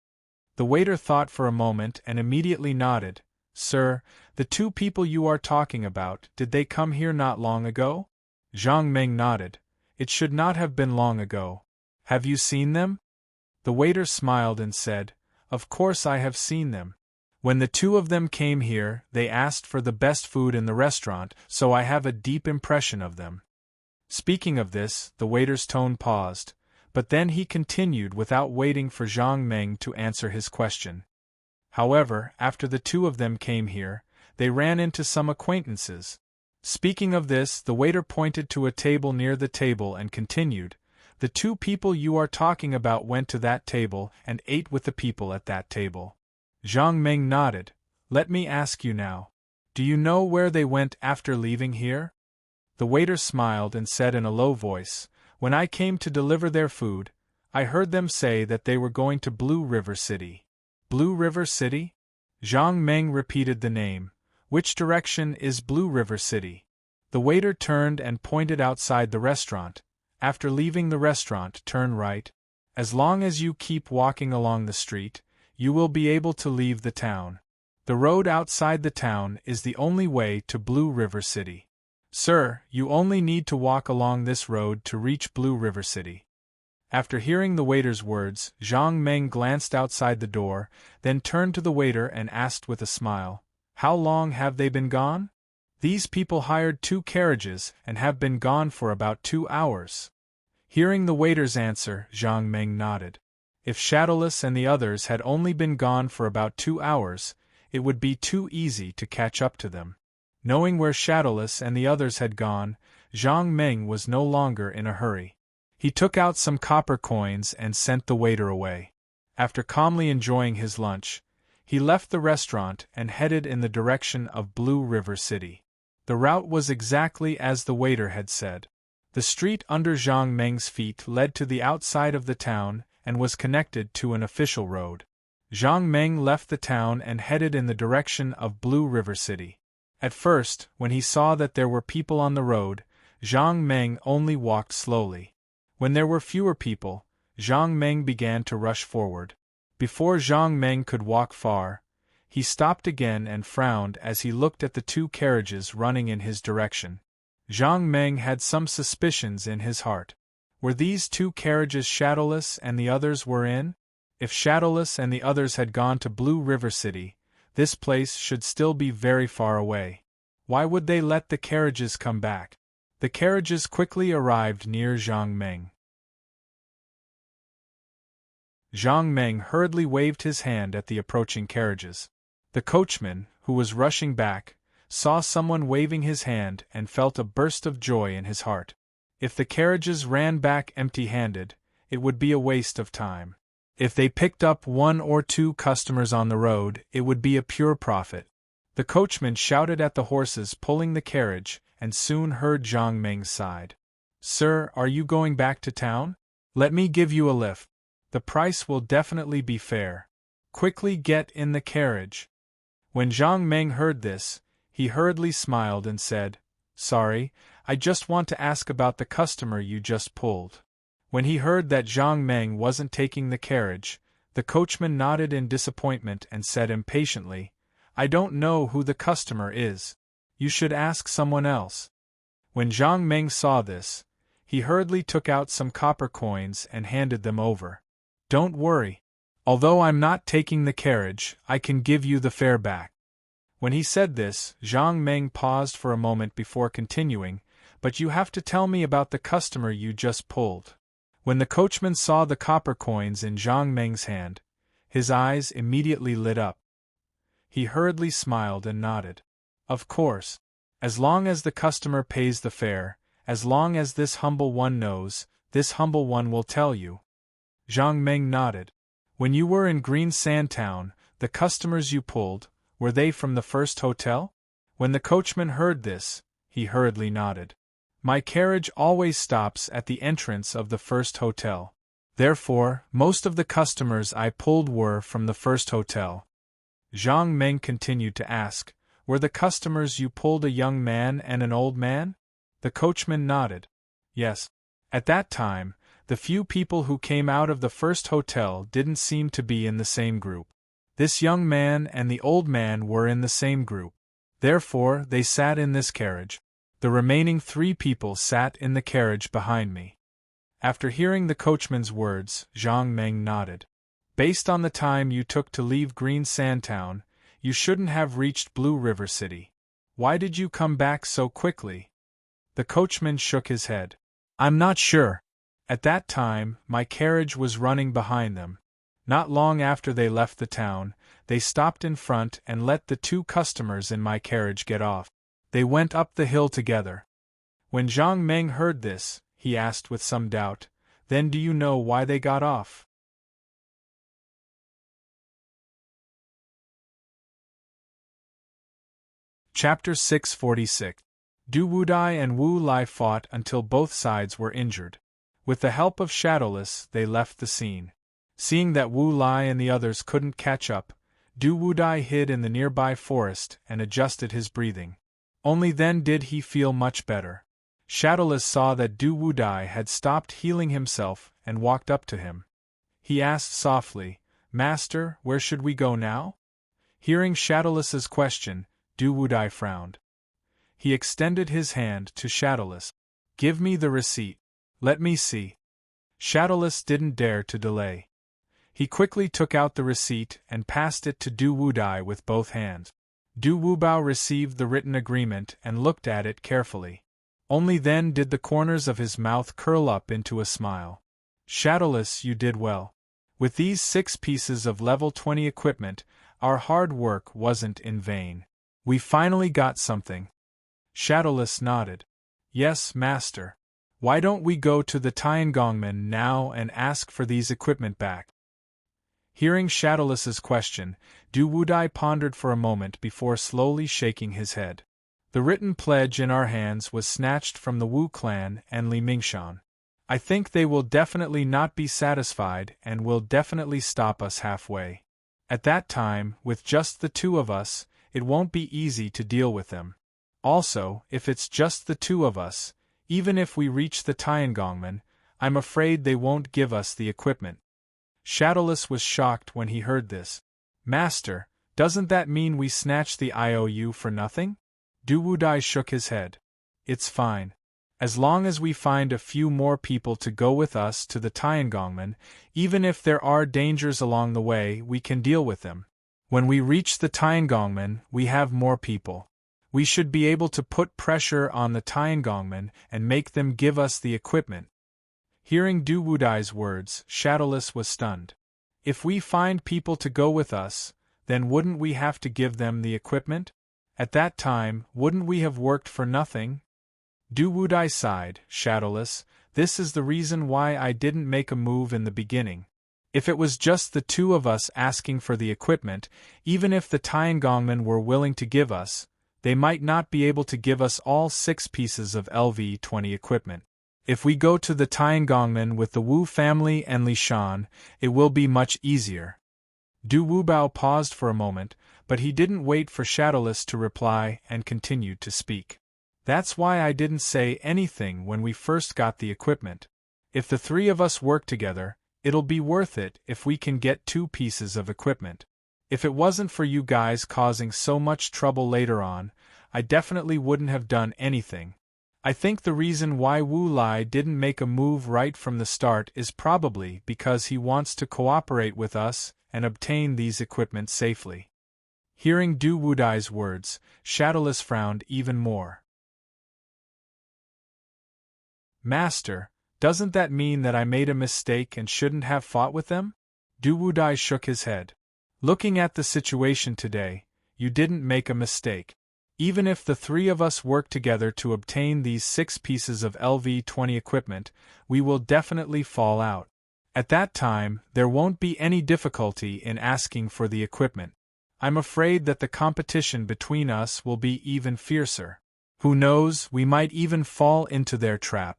The waiter thought for a moment and immediately nodded. "Sir, the 2 people you are talking about, did they come here not long ago?" Zhang Meng nodded. "It should not have been long ago. Have you seen them?" The waiter smiled and said, "Of course I have seen them. When the 2 of them came here, they asked for the best food in the restaurant, so I have a deep impression of them." Speaking of this, the waiter's tone paused, but then he continued without waiting for Zhang Meng to answer his question. "However, after the 2 of them came here, they ran into some acquaintances." Speaking of this, the waiter pointed to a table near the table and continued, "The 2 people you are talking about went to that table and ate with the people at that table." Zhang Meng nodded. "Let me ask you now. Do you know where they went after leaving here?" The waiter smiled and said in a low voice, "When I came to deliver their food, I heard them say that they were going to Blue River City." "Blue River City?" Zhang Meng repeated the name. "Which direction is Blue River City?" The waiter turned and pointed outside the restaurant. "After leaving the restaurant, turn right. As long as you keep walking along the street, you will be able to leave the town. The road outside the town is the only way to Blue River City. Sir, you only need to walk along this road to reach Blue River City." After hearing the waiter's words, Zhang Meng glanced outside the door, then turned to the waiter and asked with a smile, "How long have they been gone?" "These people hired 2 carriages and have been gone for about 2 hours. Hearing the waiter's answer, Zhang Meng nodded. If Shadowless and the others had only been gone for about 2 hours, it would be too easy to catch up to them. Knowing where Shadowless and the others had gone, Zhang Meng was no longer in a hurry. He took out some copper coins and sent the waiter away. After calmly enjoying his lunch, he left the restaurant and headed in the direction of Blue River City. The route was exactly as the waiter had said. The street under Zhang Meng's feet led to the outside of the town and was connected to an official road. Zhang Meng left the town and headed in the direction of Blue River City. At first, when he saw that there were people on the road, Zhang Meng only walked slowly. When there were fewer people, Zhang Meng began to rush forward. Before Zhang Meng could walk far, he stopped again and frowned as he looked at the 2 carriages running in his direction. Zhang Meng had some suspicions in his heart. Were these 2 carriages Shadowless and the others were in? If Shadowless and the others had gone to Blue River City, this place should still be very far away. Why would they let the carriages come back? The carriages quickly arrived near Zhang Meng. Zhang Meng hurriedly waved his hand at the approaching carriages. The coachman, who was rushing back, saw someone waving his hand and felt a burst of joy in his heart. If the carriages ran back empty-handed, it would be a waste of time. If they picked up 1 or 2 customers on the road, it would be a pure profit. The coachman shouted at the horses pulling the carriage, and soon heard Zhang Meng's side. "Sir, are you going back to town? Let me give you a lift. The price will definitely be fair. Quickly get in the carriage." When Zhang Meng heard this, he hurriedly smiled and said, "Sorry, I just want to ask about the customer you just pulled." When he heard that Zhang Meng wasn't taking the carriage, The coachman nodded in disappointment and said impatiently, I don't know who the customer is. You should ask someone else. When Zhang Meng saw this, he hurriedly took out some copper coins and handed them over. Don't worry. Although I'm not taking the carriage, I can give you the fare back. When he said this, Zhang Meng paused for a moment before continuing, but you have to tell me about the customer you just pulled. When the coachman saw the copper coins in Zhang Meng's hand, his eyes immediately lit up. He hurriedly smiled and nodded. Of course. As long as the customer pays the fare, as long as this humble one knows, this humble one will tell you. Zhang Meng nodded. When you were in Green Sand Town, the customers you pulled, were they from the first hotel? When the coachman heard this, he hurriedly nodded. My carriage always stops at the entrance of the first hotel. Therefore, most of the customers I pulled were from the first hotel. Zhang Meng continued to ask, were the customers you pulled a young man and an old man? The coachman nodded. Yes. At that time, the few people who came out of the first hotel didn't seem to be in the same group. This young man and the old man were in the same group. Therefore, they sat in this carriage. The remaining 3 people sat in the carriage behind me. After hearing the coachman's words, Zhang Meng nodded. Based on the time you took to leave Green Sand Town, you shouldn't have reached Blue River City. Why did you come back so quickly? The coachman shook his head. I'm not sure. At that time, my carriage was running behind them. Not long after they left the town, they stopped in front and let the 2 customers in my carriage get off. They went up the hill together. When Zhang Meng heard this, he asked with some doubt, then do you know why they got off? Chapter 646. Du Wudai and Wu Lai fought until both sides were injured. With the help of Shadowless, they left the scene. Seeing that Wu Lai and the others couldn't catch up, Du Wudai hid in the nearby forest and adjusted his breathing. Only then did he feel much better. Shadowless saw that Du Wudai had stopped healing himself and walked up to him. He asked softly, Master, where should we go now? Hearing Shadowless's question, Du Wudai frowned. He extended his hand to Shadowless. Give me the receipt. Let me see. Shadowless didn't dare to delay. He quickly took out the receipt and passed it to Du Wudai with both hands. Du Wubao received the written agreement and looked at it carefully. Only then did the corners of his mouth curl up into a smile. Shadowless, you did well. With these 6 pieces of level 20 equipment, our hard work wasn't in vain. We finally got something. Shadowless nodded. Yes, Master. Why don't we go to the Tiangongmen now and ask for these equipment back? Hearing Shadowless's question, Du Wudai pondered for a moment before slowly shaking his head. The written pledge in our hands was snatched from the Wu clan and Li Mingshan. I think they will definitely not be satisfied and will definitely stop us halfway. At that time, with just the 2 of us, it won't be easy to deal with them. Also, if it's just the 2 of us, even if we reach the Tiangongmen, I'm afraid they won't give us the equipment. Shadowless was shocked when he heard this. Master, doesn't that mean we snatch the IOU for nothing? Du Wudai shook his head. It's fine. As long as we find a few more people to go with us to the Tiangongmen, even if there are dangers along the way, we can deal with them. When we reach the Tiangongmen, we have more people. We should be able to put pressure on the Tiangongmen and make them give us the equipment. Hearing Du Wudai's words, Shadowless was stunned. If we find people to go with us, then wouldn't we have to give them the equipment? At that time, wouldn't we have worked for nothing? Du Wudai sighed. Shadowless, this is the reason why I didn't make a move in the beginning. If it was just the 2 of us asking for the equipment, even if the Tiangongmen were willing to give us, they might not be able to give us all 6 pieces of LV-20 equipment. If we go to the Tiangongmen with the Wu family and Li Shan, it will be much easier. Du Wubao paused for a moment, but he didn't wait for Shadowless to reply and continued to speak. That's why I didn't say anything when we first got the equipment. If the 3 of us work together, It'll be worth it if we can get 2 pieces of equipment. If it wasn't for you guys causing so much trouble later on, I definitely wouldn't have done anything. I think the reason why Wu Lai didn't make a move right from the start is probably because he wants to cooperate with us and obtain these equipment safely. Hearing Du Wudai's words, Shadowless frowned even more. Master, doesn't that mean that I made a mistake and shouldn't have fought with them? Du Wudai shook his head. Looking at the situation today, you didn't make a mistake. Even if the 3 of us work together to obtain these 6 pieces of LV-20 equipment, we will definitely fall out. At that time, there won't be any difficulty in asking for the equipment. I'm afraid that the competition between us will be even fiercer. Who knows, we might even fall into their trap.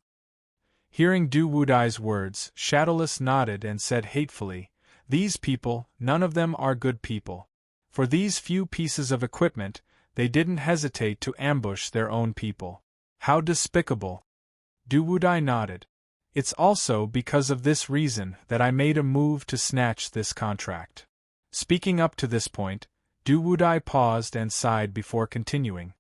Hearing Du Wudai's words, Shadowless nodded and said hatefully, "These people, none of them are good people. For these few pieces of equipment, they didn't hesitate to ambush their own people. How despicable." Du Wudai nodded. "It's also because of this reason that I made a move to snatch this contract." Speaking up to this point, Du Wudai paused and sighed before continuing.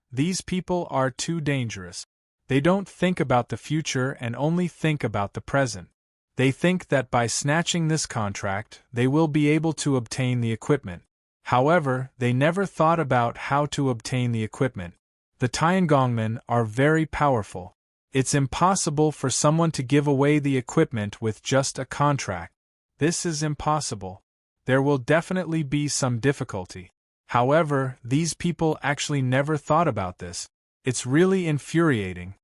"These people are too dangerous. They don't think about the future and only think about the present. They think that by snatching this contract, they will be able to obtain the equipment. However, they never thought about how to obtain the equipment. The Tiangongmen are very powerful. It's impossible for someone to give away the equipment with just a contract. This is impossible. There will definitely be some difficulty. However, these people actually never thought about this. It's really infuriating."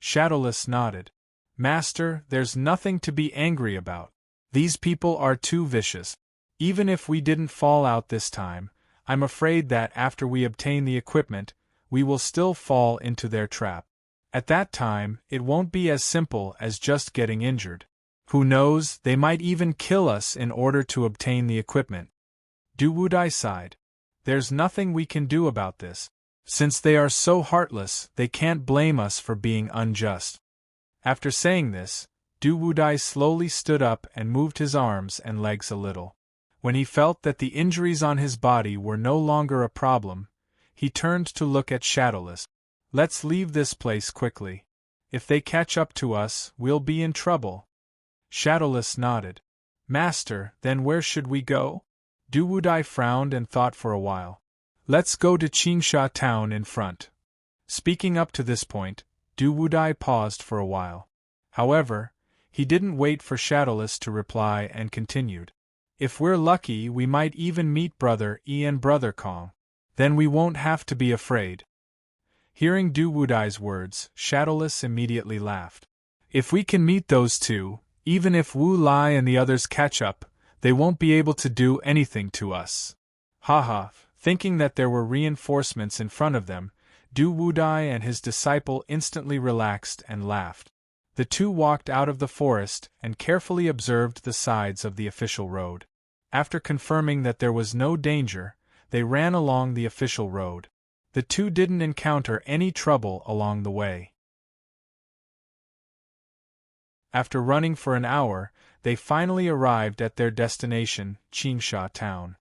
Shadowless nodded. "Master, there's nothing to be angry about. These people are too vicious. Even if we didn't fall out this time, I'm afraid that after we obtain the equipment, we will still fall into their trap. At that time, it won't be as simple as just getting injured. Who knows, they might even kill us in order to obtain the equipment." Du Wudai sighed. "There's nothing we can do about this. Since they are so heartless, they can't blame us for being unjust." After saying this, Du Wudai slowly stood up and moved his arms and legs a little. When he felt that the injuries on his body were no longer a problem, he turned to look at Shadowless. "Let's leave this place quickly. If they catch up to us, we'll be in trouble." Shadowless nodded. "Master, then where should we go?" Du Wudai frowned and thought for a while. "Let's go to Qingsha town in front." Speaking up to this point, Du Wudai paused for a while. However, he didn't wait for Shadowless to reply and continued. "If we're lucky, we might even meet Brother E and Brother Kong. Then we won't have to be afraid." Hearing Du Wudai's words, Shadowless immediately laughed. "If we can meet those 2, even if Wu Lai and the others catch up, they won't be able to do anything to us." Haha, thinking that there were reinforcements in front of them, Du Wudai and his disciple instantly relaxed and laughed. The 2 walked out of the forest and carefully observed the sides of the official road. After confirming that there was no danger, they ran along the official road. The 2 didn't encounter any trouble along the way. After running for an hour, they finally arrived at their destination, Qingsha town.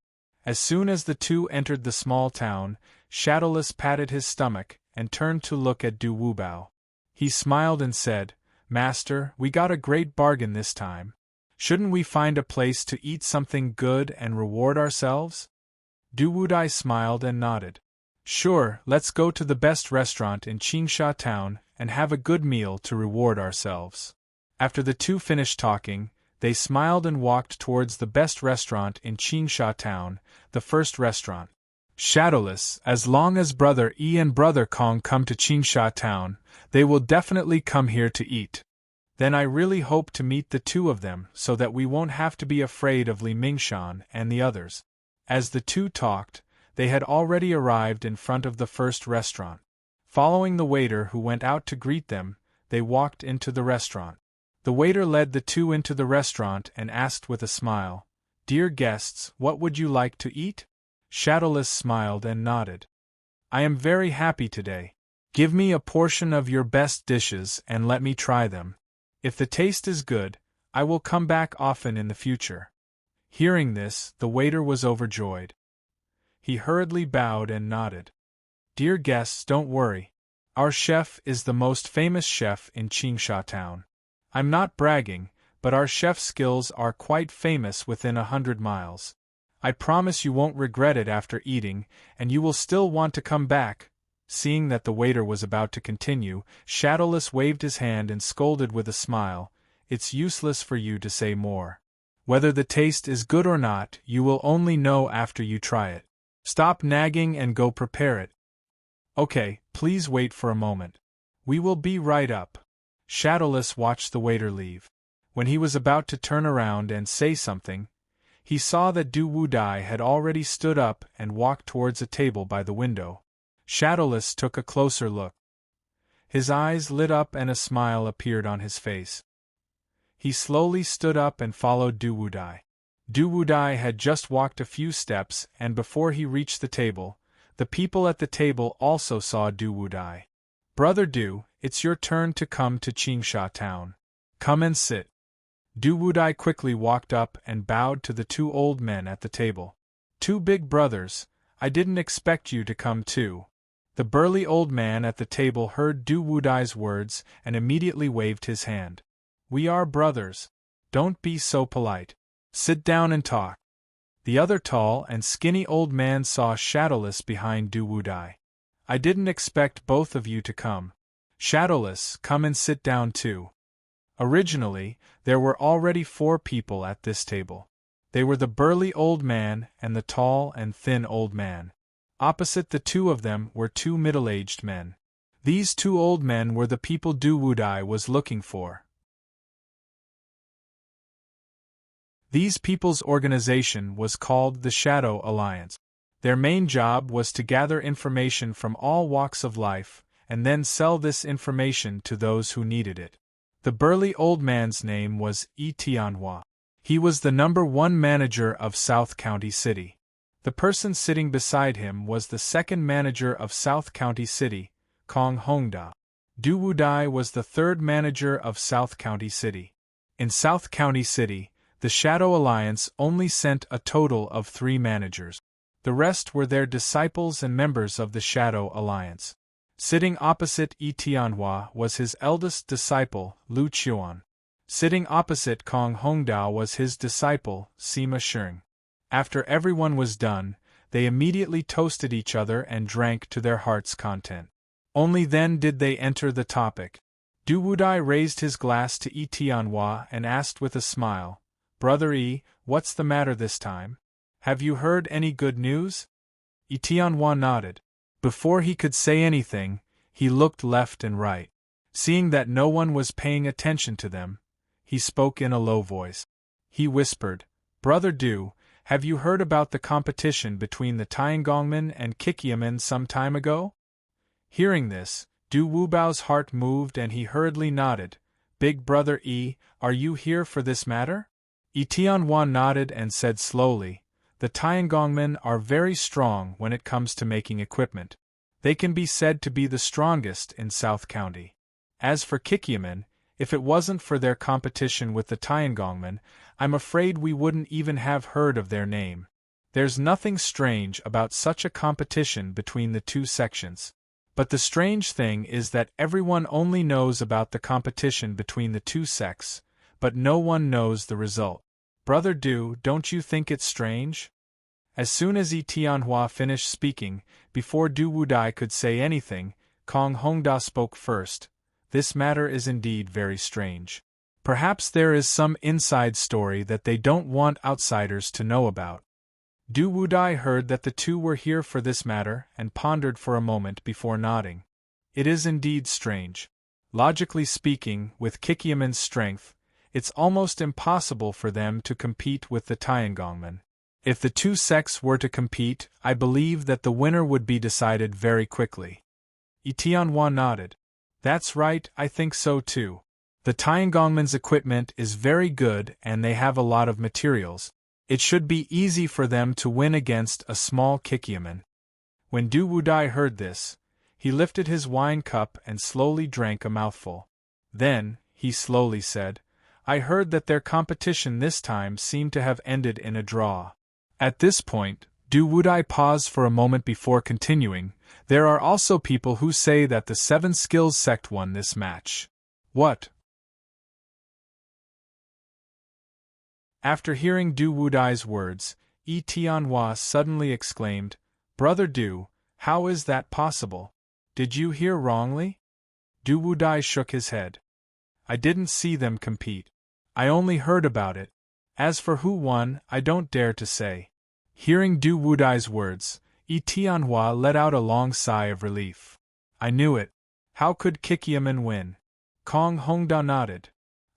As soon as the 2 entered the small town, Shadowless patted his stomach and turned to look at Du Wubao. He smiled and said, "Master, we got a great bargain this time. Shouldn't we find a place to eat something good and reward ourselves?" Du Wudai smiled and nodded. "Sure, let's go to the best restaurant in Qingsha town and have a good meal to reward ourselves." After the 2 finished talking, they smiled and walked towards the best restaurant in Qingsha town, the first restaurant. "Shadowless, as long as Brother E and Brother Kong come to Qingsha town, they will definitely come here to eat. Then I really hope to meet the 2 of them so that we won't have to be afraid of Li Mingshan and the others." As the 2 talked, they had already arrived in front of the first restaurant. Following the waiter who went out to greet them, they walked into the restaurant. The waiter led the 2 into the restaurant and asked with a smile, "Dear guests, what would you like to eat?" Shadowless smiled and nodded. "I am very happy today. Give me a portion of your best dishes and let me try them. If the taste is good, I will come back often in the future. Hearing this, the waiter was overjoyed. He hurriedly bowed and nodded. Dear guests, don't worry. Our chef is the most famous chef in Qingsha town. I'm not bragging, but our chef's skills are quite famous within 100 miles. I promise you won't regret it after eating, and you will still want to come back. Seeing that the waiter was about to continue, Shadowless waved his hand and scolded with a smile, It's useless for you to say more. Whether the taste is good or not, you will only know after you try it. Stop nagging and go prepare it. Okay, please wait for a moment. We will be right up. Shadowless watched the waiter leave. When he was about to turn around and say something, he saw that Du Wudai had already stood up and walked towards a table by the window. Shadowless took a closer look. His eyes lit up and a smile appeared on his face. He slowly stood up and followed Du Wudai. Du Wudai had just walked a few steps, and before he reached the table, the people at the table also saw Du Wudai. Brother Du, it's your turn to come to Qingsha town. Come and sit. Du Wudai quickly walked up and bowed to the two old men at the table. Two big brothers, I didn't expect you to come too. The burly old man at the table heard Du Wudai's words and immediately waved his hand. We are brothers. Don't be so polite. Sit down and talk. The other tall and skinny old man saw Shadowless behind Du Wudai. I didn't expect both of you to come. Shadowless, come and sit down too. Originally, there were already 4 people at this table. They were the burly old man and the tall and thin old man. Opposite the two of them were 2 middle-aged men. These 2 old men were the people Du Wudai was looking for. These people's organization was called the Shadow Alliance. Their main job was to gather information from all walks of life, and then sell this information to those who needed it. The burly old man's name was Tianhua. He was the #1 manager of South County City. The person sitting beside him was the 2nd manager of South County City, Kong Hongda. Du Wudai was the 3rd manager of South County City. In South County City, the Shadow Alliance only sent a total of 3 managers. The rest were their disciples and members of the Shadow Alliance. Sitting opposite Tianhua was his eldest disciple, Lu Chuan. Sitting opposite Kong Hongdao was his disciple, Sima Sheng. After everyone was done, they immediately toasted each other and drank to their heart's content. Only then did they enter the topic. Du Wudai raised his glass to Tianhua and asked with a smile, Brother E, what's the matter this time? Have you heard any good news? Tianhua nodded. Before he could say anything, he looked left and right. Seeing that no one was paying attention to them, he spoke in a low voice. He whispered, Brother Du, have you heard about the competition between the Tiangongmen and Kikiamen some time ago? Hearing this, Du Wubao's heart moved and he hurriedly nodded. Big Brother E, are you here for this matter? Tianhua nodded and said slowly, The Tiangongmen are very strong when it comes to making equipment. They can be said to be the strongest in South County. As for Kikiamen, if it wasn't for their competition with the Tiangongmen, I'm afraid we wouldn't even have heard of their name. There's nothing strange about such a competition between the 2 sections. But the strange thing is that everyone only knows about the competition between the 2 sects, but no one knows the result. Brother Du, don't you think it's strange? As soon as Tianhua finished speaking, before Du Wudai could say anything, Kong Hongda spoke first. This matter is indeed very strange. Perhaps there is some inside story that they don't want outsiders to know about. Du Wudai heard that the 2 were here for this matter and pondered for a moment before nodding. It is indeed strange. Logically speaking, with Kikiamen's strength, it's almost impossible for them to compete with the Tiangongmen. If the 2 sects were to compete, I believe that the winner would be decided very quickly. Tianhua nodded. That's right, I think so too. The Tiangongmen's equipment is very good and they have a lot of materials. It should be easy for them to win against a small Kikiamen. When Du Wudai heard this, he lifted his wine cup and slowly drank a mouthful. Then, he slowly said, I heard that their competition this time seemed to have ended in a draw. At this point, Du Wudai paused for a moment before continuing. There are also people who say that the Seven Skills sect won this match. What? After hearing Du Wudai's words, Yi Tianhua suddenly exclaimed, "Brother Du, how is that possible? Did you hear wrongly?" Du Wudai shook his head. "I didn't see them compete. I only heard about it. As for who won, I don't dare to say." Hearing Du Wudai's words, Yi Tianhua let out a long sigh of relief. "I knew it. How could Kikiaman win?" Kong Hongda nodded.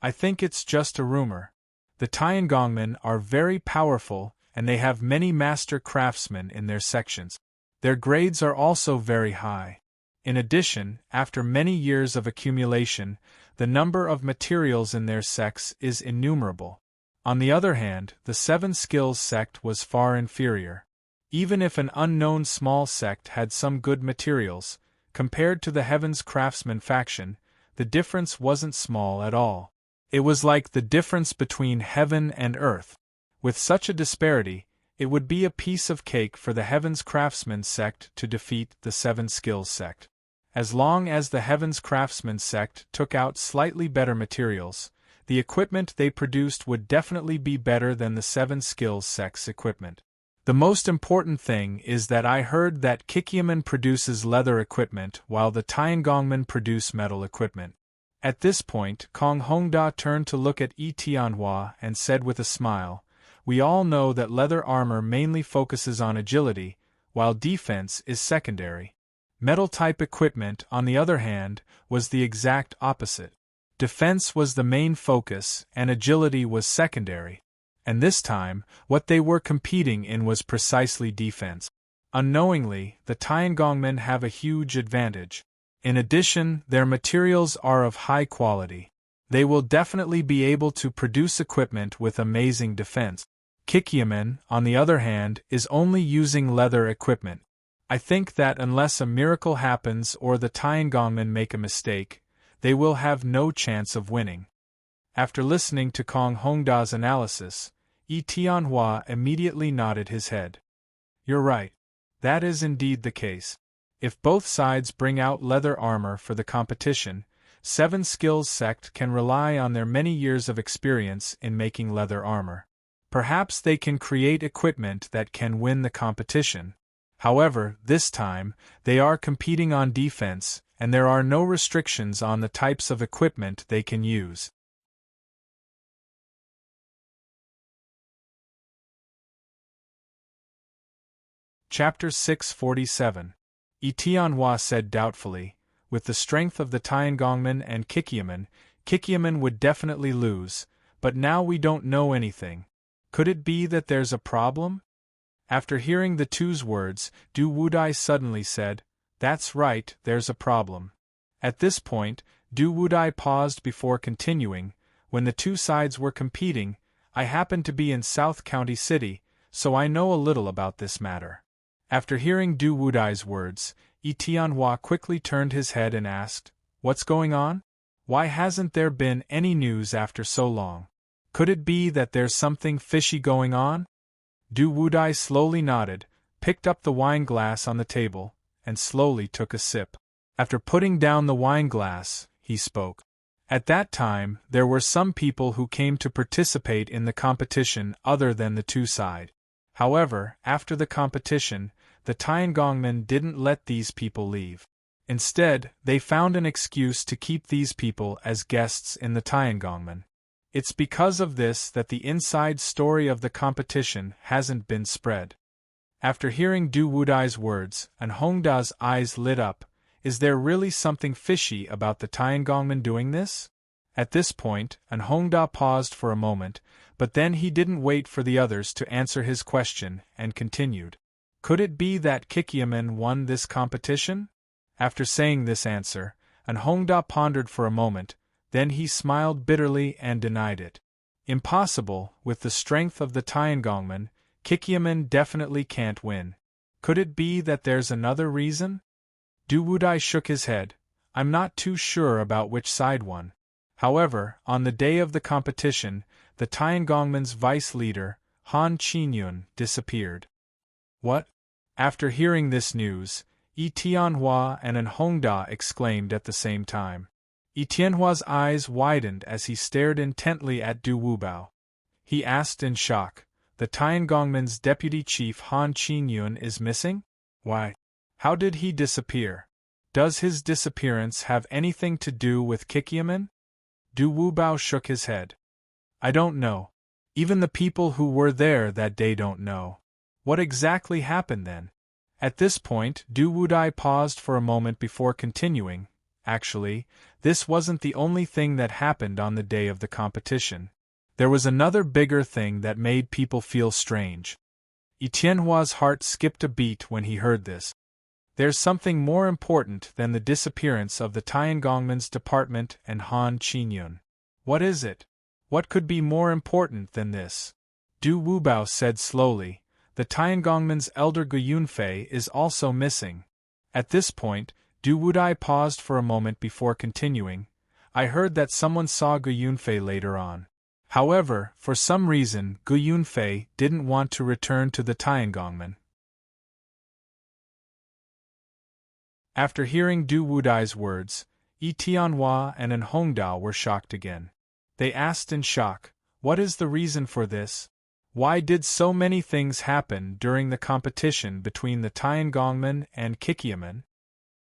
"I think it's just a rumor. The Tiangongmen are very powerful, and they have many master craftsmen in their sections. Their grades are also very high. In addition, after many years of accumulation, the number of materials in their sects is innumerable. On the other hand, the Seven Skills sect was far inferior. Even if an unknown small sect had some good materials, compared to the Heaven's Craftsman faction, the difference wasn't small at all. It was like the difference between heaven and earth. With such a disparity, it would be a piece of cake for the Heaven's Craftsman sect to defeat the Seven Skills sect. As long as the Heaven's Craftsman sect took out slightly better materials, the equipment they produced would definitely be better than the Seven Skills sect's equipment. The most important thing is that I heard that Kikiaman produces leather equipment while the Tiangongmen produce metal equipment. At this point, Kong Hongda turned to look at Yi Tianhua and said with a smile, "We all know that leather armor mainly focuses on agility, while defense is secondary. Metal-type equipment, on the other hand, was the exact opposite. Defense was the main focus and agility was secondary. And this time, what they were competing in was precisely defense. Unknowingly, the Tiangongmen have a huge advantage. In addition, their materials are of high quality. They will definitely be able to produce equipment with amazing defense. Kikiaman, on the other hand, is only using leather equipment. I think that unless a miracle happens or the Tiangongmen make a mistake, they will have no chance of winning." After listening to Kong Hongda's analysis, Yi Tianhua immediately nodded his head. "You're right. That is indeed the case. If both sides bring out leather armor for the competition, Seven Skills sect can rely on their many years of experience in making leather armor. Perhaps they can create equipment that can win the competition. However, this time, they are competing on defense, and there are no restrictions on the types of equipment they can use." Chapter 647. Yi Tianhua said doubtfully, "With the strength of the Tiangongmen and Kikiaman, Kikiaman would definitely lose, but now we don't know anything. Could it be that there's a problem?" After hearing the two's words, Du Wudai suddenly said, "That's right, there's a problem." At this point, Du Wudai paused before continuing, "When the two sides were competing, I happened to be in South County City, so I know a little about this matter." After hearing Du Wudai's words, Yi Tianhua quickly turned his head and asked, "What's going on? Why hasn't there been any news after so long? Could it be that there's something fishy going on?" Du Wudai slowly nodded, picked up the wine glass on the table, and slowly took a sip. After putting down the wine glass, he spoke. "At that time, there were some people who came to participate in the competition other than the two sides. However, after the competition, the Tiangongmen didn't let these people leave. Instead, they found an excuse to keep these people as guests in the Tiangongmen. It's because of this that the inside story of the competition hasn't been spread." After hearing Du Wudai's words, and Hongda's eyes lit up, "Is there really something fishy about the Tiangongmen doing this?" At this point, and Hongda paused for a moment, but then he didn't wait for the others to answer his question, and continued. "Could it be that Kikiaman won this competition?" After saying this answer, and Hongda pondered for a moment, then he smiled bitterly and denied it. "Impossible, with the strength of the Tiangongmen, Kikiaman definitely can't win. Could it be that there's another reason?" Du Wudai shook his head. "I'm not too sure about which side won. However, on the day of the competition, the Tiangongmen's vice leader, Han Qinyun, disappeared. What? After hearing this news, Yi Tianhua and An Hongda exclaimed at the same time. Yi Tianhua's eyes widened as he stared intently at Du Wubao. He asked in shock, "The Tiangongmen's deputy chief Han Qinyun is missing? Why? How did he disappear? Does his disappearance have anything to do with Kikiaman?" Du Wubao shook his head. "I don't know. Even the people who were there that day don't know. What exactly happened then?" At this point, Du Wudai paused for a moment before continuing. Actually, this wasn't the only thing that happened on the day of the competition. There was another bigger thing that made people feel strange. Yi Tianhua's heart skipped a beat when he heard this. There's something more important than the disappearance of the Tiangongmen's department and Han Qinyun. What is it? What could be more important than this? Du Wubao said slowly, "The Tiangongmen's elder Gu Yunfei is also missing." At this point, Du Wudai paused for a moment before continuing. "I heard that someone saw Gu Yunfei later on. However, for some reason Gu Yunfei didn't want to return to the Tiangongmen." After hearing Du Wudai's words, Yi Tianhua and An Hongda were shocked again. They asked in shock, "What is the reason for this? Why did so many things happen during the competition between the Tiangongmen and Kikiaman?"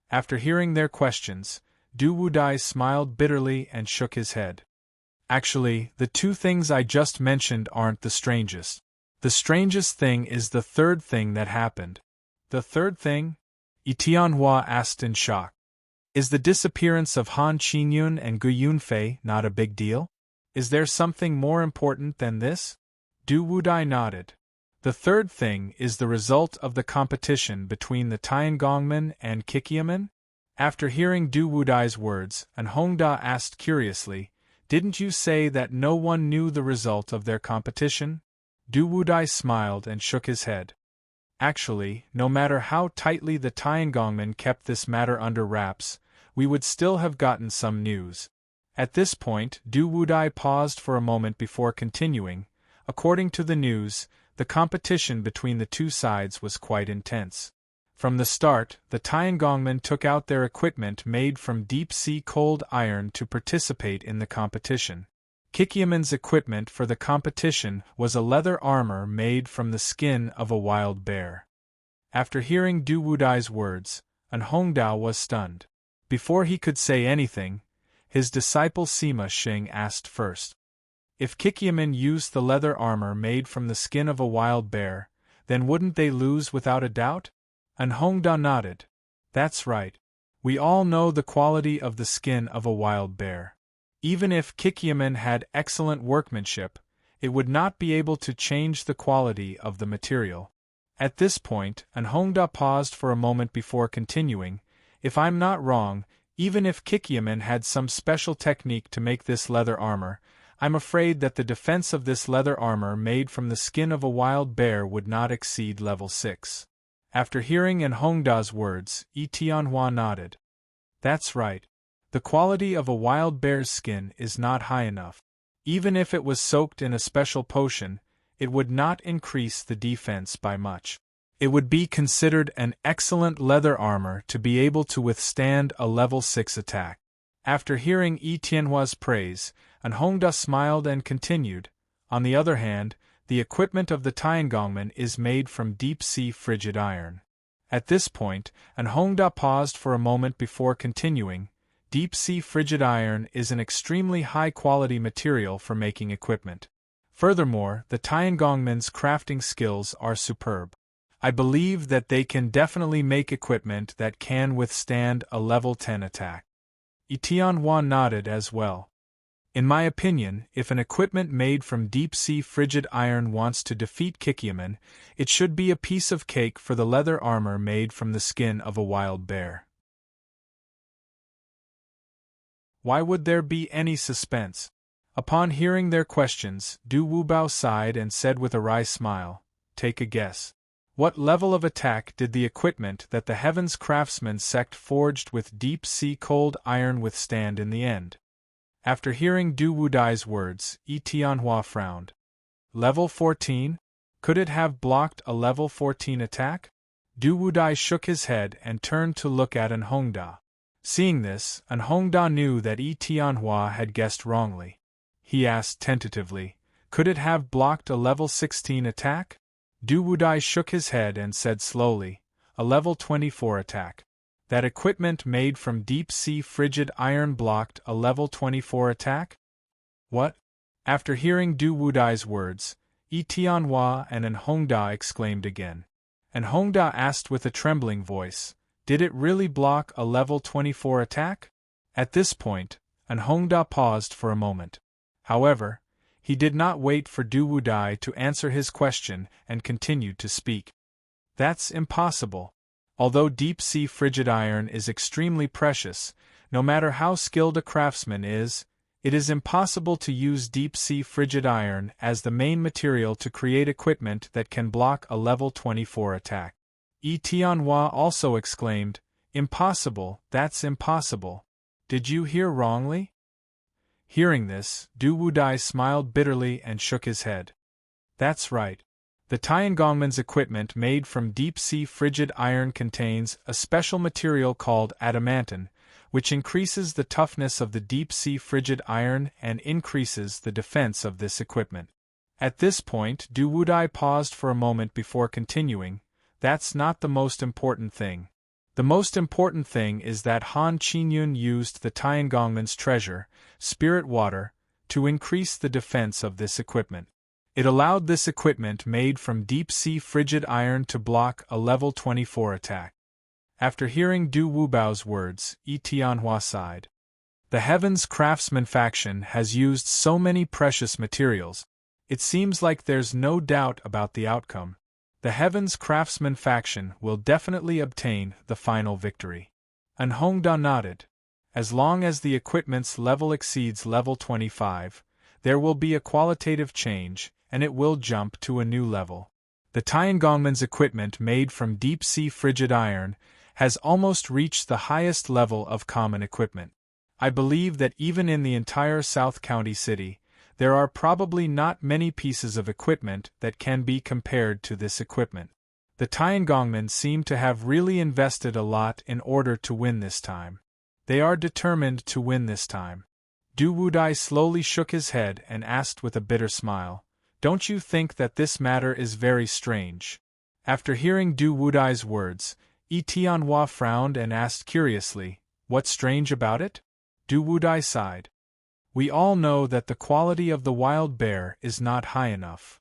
After hearing their questions, Du Wudai smiled bitterly and shook his head. "Actually, the two things I just mentioned aren't the strangest. The strangest thing is the third thing that happened." "The third thing?" Yi Tianhua asked in shock. "Is the disappearance of Han Qinyun and Gu Yunfei not a big deal? Is there something more important than this?" Du Wudai nodded. "The third thing is the result of the competition between the Tiangongmen and Kikiaman?" After hearing Du Wudai's words, An Hongda asked curiously, "Didn't you say that no one knew the result of their competition?" Du Wudai smiled and shook his head. "Actually, no matter how tightly the Tiangongmen kept this matter under wraps, we would still have gotten some news." At this point, Du Wudai paused for a moment before continuing. According to the news, the competition between the two sides was quite intense. From the start, the Tiangongmen took out their equipment made from deep-sea cold iron to participate in the competition. Kikiaman's equipment for the competition was a leather armor made from the skin of a wild bear. After hearing Du Wudai's words, An Hongdao was stunned. Before he could say anything, his disciple Sima Xing asked first. "If Kikiaman used the leather armor made from the skin of a wild bear, then wouldn't they lose without a doubt?" An Hongda nodded. "That's right. We all know the quality of the skin of a wild bear. Even if Kikiaman had excellent workmanship, it would not be able to change the quality of the material." At this point, An Hongda paused for a moment before continuing. "If I'm not wrong, even if Kikiaman had some special technique to make this leather armor, I'm afraid that the defense of this leather armor made from the skin of a wild bear would not exceed level 6. After hearing An Hongda's words, Yi Tianhua nodded. "That's right. The quality of a wild bear's skin is not high enough. Even if it was soaked in a special potion, it would not increase the defense by much. It would be considered an excellent leather armor to be able to withstand a level 6 attack." After hearing Yi Tianhua's praise, An Hongda smiled and continued. "On the other hand, the equipment of the Tiangongmen is made from deep-sea frigid iron." At this point, An Hongda paused for a moment before continuing. "Deep-sea frigid iron is an extremely high-quality material for making equipment. Furthermore, the Tiangongmen's crafting skills are superb. I believe that they can definitely make equipment that can withstand a level 10 attack." Yi Tianhua nodded as well. "In my opinion, if an equipment made from deep-sea frigid iron wants to defeat Kikiaman, it should be a piece of cake for the leather armor made from the skin of a wild bear." Why would there be any suspense? Upon hearing their questions, Du Wubao sighed and said with a wry smile, "Take a guess. What level of attack did the equipment that the Heaven's Craftsman sect forged with deep-sea cold iron withstand in the end?" After hearing Du Wudai's words, Yi Tianhua frowned. Level 14? Could it have blocked a level 14 attack? Du Wudai shook his head and turned to look at An Hongda. Seeing this, An Hongda knew that Yi Tianhua had guessed wrongly. He asked tentatively, could it have blocked a level 16 attack? Du Wudai shook his head and said slowly, a level 24 attack. That equipment made from deep-sea frigid iron blocked a level 24 attack? What? After hearing Du Wudai's words, Yi Tianhua and An Hongda exclaimed again. An Hongda asked with a trembling voice, did it really block a level 24 attack? At this point, An Hongda paused for a moment. However, he did not wait for Du Wudai to answer his question and continued to speak. That's impossible. Although deep-sea frigid iron is extremely precious, no matter how skilled a craftsman is, it is impossible to use deep-sea frigid iron as the main material to create equipment that can block a level 24 attack. Yi Tianhua also exclaimed, impossible, that's impossible. Did you hear wrongly? Hearing this, Du Wudai smiled bitterly and shook his head. That's right. The Tiangongman's equipment made from deep-sea frigid iron contains a special material called adamantine, which increases the toughness of the deep-sea frigid iron and increases the defense of this equipment. At this point, Du Wudai paused for a moment before continuing, that's not the most important thing. The most important thing is that Han Qinyun used the Tiangongman's treasure, spirit water, to increase the defense of this equipment. It allowed this equipment made from deep-sea frigid iron to block a level 24 attack. After hearing Du Wubao's words, Yi Tianhua sighed. The Heaven's Craftsman faction has used so many precious materials, it seems like there's no doubt about the outcome. The Heaven's Craftsman faction will definitely obtain the final victory. An Hongda nodded. As long as the equipment's level exceeds level 25, there will be a qualitative change, and it will jump to a new level. The Tiangongman's equipment made from deep-sea frigid iron has almost reached the highest level of common equipment. I believe that even in the entire South County City, there are probably not many pieces of equipment that can be compared to this equipment. The Tiangongmen seem to have really invested a lot in order to win this time. They are determined to win this time. Du Wudai slowly shook his head and asked with a bitter smile, don't you think that this matter is very strange? After hearing Du Wudai's words, Yi Tianhua frowned and asked curiously, what's strange about it? Du Wudai sighed. We all know that the quality of the wild bear is not high enough.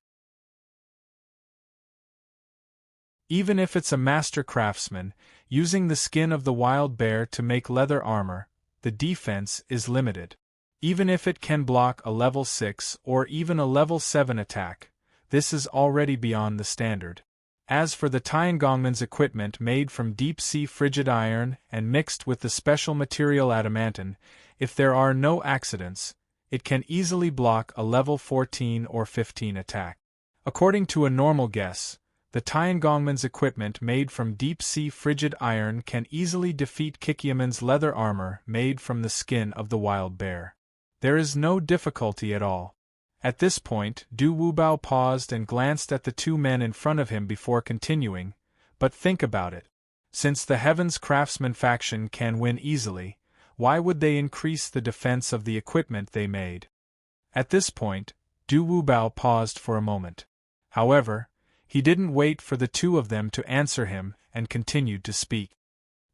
Even if it's a master craftsman, using the skin of the wild bear to make leather armor, the defense is limited. Even if it can block a level 6 or even a level 7 attack, this is already beyond the standard. As for the Tiangongman's equipment made from deep-sea frigid iron and mixed with the special material adamantine, if there are no accidents, it can easily block a level 14 or 15 attack. According to a normal guess, the Tiangongman's equipment made from deep-sea frigid iron can easily defeat Kikyaman's leather armor made from the skin of the wild bear. There is no difficulty at all. At this point, Du Wubao paused and glanced at the two men in front of him before continuing, but think about it. Since the Heaven's Craftsman faction can win easily, why would they increase the defense of the equipment they made? At this point, Du Wubao paused for a moment. However, he didn't wait for the two of them to answer him and continued to speak.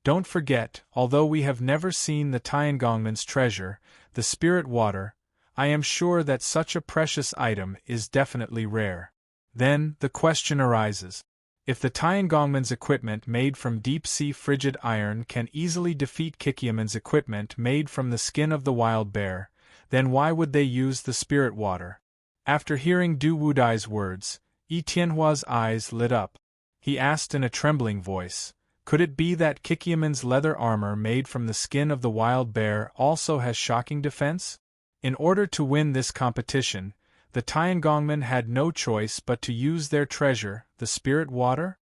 Don't forget, although we have never seen the Tiangongman's treasure, the spirit water, I am sure that such a precious item is definitely rare. Then, the question arises. If the Tiangongman's equipment made from deep-sea frigid iron can easily defeat Kikyaman's equipment made from the skin of the wild bear, then why would they use the spirit water? After hearing Du Wudai's words, Yi Tianhua's eyes lit up. He asked in a trembling voice, could it be that Kikyaman's leather armor made from the skin of the wild bear also has shocking defense? In order to win this competition, the Tiangongmen had no choice but to use their treasure, the spirit water?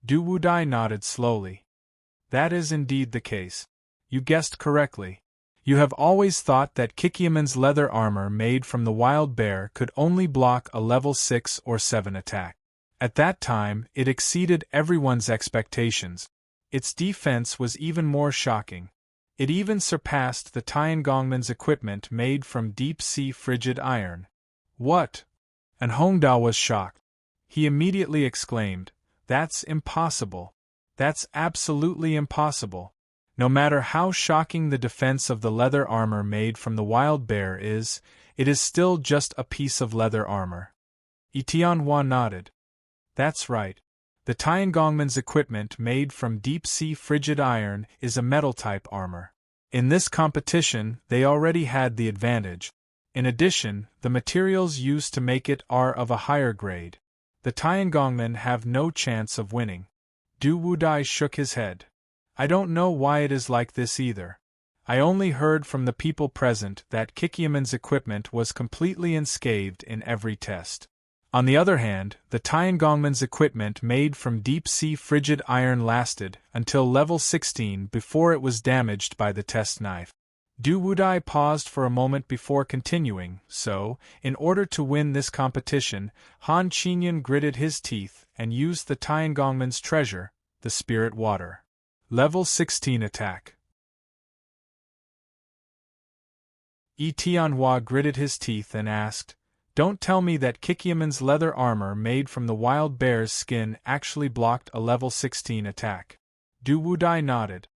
Du Wudai nodded slowly. That is indeed the case. You guessed correctly. You have always thought that Kikyaman's leather armor made from the wild bear could only block a level 6 or 7 attack. At that time, it exceeded everyone's expectations. Its defense was even more shocking. It even surpassed the Tiangongman's equipment made from deep-sea frigid iron. What? And Hongda was shocked. He immediately exclaimed, "That's impossible. That's absolutely impossible. No matter how shocking the defense of the leather armor made from the wild bear is, it is still just a piece of leather armor." Tianhua nodded. "That's right. The Tiangongman's equipment made from deep-sea frigid iron is a metal-type armor. In this competition, they already had the advantage. In addition, the materials used to make it are of a higher grade. The Tiangongmen have no chance of winning." Du Wudai shook his head. "I don't know why it is like this either. I only heard from the people present that Kikyaman's equipment was completely unscathed in every test. On the other hand, the Tiangongman's equipment made from deep-sea frigid iron lasted until level 16 before it was damaged by the test knife." Du Wudai paused for a moment before continuing, "So, in order to win this competition, Han Qingyun gritted his teeth and used the Tiangongman's treasure, the spirit water. Level 16 attack." Tianhua gritted his teeth and asked, "Don't tell me that Kikyaman's leather armor made from the wild bear's skin actually blocked a level 16 attack." Du Wudai nodded.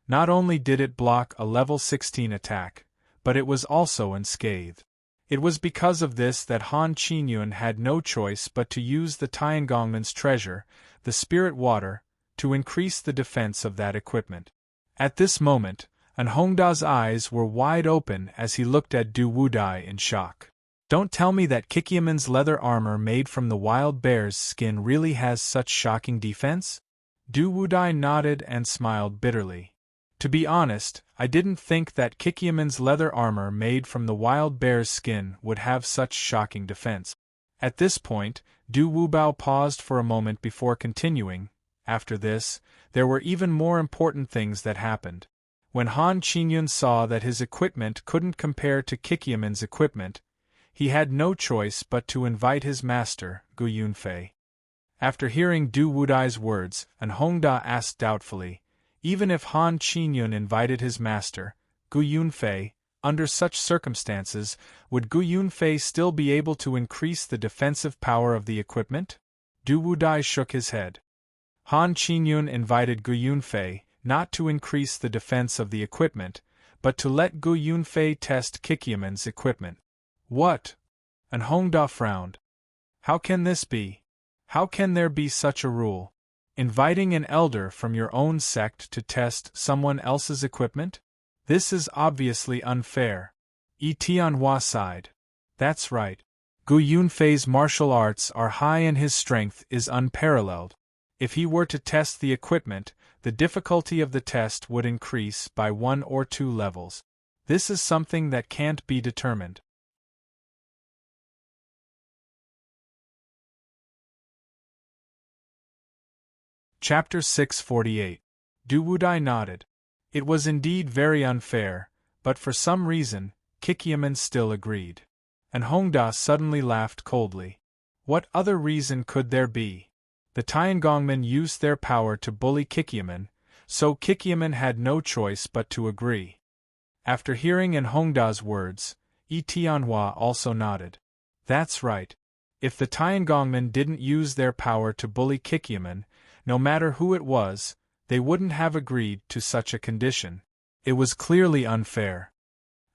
"Not only did it block a level 16 attack, but it was also unscathed. It was because of this that Han Qingyun had no choice but to use the Tiangongman's treasure, the spirit water, to increase the defense of that equipment." At this moment, An Hongda's eyes were wide open as he looked at Du Wudai in shock. "Don't tell me that Kikyaman's leather armor made from the wild bear's skin really has such shocking defense?" Du Wudai nodded and smiled bitterly. "To be honest, I didn't think that Kikyaman's leather armor made from the wild bear's skin would have such shocking defense." At this point, Du Wubao paused for a moment before continuing. "After this, there were even more important things that happened. When Han Qingyun saw that his equipment couldn't compare to Kikyaman's equipment, he had no choice but to invite his master, Gu Yunfei." After hearing Du Wudai's words, An Hongda asked doubtfully, "Even if Han Qingyun invited his master, Gu Yunfei, under such circumstances, would Gu Yunfei still be able to increase the defensive power of the equipment?" Du Wudai shook his head. Han Qingyun invited Gu Yunfei, not to increase the defense of the equipment, but to let Gu Yunfei test Kikyaman's equipment. "What?" An Hongda frowned. "How can this be? How can there be such a rule? Inviting an elder from your own sect to test someone else's equipment? This is obviously unfair." Tianhua sighed. "That's right. Gu Yunfei's martial arts are high and his strength is unparalleled. If he were to test the equipment, the difficulty of the test would increase by 1 or 2 levels. This is something that can't be determined." Chapter 648. Du Wudai nodded. It was indeed very unfair, but for some reason, Kikyaman still agreed. And Hongda suddenly laughed coldly. What other reason could there be? The Tiangongmen used their power to bully Kikyaman, so Kikyaman had no choice but to agree. After hearing An Hongda's words, Tianhua also nodded. "That's right. If the Tiangongmen didn't use their power to bully Kikyaman, no matter who it was, they wouldn't have agreed to such a condition. It was clearly unfair."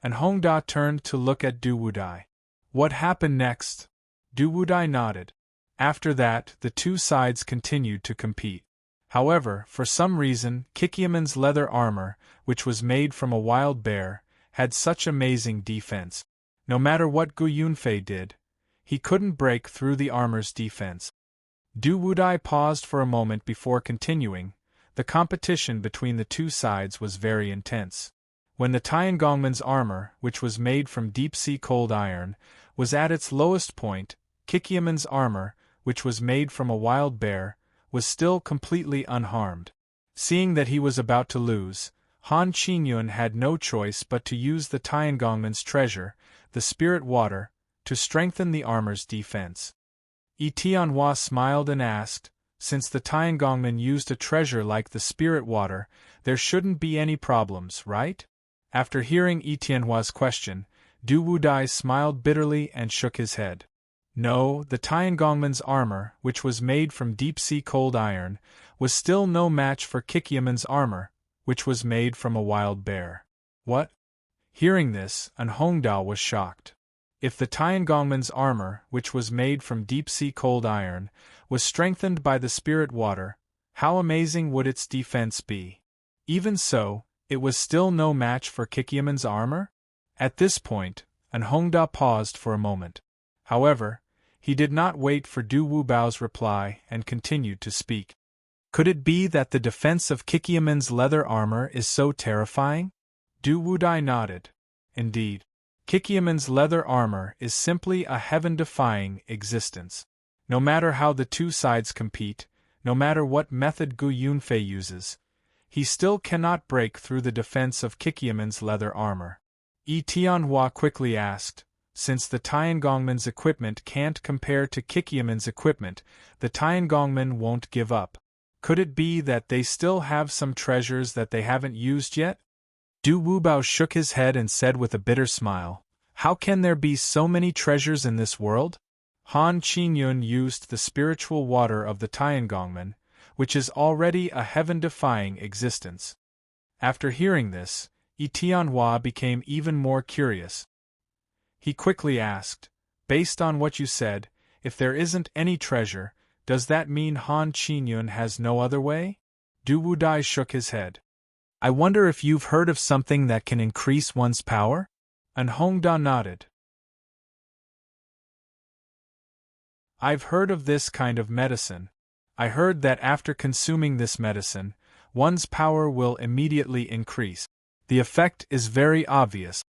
And Hongda turned to look at Du Wudai. "What happened next?" Du Wudai nodded. After that, the two sides continued to compete. However, for some reason, Kikyaman's leather armor, which was made from a wild bear, had such amazing defense. No matter what Gu Yunfei did, he couldn't break through the armor's defense. Du Wudai paused for a moment before continuing. The competition between the two sides was very intense. When the Tiangongman's armor, which was made from deep-sea cold iron, was at its lowest point, Kikyaman's armor, which was made from a wild bear, was still completely unharmed. Seeing that he was about to lose, Han Qingyun had no choice but to use the Tiangongman's treasure, the spirit water, to strengthen the armor's defense. Tianhua smiled and asked, since the Tiangongman used a treasure like the spirit water, there shouldn't be any problems, right? After hearing Tianhua's question, Du Wudai smiled bitterly and shook his head. No, the Tiangongman's armor, which was made from deep-sea cold iron, was still no match for Kikyaman's armor, which was made from a wild bear. What? Hearing this, An Hongdao was shocked. If the Tiangongman's armor, which was made from deep-sea cold iron, was strengthened by the spirit water, how amazing would its defense be? Even so, it was still no match for Kikyaman's armor? At this point, An Hongdao paused for a moment. However, he did not wait for Du Wubao's reply and continued to speak. Could it be that the defense of Kikyaman's leather armor is so terrifying? Du Wudai nodded. Indeed, Kikyaman's leather armor is simply a heaven-defying existence. No matter how the two sides compete, no matter what method Gu Yunfei uses, he still cannot break through the defense of Kikyaman's leather armor. Tianhua quickly asked, since the Tiangongman's equipment can't compare to Kikyaman's equipment, the Tiangongman won't give up. Could it be that they still have some treasures that they haven't used yet? Du Wubao shook his head and said with a bitter smile, how can there be so many treasures in this world? Han Qingyun used the spiritual water of the Tiangongman, which is already a heaven-defying existence. After hearing this, Tianhua became even more curious. He quickly asked, based on what you said, if there isn't any treasure, does that mean Han Qingyun has no other way? Du Wudai shook his head. I wonder if you've heard of something that can increase one's power? An Hongda nodded. I've heard of this kind of medicine. I heard that after consuming this medicine, one's power will immediately increase. The effect is very obvious.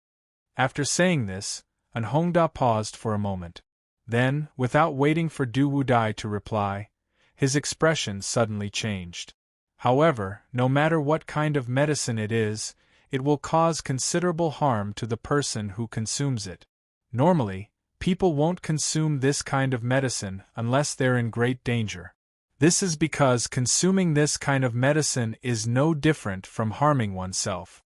After saying this, An Hongda paused for a moment. Then, without waiting for Du Wudai to reply, his expression suddenly changed. However, no matter what kind of medicine it is, it will cause considerable harm to the person who consumes it. Normally, people won't consume this kind of medicine unless they're in great danger. This is because consuming this kind of medicine is no different from harming oneself.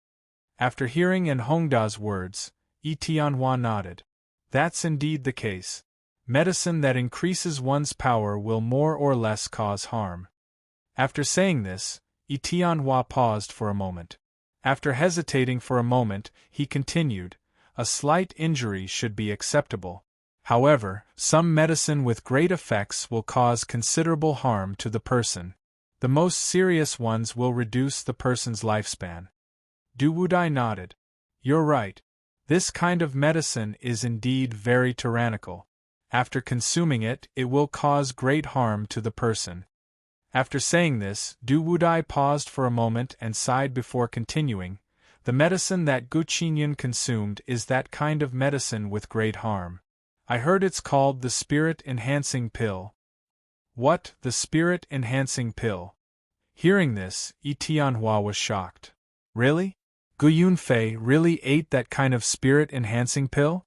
After hearing An Hongda's words, Tianhua nodded. That's indeed the case. Medicine that increases one's power will more or less cause harm. After saying this, Tianhua paused for a moment. After hesitating for a moment, he continued, a slight injury should be acceptable. However, some medicine with great effects will cause considerable harm to the person. The most serious ones will reduce the person's lifespan. Du Wudai nodded. You're right. This kind of medicine is indeed very tyrannical. After consuming it, it will cause great harm to the person. After saying this, Du Wudai paused for a moment and sighed before continuing. The medicine that Gu Qingyun consumed is that kind of medicine with great harm. I heard it's called the spirit-enhancing pill. What, the spirit-enhancing pill? Hearing this, Tianhua was shocked. Really? Gu Yunfei really ate that kind of spirit-enhancing pill?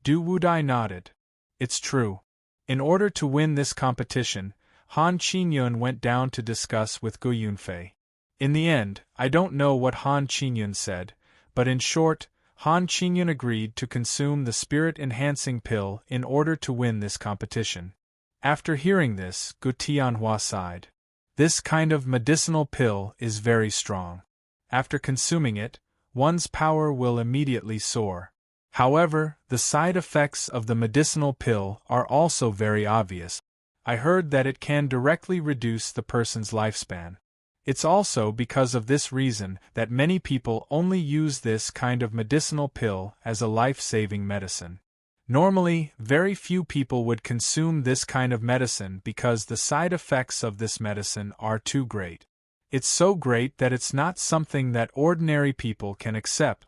Du Wudai nodded. It's true. In order to win this competition, Han Qingyun went down to discuss with Gu Yunfei. In the end, I don't know what Han Qingyun said, but in short, Han Qingyun agreed to consume the spirit-enhancing pill in order to win this competition. After hearing this, Gu Tianhua sighed. This kind of medicinal pill is very strong. After consuming it, one's power will immediately soar. However, the side effects of the medicinal pill are also very obvious. I heard that it can directly reduce the person's lifespan. It's also because of this reason that many people only use this kind of medicinal pill as a life-saving medicine. Normally, very few people would consume this kind of medicine because the side effects of this medicine are too great. It's so great that it's not something that ordinary people can accept.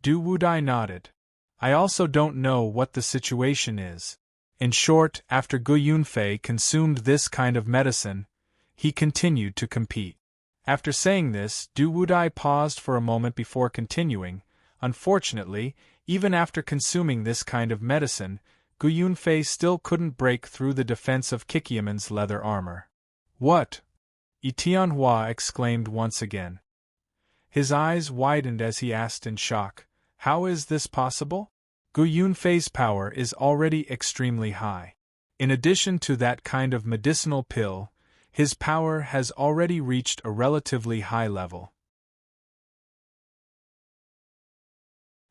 Du Wudai nodded. I also don't know what the situation is. In short, after Gu Yunfei consumed this kind of medicine, he continued to compete. After saying this, Du Wudai paused for a moment before continuing. Unfortunately, even after consuming this kind of medicine, Gu Yunfei still couldn't break through the defense of Kikyaman's leather armor. What? Yi Tianhua exclaimed once again. His eyes widened as he asked in shock, "How is this possible? Gu Yunfei's power is already extremely high. In addition to that kind of medicinal pill, his power has already reached a relatively high level.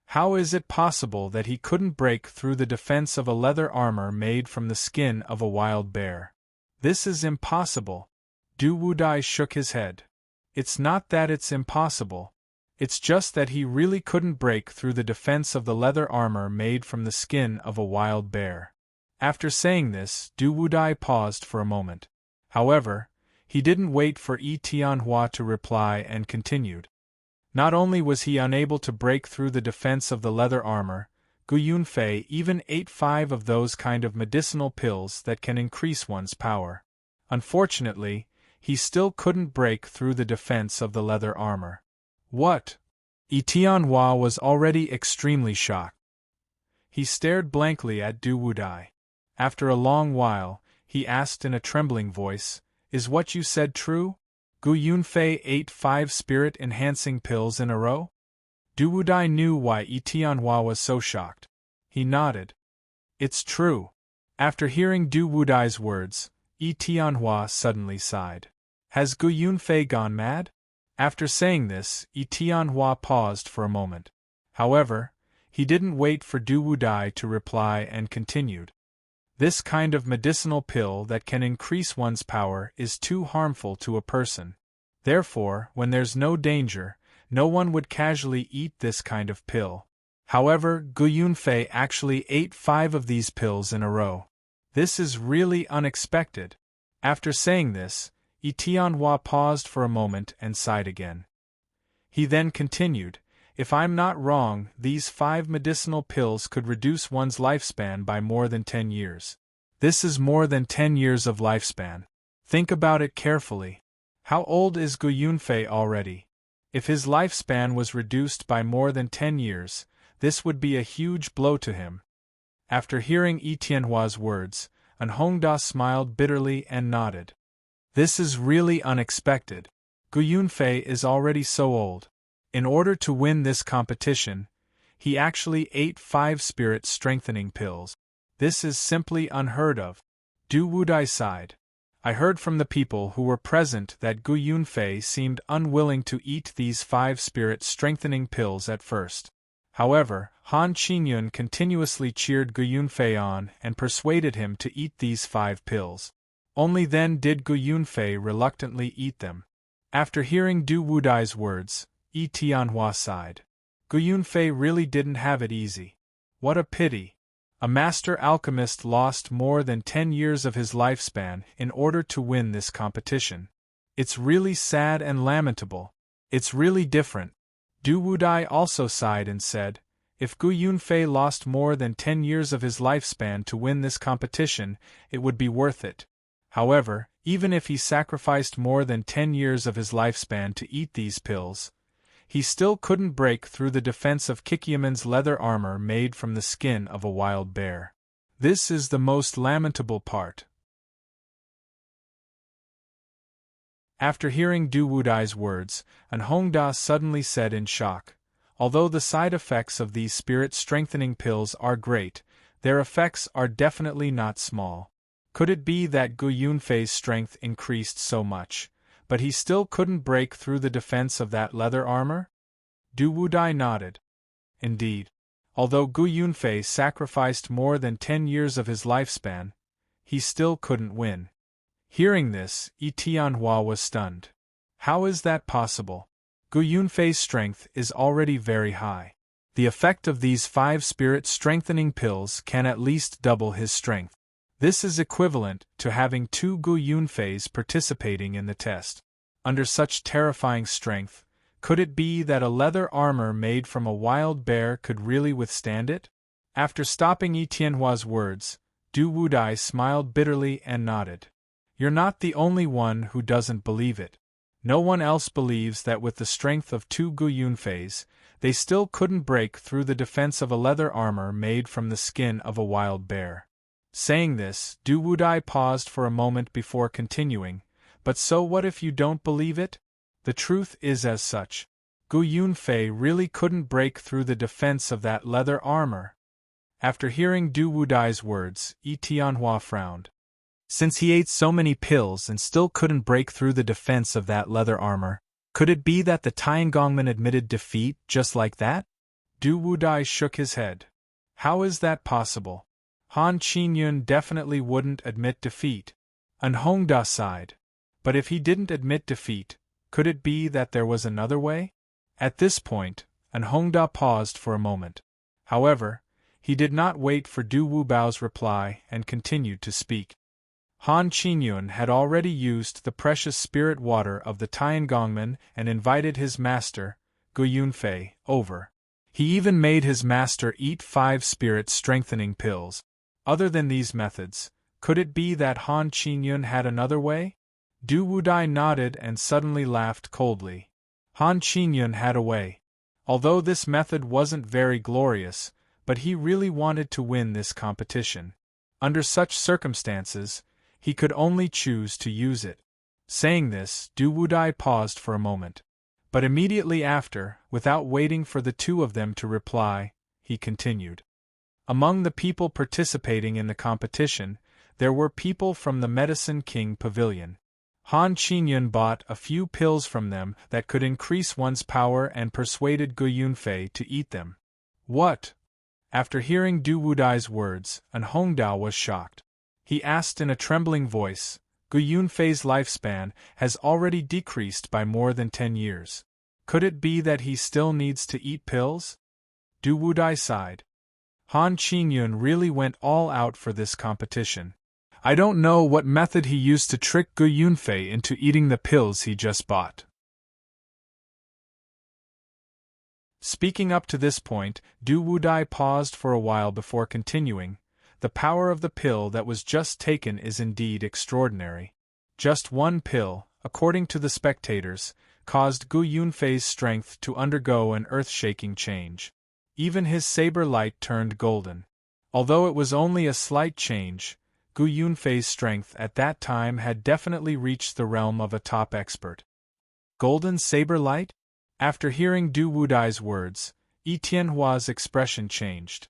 How is it possible that he couldn't break through the defense of a leather armor made from the skin of a wild bear? This is impossible." Du Wudai shook his head. "It's not that it's impossible. It's just that he really couldn't break through the defense of the leather armor made from the skin of a wild bear." After saying this, Du Wudai paused for a moment. However, he didn't wait for Yi Tianhua to reply and continued. Not only was he unable to break through the defense of the leather armor, Gu Yunfei even ate 5 of those kind of medicinal pills that can increase one's power. Unfortunately, he still couldn't break through the defense of the leather armor. What? Yi Tianhua was already extremely shocked. He stared blankly at Du Wudai. After a long while, he asked in a trembling voice, "Is what you said true? Gu Yunfei ate 5 spirit-enhancing pills in a row?" Du Wudai knew why Yi Tianhua was so shocked. He nodded. "It's true." After hearing Du Wudai's words, Yi Tianhua suddenly sighed. "Has Gu Yunfei gone mad?" After saying this, Yi Tianhua paused for a moment. However, he didn't wait for Du Wudai to reply and continued. "This kind of medicinal pill that can increase one's power is too harmful to a person. Therefore, when there's no danger, no one would casually eat this kind of pill. However, Gu Yunfei actually ate 5 of these pills in a row. This is really unexpected." After saying this, Yi Tianhua paused for a moment and sighed again. He then continued, "If I'm not wrong, these 5 medicinal pills could reduce one's lifespan by more than 10 years. This is more than 10 years of lifespan. Think about it carefully. How old is Gu Yunfei already? If his lifespan was reduced by more than 10 years, this would be a huge blow to him." After hearing Yi Tianhua's words, An Hongda smiled bitterly and nodded. "This is really unexpected. Gu Yunfei is already so old. In order to win this competition, he actually ate 5 spirit-strengthening pills. This is simply unheard of." Du Wudai sighed. "I heard from the people who were present that Gu Yunfei seemed unwilling to eat these 5 spirit-strengthening pills at first. However, Han Qinyun continuously cheered Gu Yunfei on and persuaded him to eat these 5 pills. Only then did Gu Yunfei reluctantly eat them." After hearing Du Wudai's words, Yi Tianhua sighed. Gu Yunfei really didn't have it easy. What a pity. A master alchemist lost more than 10 years of his lifespan in order to win this competition. It's really sad and lamentable. It's really different. Du Wudai also sighed and said, "If Gu Yunfei lost more than 10 years of his lifespan to win this competition, it would be worth it. However, even if he sacrificed more than 10 years of his lifespan to eat these pills, he still couldn't break through the defense of Kikyaman's leather armor made from the skin of a wild bear. This is the most lamentable part." After hearing Du Wudai's words, An Hongda suddenly said in shock, "Although the side effects of these spirit-strengthening pills are great, their effects are definitely not small. Could it be that Gu Yunfei's strength increased so much, but he still couldn't break through the defense of that leather armor?" Du Wudai nodded. Indeed, although Gu Yunfei sacrificed more than 10 years of his lifespan, he still couldn't win. Hearing this, Yi Tianhua was stunned. How is that possible? Gu Yunfei's strength is already very high. The effect of these 5 spirit-strengthening pills can at least double his strength. This is equivalent to having 2 Gu Yunfeis participating in the test. Under such terrifying strength, could it be that a leather armor made from a wild bear could really withstand it? After stopping Yi Tianhua's words, Du Wudai smiled bitterly and nodded. "You're not the only one who doesn't believe it. No one else believes that with the strength of 2 Gu Yunfeis, they still couldn't break through the defense of a leather armor made from the skin of a wild bear. Saying this, Du Wudai paused for a moment before continuing, but so what if you don't believe it? The truth is as such. Gu Yunfei really couldn't break through the defense of that leather armor. After hearing Du Wudai's words, Yi Tianhua frowned. Since he ate so many pills and still couldn't break through the defense of that leather armor, could it be that the Tiangongman admitted defeat just like that? Du Wudai shook his head. How is that possible? Han Qingyun definitely wouldn't admit defeat. An Hongda sighed. But if he didn't admit defeat, could it be that there was another way? At this point, An Hongda paused for a moment. However, he did not wait for Du Wubao's reply and continued to speak. Han Qingyun had already used the precious spirit water of the Tiangongman and invited his master, Gu Yunfei, over. He even made his master eat 5 spirit-strengthening pills. Other than these methods, could it be that Han Qingyun had another way? Du Wudai nodded and suddenly laughed coldly. Han Qingyun had a way. Although this method wasn't very glorious, but he really wanted to win this competition. Under such circumstances, he could only choose to use it. Saying this, Du Wudai paused for a moment. But immediately after, without waiting for the two of them to reply, he continued. Among the people participating in the competition, there were people from the Medicine King Pavilion. Han Qingyun bought a few pills from them that could increase one's power and persuaded Gu Yunfei to eat them. What? After hearing Du Wudai's words, An Hongdao was shocked. He asked in a trembling voice, Gu Yunfei's lifespan has already decreased by more than 10 years. Could it be that he still needs to eat pills? Du Wudai sighed. Han Qingyun really went all out for this competition. I don't know what method he used to trick Gu Yunfei into eating the pills he just bought. Speaking up to this point, Du Wudai paused for a while before continuing. The power of the pill that was just taken is indeed extraordinary. Just one pill, according to the spectators, caused Gu Yunfei's strength to undergo an earth-shaking change. Even his saber light turned golden. Although it was only a slight change, Gu Yunfei's strength at that time had definitely reached the realm of a top expert. Golden saber light? After hearing Du Wudai's words, Yi Tianhua's expression changed.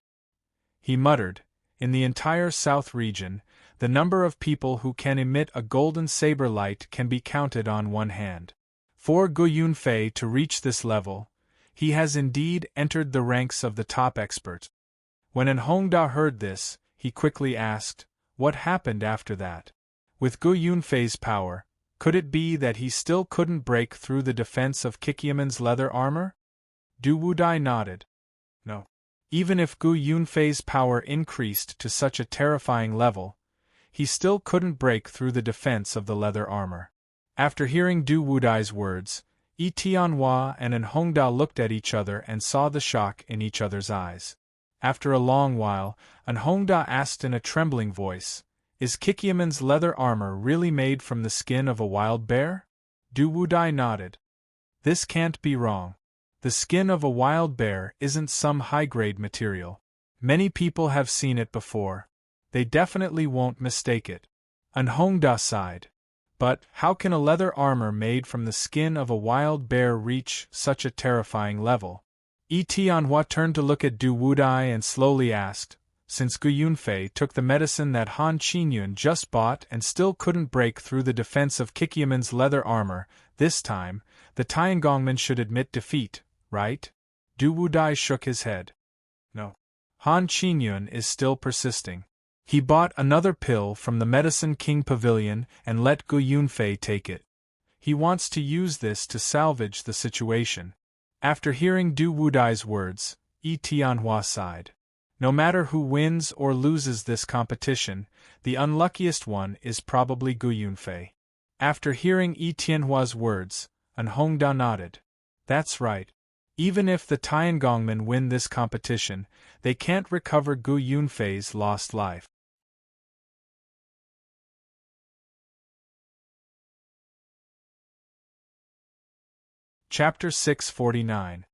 He muttered, in the entire south region, the number of people who can emit a golden saber light can be counted on one hand. For Gu Yunfei to reach this level, he has indeed entered the ranks of the top expert. When An Hongda heard this, he quickly asked, what happened after that? With Gu Yunfei's power, could it be that he still couldn't break through the defense of Kikiaman's leather armor? Du Wudai nodded. No. Even if Gu Yunfei's power increased to such a terrifying level, he still couldn't break through the defense of the leather armor. After hearing Du Wudai's words, Yi Tianhua and An Hongda looked at each other and saw the shock in each other's eyes. After a long while, An Hongda asked in a trembling voice, is Kikiaman's leather armor really made from the skin of a wild bear? Du Wudai nodded. This can't be wrong. The skin of a wild bear isn't some high-grade material. Many people have seen it before. They definitely won't mistake it. An Hongda sighed. But how can a leather armor made from the skin of a wild bear reach such a terrifying level? Yi Tianhua turned to look at Du Wudai and slowly asked, since Gu Yunfei took the medicine that Han Qingyun just bought and still couldn't break through the defense of Kikiaman's leather armor, this time, the Tiangongman should admit defeat, right? Du Wudai shook his head. No. Han Qingyun is still persisting. He bought another pill from the Medicine King Pavilion and let Gu Yunfei take it. He wants to use this to salvage the situation. After hearing Du Wudai's words, Yi Tianhua sighed. No matter who wins or loses this competition, the unluckiest one is probably Gu Yunfei. After hearing Yi Tianhua's words, An Hongda nodded. That's right. Even if the Tiangongmen win this competition, they can't recover Gu Yunfei's lost life. Chapter 649.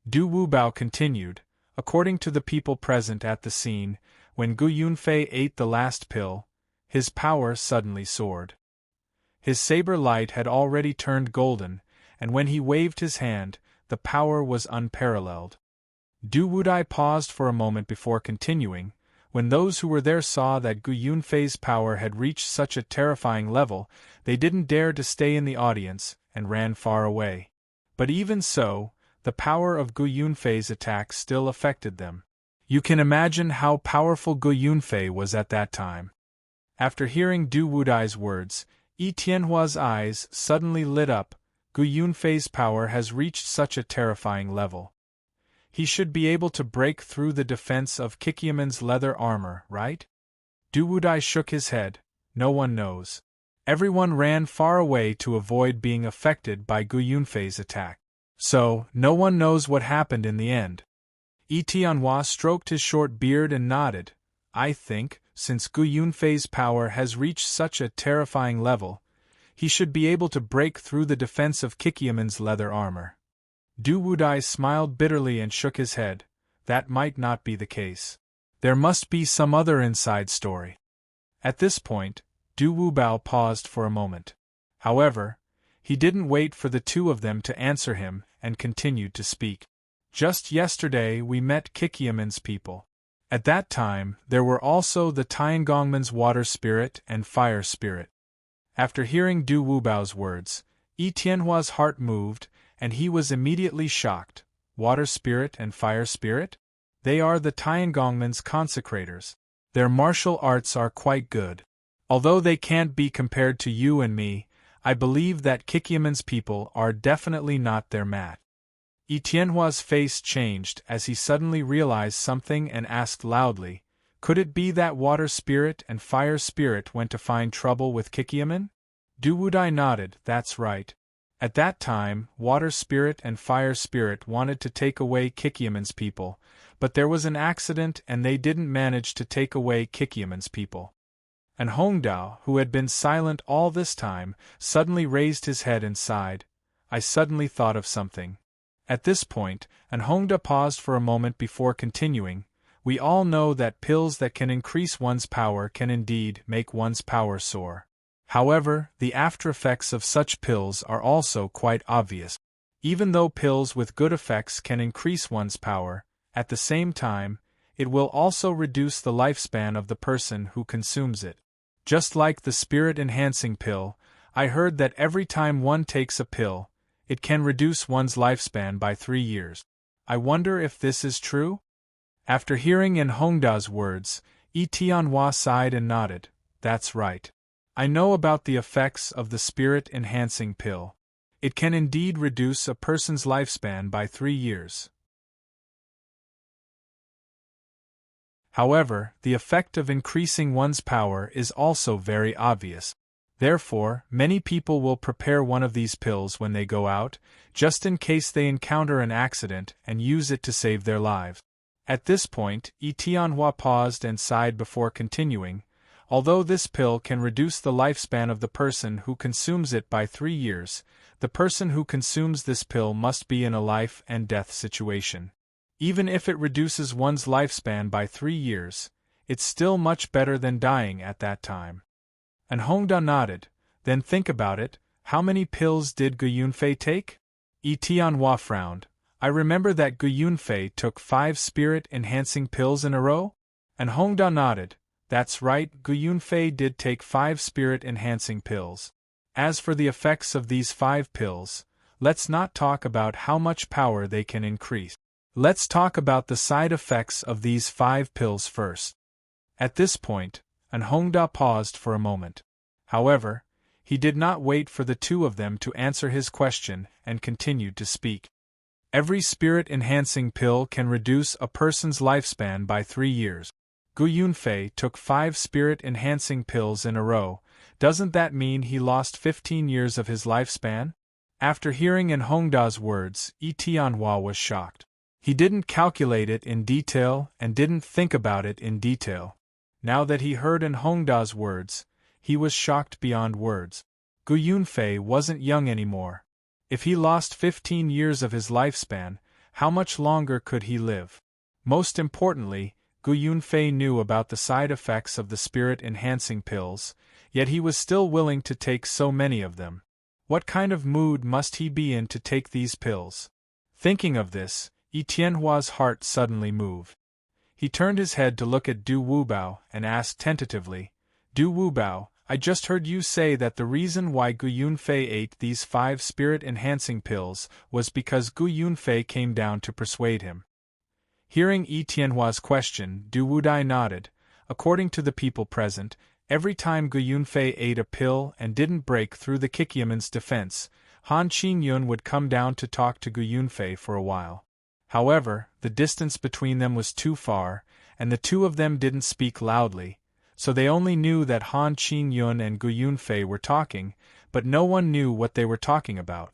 Du Wubao continued. According to the people present at the scene, when Gu Yunfei ate the last pill, his power suddenly soared. His saber light had already turned golden, and when he waved his hand, the power was unparalleled. Du Wudai paused for a moment before continuing. When those who were there saw that Gu Yunfei's power had reached such a terrifying level, they didn't dare to stay in the audience, and ran far away. But even so, the power of Gu Yunfei's attack still affected them. You can imagine how powerful Gu Yunfei was at that time. After hearing Du Wudai's words, Yi Tianhua's eyes suddenly lit up. Gu Yunfei's power has reached such a terrifying level. He should be able to break through the defense of Kikiaman's leather armor, right? Du Wudai shook his head. No one knows. Everyone ran far away to avoid being affected by Gu Yunfei's attack. So, no one knows what happened in the end. Yi Tianhua stroked his short beard and nodded. I think, since Gu Yunfei's power has reached such a terrifying level, he should be able to break through the defense of Kikiaman's leather armor. Du Wudai smiled bitterly and shook his head. That might not be the case. There must be some other inside story. At this point, Du Wubao paused for a moment. However, he didn't wait for the two of them to answer him and continued to speak. Just yesterday we met Kikiaman's people. At that time, there were also the Tiangongman's water spirit and fire spirit. After hearing Du Wubao's words, Yi Tianhua's heart moved, and he was immediately shocked. Water spirit and fire spirit? They are the Tiangongman's consecrators. Their martial arts are quite good. Although they can't be compared to you and me, I believe that Kikiaman's people are definitely not their match. Yi Tianhua's face changed as he suddenly realized something and asked loudly, could it be that water spirit and fire spirit went to find trouble with Kikiaman? Du Wudai nodded, that's right. At that time, water spirit and fire spirit wanted to take away Kikiaman's people, but there was an accident and they didn't manage to take away Kikiaman's people. And Hongdao, who had been silent all this time, suddenly raised his head and sighed. I suddenly thought of something. At this point, and Hongda paused for a moment before continuing, we all know that pills that can increase one's power can indeed make one's power soar. However, the after-effects of such pills are also quite obvious. Even though pills with good effects can increase one's power, at the same time, it will also reduce the lifespan of the person who consumes it. Just like the spirit-enhancing pill, I heard that every time one takes a pill, it can reduce one's lifespan by 3 years. I wonder if this is true? After hearing in Hongda's words, Yi Tianhua sighed and nodded. That's right. I know about the effects of the spirit-enhancing pill. It can indeed reduce a person's lifespan by 3 years. However, the effect of increasing one's power is also very obvious. Therefore, many people will prepare one of these pills when they go out, just in case they encounter an accident and use it to save their lives. At this point, Yi Tianhua paused and sighed before continuing. Although this pill can reduce the lifespan of the person who consumes it by 3 years, the person who consumes this pill must be in a life and death situation. Even if it reduces one's lifespan by 3 years, it's still much better than dying at that time. And Hongda nodded. Then think about it, how many pills did Gu Yunfei take? Yi Tianhua frowned. I remember that Gu Yunfei took 5 spirit-enhancing pills in a row? And Hongda nodded. That's right, Gu Yunfei did take 5 spirit-enhancing pills. As for the effects of these 5 pills, let's not talk about how much power they can increase. Let's talk about the side effects of these 5 pills first. At this point, and Hongda paused for a moment. However, he did not wait for the two of them to answer his question and continued to speak. Every spirit-enhancing pill can reduce a person's lifespan by 3 years. Gu Yunfei took 5 spirit-enhancing pills in a row. Doesn't that mean he lost 15 years of his lifespan? After hearing in Hongda's words, Yi Tianhua was shocked. He didn't calculate it in detail and didn't think about it in detail. Now that he heard in Hongda's words, he was shocked beyond words. Gu Yunfei wasn't young anymore. If he lost 15 years of his lifespan, how much longer could he live? Most importantly, Gu Yunfei knew about the side effects of the spirit-enhancing pills, yet he was still willing to take so many of them. What kind of mood must he be in to take these pills? Thinking of this, Yi Tianhua's heart suddenly moved. He turned his head to look at Du Wubao and asked tentatively, Du Wubao, I just heard you say that the reason why Gu Yunfei ate these 5 spirit-enhancing pills was because Gu Yunfei came down to persuade him. Hearing Yi Tianhua's question, Du Wudai nodded. According to the people present, every time Gu Yunfei ate a pill and didn't break through the Kikyaman's defense, Han Qingyun would come down to talk to Gu Yunfei for a while. However, the distance between them was too far, and the two of them didn't speak loudly, so they only knew that Han Qingyun and Gu Yunfei were talking, but no one knew what they were talking about.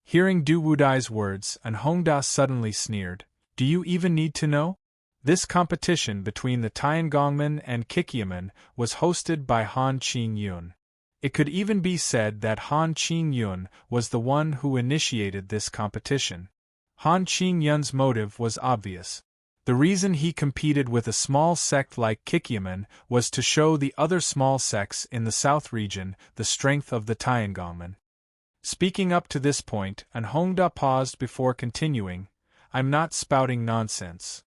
Hearing Du Wudai's words, An Hongda suddenly sneered. Do you even need to know? This competition between the Tiangongmen and Kikyaman was hosted by Han Qingyun. It could even be said that Han Qingyun was the one who initiated this competition. Han Qingyun's motive was obvious. The reason he competed with a small sect like Kikyaman was to show the other small sects in the south region the strength of the Tiangongmen. Speaking up to this point, An Hongda paused before continuing, I'm not spouting nonsense.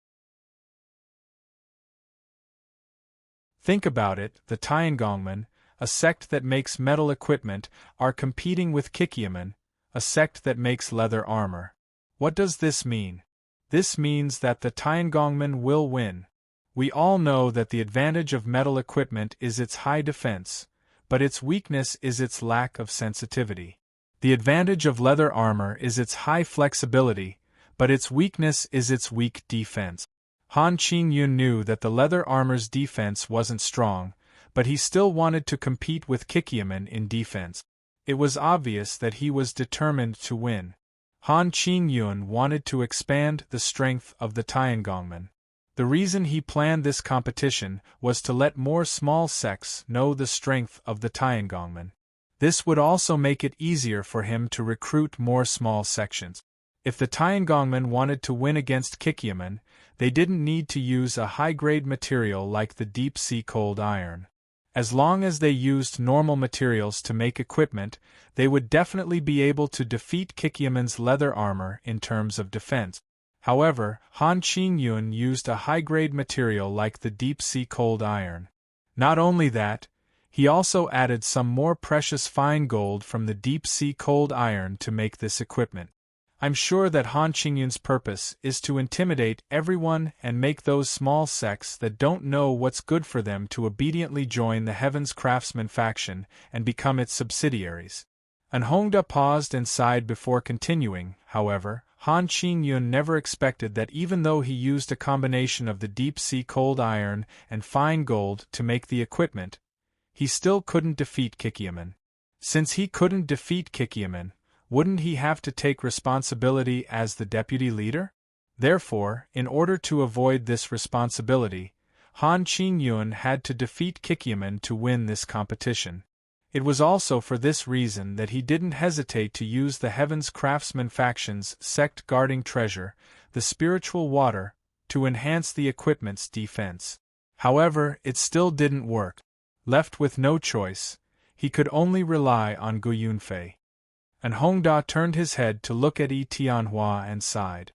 Think about it, the Tiangongmen, a sect that makes metal equipment, are competing with Kikyaman, a sect that makes leather armor. What does this mean? This means that the Tiangongmen will win. We all know that the advantage of metal equipment is its high defense, but its weakness is its lack of sensitivity. The advantage of leather armor is its high flexibility, but its weakness is its weak defense. Han Qingyun knew that the leather armor's defense wasn't strong, but he still wanted to compete with Kikyaman in defense. It was obvious that he was determined to win. Han Qingyun wanted to expand the strength of the Tiangongmen. The reason he planned this competition was to let more small sects know the strength of the Tiangongmen. This would also make it easier for him to recruit more small sections. If the Tiangongmen wanted to win against Kikyaman, they didn't need to use a high-grade material like the deep-sea cold iron. As long as they used normal materials to make equipment, they would definitely be able to defeat Kikyaman's leather armor in terms of defense. However, Han Qingyun used a high-grade material like the deep-sea cold iron. Not only that, he also added some more precious fine gold from the deep-sea cold iron to make this equipment. I'm sure that Han Qingyun's purpose is to intimidate everyone and make those small sects that don't know what's good for them to obediently join the Heaven's Craftsman faction and become its subsidiaries. An Hongda paused and sighed before continuing. However, Han Qingyun never expected that even though he used a combination of the deep-sea cold iron and fine gold to make the equipment, he still couldn't defeat Kikyaman. Since he couldn't defeat Kikyaman, wouldn't he have to take responsibility as the deputy leader? Therefore, in order to avoid this responsibility, Han Qingyun had to defeat Kikyaman to win this competition. It was also for this reason that he didn't hesitate to use the Heaven's Craftsman faction's sect-guarding treasure, the spiritual water, to enhance the equipment's defense. However, it still didn't work. Left with no choice, he could only rely on Gu Yunfei. And Hongda turned his head to look at Yi Tianhua and sighed.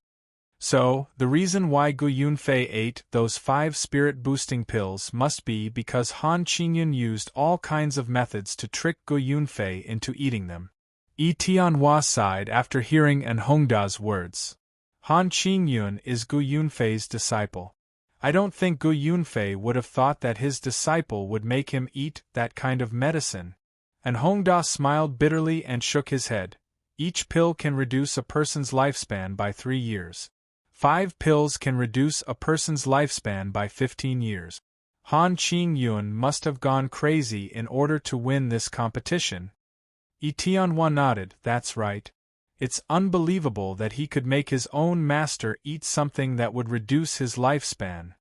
So, the reason why Gu Yunfei ate those 5 spirit-boosting pills must be because Han Qingyun used all kinds of methods to trick Gu Yunfei into eating them. Yi Tianhua sighed after hearing An Hongda's words. Han Qingyun is Gu Yunfei's disciple. I don't think Gu Yunfei would have thought that his disciple would make him eat that kind of medicine. And Hongda smiled bitterly and shook his head. Each pill can reduce a person's lifespan by 3 years. 5 pills can reduce a person's lifespan by 15 years. Han Qingyun must have gone crazy in order to win this competition. Yi Tianhua nodded. That's right. It's unbelievable that he could make his own master eat something that would reduce his lifespan.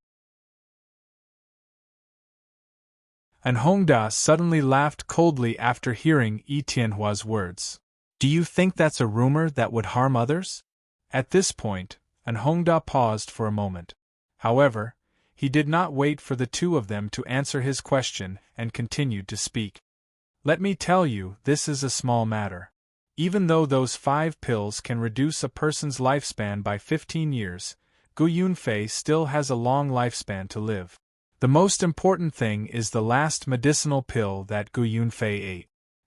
And Hongda suddenly laughed coldly after hearing Yi Tianhua's words. Do you think that's a rumor that would harm others? At this point, Anhongda paused for a moment. However, he did not wait for the two of them to answer his question and continued to speak. Let me tell you, this is a small matter. Even though those 5 pills can reduce a person's lifespan by 15 years, Gu Yunfei still has a long lifespan to live. The most important thing is the last medicinal pill that Gu Yunfei ate.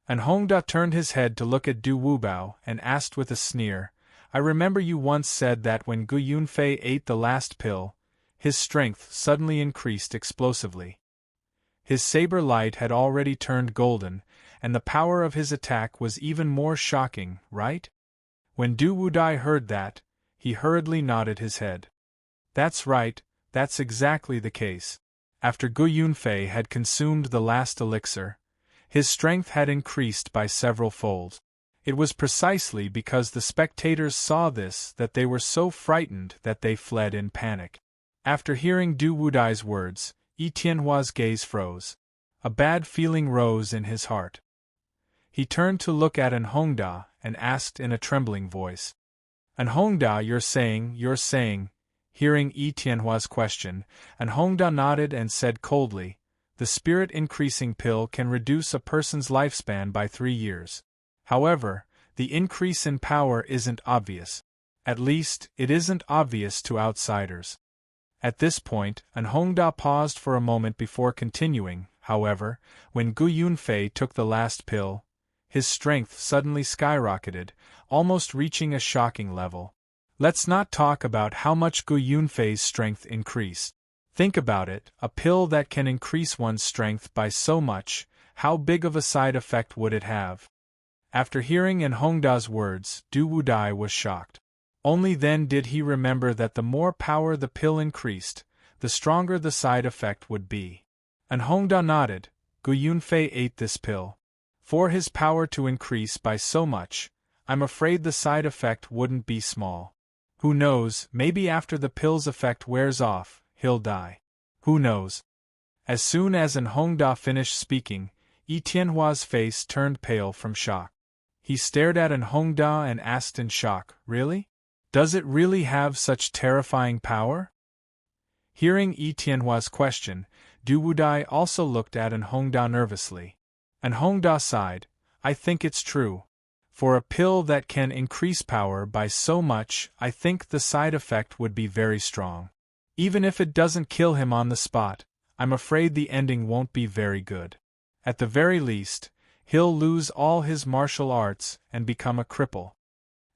Anhongda turned his head to look at Du Wubao and asked with a sneer, I remember you once said that when Gu Yunfei ate the last pill, his strength suddenly increased explosively. His saber light had already turned golden, and the power of his attack was even more shocking, right? When Du Wudai heard that, he hurriedly nodded his head. That's right, that's exactly the case. After Gu Yunfei had consumed the last elixir, his strength had increased by several folds. It was precisely because the spectators saw this that they were so frightened that they fled in panic. After hearing Du Wudai's words, Yi Tianhua's gaze froze. A bad feeling rose in his heart. He turned to look at Anhongda and asked in a trembling voice. Anhongda, you're saying, hearing Yi Tianhua's question, Anhongda nodded and said coldly, the spirit-increasing pill can reduce a person's lifespan by 3 years. However, the increase in power isn't obvious. At least, it isn't obvious to outsiders. At this point, Anhongda paused for a moment before continuing. However, when Gu Yunfei took the last pill, his strength suddenly skyrocketed, almost reaching a shocking level. Let's not talk about how much Gu Yunfei's strength increased. Think about it, a pill that can increase one's strength by so much, how big of a side effect would it have? After hearing Anhongda's words, Du Wudai was shocked. Only then did he remember that the more power the pill increased, the stronger the side effect would be. Anhongda nodded. Gu Yunfei ate this pill. For his power to increase by so much, I'm afraid the side effect wouldn't be small. Who knows, maybe after the pill's effect wears off, he'll die. Who knows? As soon as Anhongda finished speaking, Yi Tianhua's face turned pale from shock. He stared at Anhongda and asked in shock, really? Does it really have such terrifying power? Hearing Yi Tianhua's question, Du Wudai also looked at Anhongda nervously. Anhongda sighed, I think it's true. For a pill that can increase power by so much, I think the side effect would be very strong. Even if it doesn't kill him on the spot, I'm afraid the ending won't be very good. At the very least, he'll lose all his martial arts and become a cripple.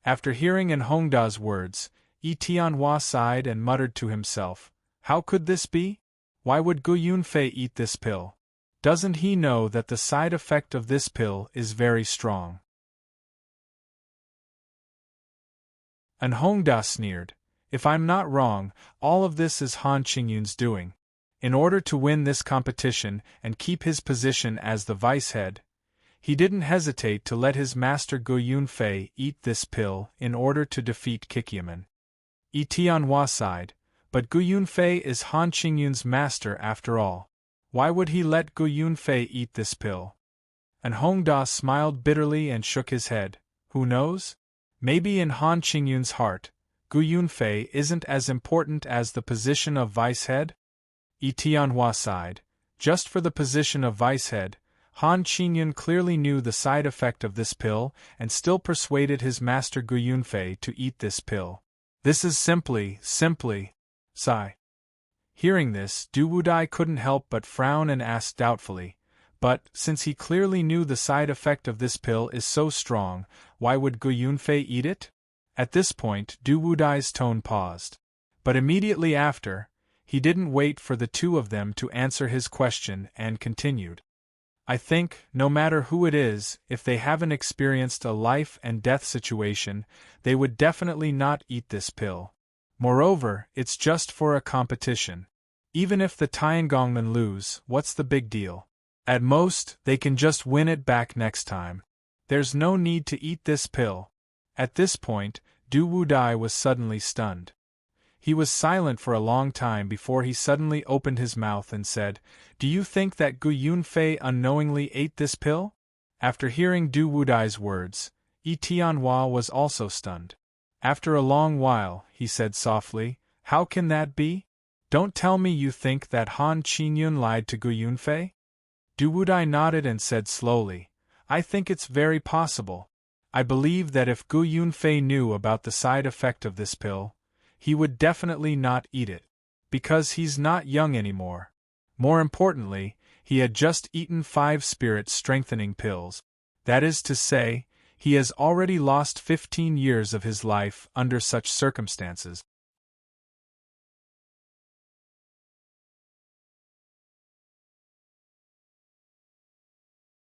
After hearing Anhongda's words, Yi Tianhua sighed and muttered to himself, how could this be? Why would Gu Yunfei eat this pill? Doesn't he know that the side effect of this pill is very strong? Anhongda sneered, if I'm not wrong, all of this is Han Qingyun's doing. In order to win this competition and keep his position as the vice-head, he didn't hesitate to let his master Gu Yunfei eat this pill in order to defeat Kikyaman. Yi Tianhua sighed, but Gu Yunfei is Han Qingyun's master after all. Why would he let Gu Yunfei eat this pill? Anhongda smiled bitterly and shook his head. Who knows? Maybe in Han Qingyun's heart, Gu Yunfei isn't as important as the position of vice-head? Yi Tianhua sighed. Just for the position of vice-head, Han Qingyun clearly knew the side effect of this pill and still persuaded his master Gu Yunfei to eat this pill. This is simply, sigh. Hearing this, Du Wudai couldn't help but frown and ask doubtfully, but, since he clearly knew the side effect of this pill is so strong, why would Gu Yunfei eat it? At this point, Du Wudai's tone paused. But immediately after, he didn't wait for the two of them to answer his question and continued. I think, no matter who it is, if they haven't experienced a life-and-death situation, they would definitely not eat this pill. Moreover, it's just for a competition. Even if the Tiangongmen lose, what's the big deal? At most, they can just win it back next time. There's no need to eat this pill. At this point, Du Wudai was suddenly stunned. He was silent for a long time before he suddenly opened his mouth and said, Do you think that Gu Yunfei unknowingly ate this pill? After hearing Du Wudai's words, Yi Tianhua was also stunned. After a long while, he said softly, "How can that be? Don't tell me you think that Han Qingyun lied to Gu Yunfei?" Du Wudai nodded and said slowly, "I think it's very possible. I believe that if Gu Yunfei knew about the side effect of this pill, he would definitely not eat it. Because he's not young anymore. More importantly, he had just eaten 5 spirit-strengthening pills. That is to say, he has already lost 15 years of his life under such circumstances."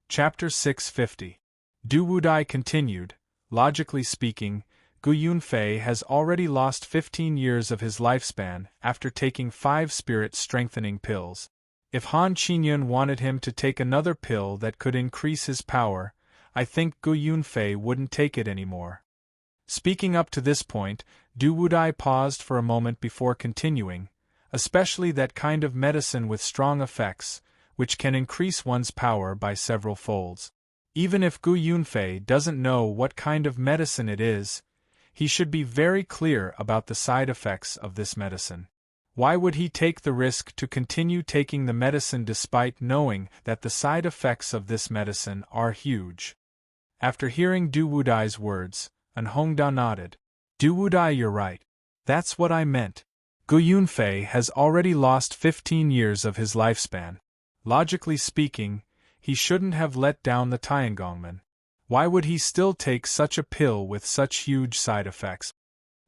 Chapter 650. Du Wudai continued, "Logically speaking, Gu Yunfei has already lost 15 years of his lifespan after taking 5 spirit-strengthening pills. If Han Qingyun wanted him to take another pill that could increase his power, I think Gu Yunfei wouldn't take it anymore." Speaking up to this point, Du Wudai paused for a moment before continuing, "Especially that kind of medicine with strong effects, which can increase one's power by several folds. Even if Gu Yunfei doesn't know what kind of medicine it is, he should be very clear about the side effects of this medicine. Why would he take the risk to continue taking the medicine despite knowing that the side effects of this medicine are huge?" After hearing Du Wudai's words, An Hongda nodded. "Du Wudai, you're right. That's what I meant. Gu Yunfei has already lost 15 years of his lifespan. Logically speaking, he shouldn't have let down the Tiangongmen. Why would he still take such a pill with such huge side effects?"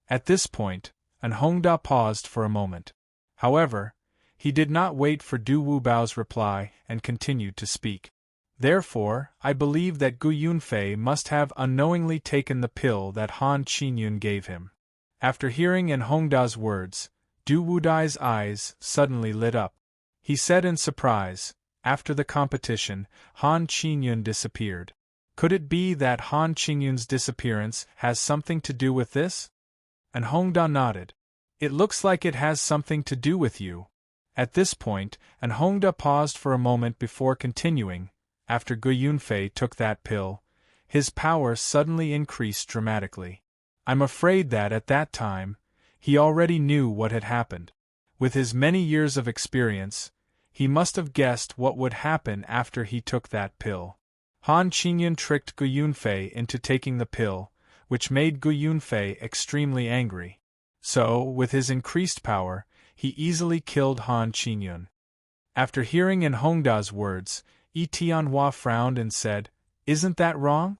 At this point, An Hongda paused for a moment. However, he did not wait for Du Wubao's reply and continued to speak. "Therefore, I believe that Gu Yunfei must have unknowingly taken the pill that Han Qingyun gave him." After hearing An Hongda's words, Du Wudai's eyes suddenly lit up. He said in surprise, "After the competition, Han Qingyun disappeared. Could it be that Han Qingyun's disappearance has something to do with this?" An Hongda nodded. "It looks like it has something to do with you." At this point, An Hongda paused for a moment before continuing. "After Gu Yunfei took that pill, his power suddenly increased dramatically. I'm afraid that at that time, he already knew what had happened. With his many years of experience, he must have guessed what would happen after he took that pill. Han Qingyun tricked Gu Yunfei into taking the pill, which made Gu Yunfei extremely angry. So, with his increased power, he easily killed Han Qingyun." After hearing An Hongda's words, Yi Tianhua frowned and said, "Isn't that wrong?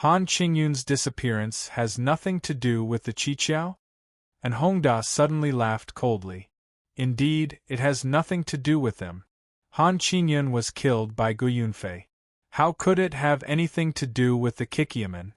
Han Qingyun's disappearance has nothing to do with the Qiqiao?" An Hongda suddenly laughed coldly. "Indeed, it has nothing to do with them. Han Qingyun was killed by Gu Yunfei. How could it have anything to do with the Qiqiamen?"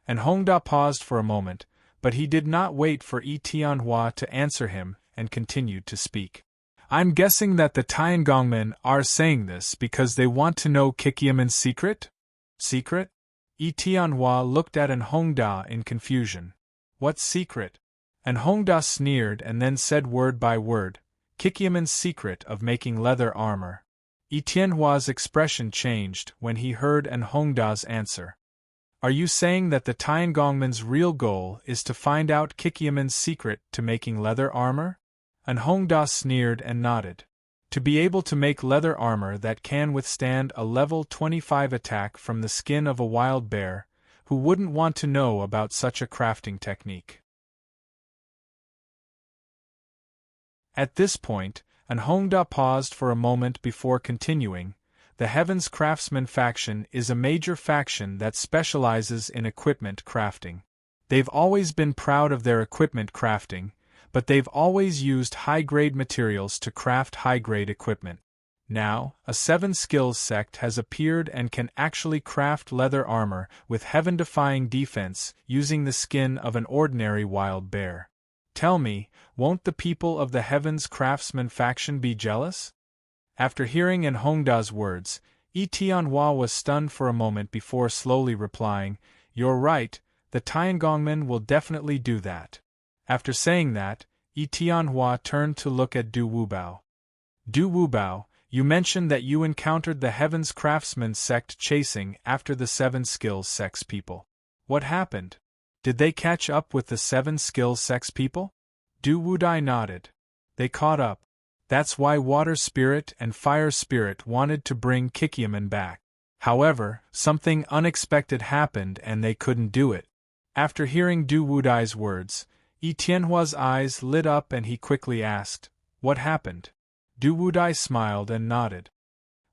An Hongda paused for a moment, but he did not wait for Yi Tianhua to answer him and continued to speak. "I'm guessing that the Tiangongmen are saying this because they want to know Qiqiamen's secret?" "Secret?" Yi Tianhua looked at An Hongda in confusion. "What secret?" An Hongda sneered and then said word by word, "Qiqiamen's secret of making leather armor." Yi Tianhua's expression changed when he heard An Hongda's answer. "Are you saying that the Tiangongmen's real goal is to find out Qiqiamen's secret to making leather armor?" An Hongda sneered and nodded. "To be able to make leather armor that can withstand a level 25 attack from the skin of a wild bear, who wouldn't want to know about such a crafting technique?" At this point, An Hongda paused for a moment before continuing. "The Heavens Craftsman faction is a major faction that specializes in equipment crafting. They've always been proud of their equipment crafting, but they've always used high-grade materials to craft high-grade equipment. Now, a 7 skills sect has appeared and can actually craft leather armor with heaven-defying defense using the skin of an ordinary wild bear. Tell me, won't the people of the Heavens Craftsman faction be jealous?" After hearing An Hongda's words, Yi Tianhua was stunned for a moment before slowly replying, "You're right, the Tiangongmen will definitely do that." After saying that, Yi Tianhua turned to look at Du Wubao. "Du Wubao, you mentioned that you encountered the Heavens Craftsman sect chasing after the 7 skills sect's people. What happened? Did they catch up with the 7 skills sex people? Du Wudai nodded. They caught up. That's why Water Spirit and Fire Spirit wanted to bring Kikyaman back. However, something unexpected happened and they couldn't do it. After hearing Du Wudai's words, Yi Tianhua's eyes lit up and he quickly asked, "What happened?" Du Wudai smiled and nodded.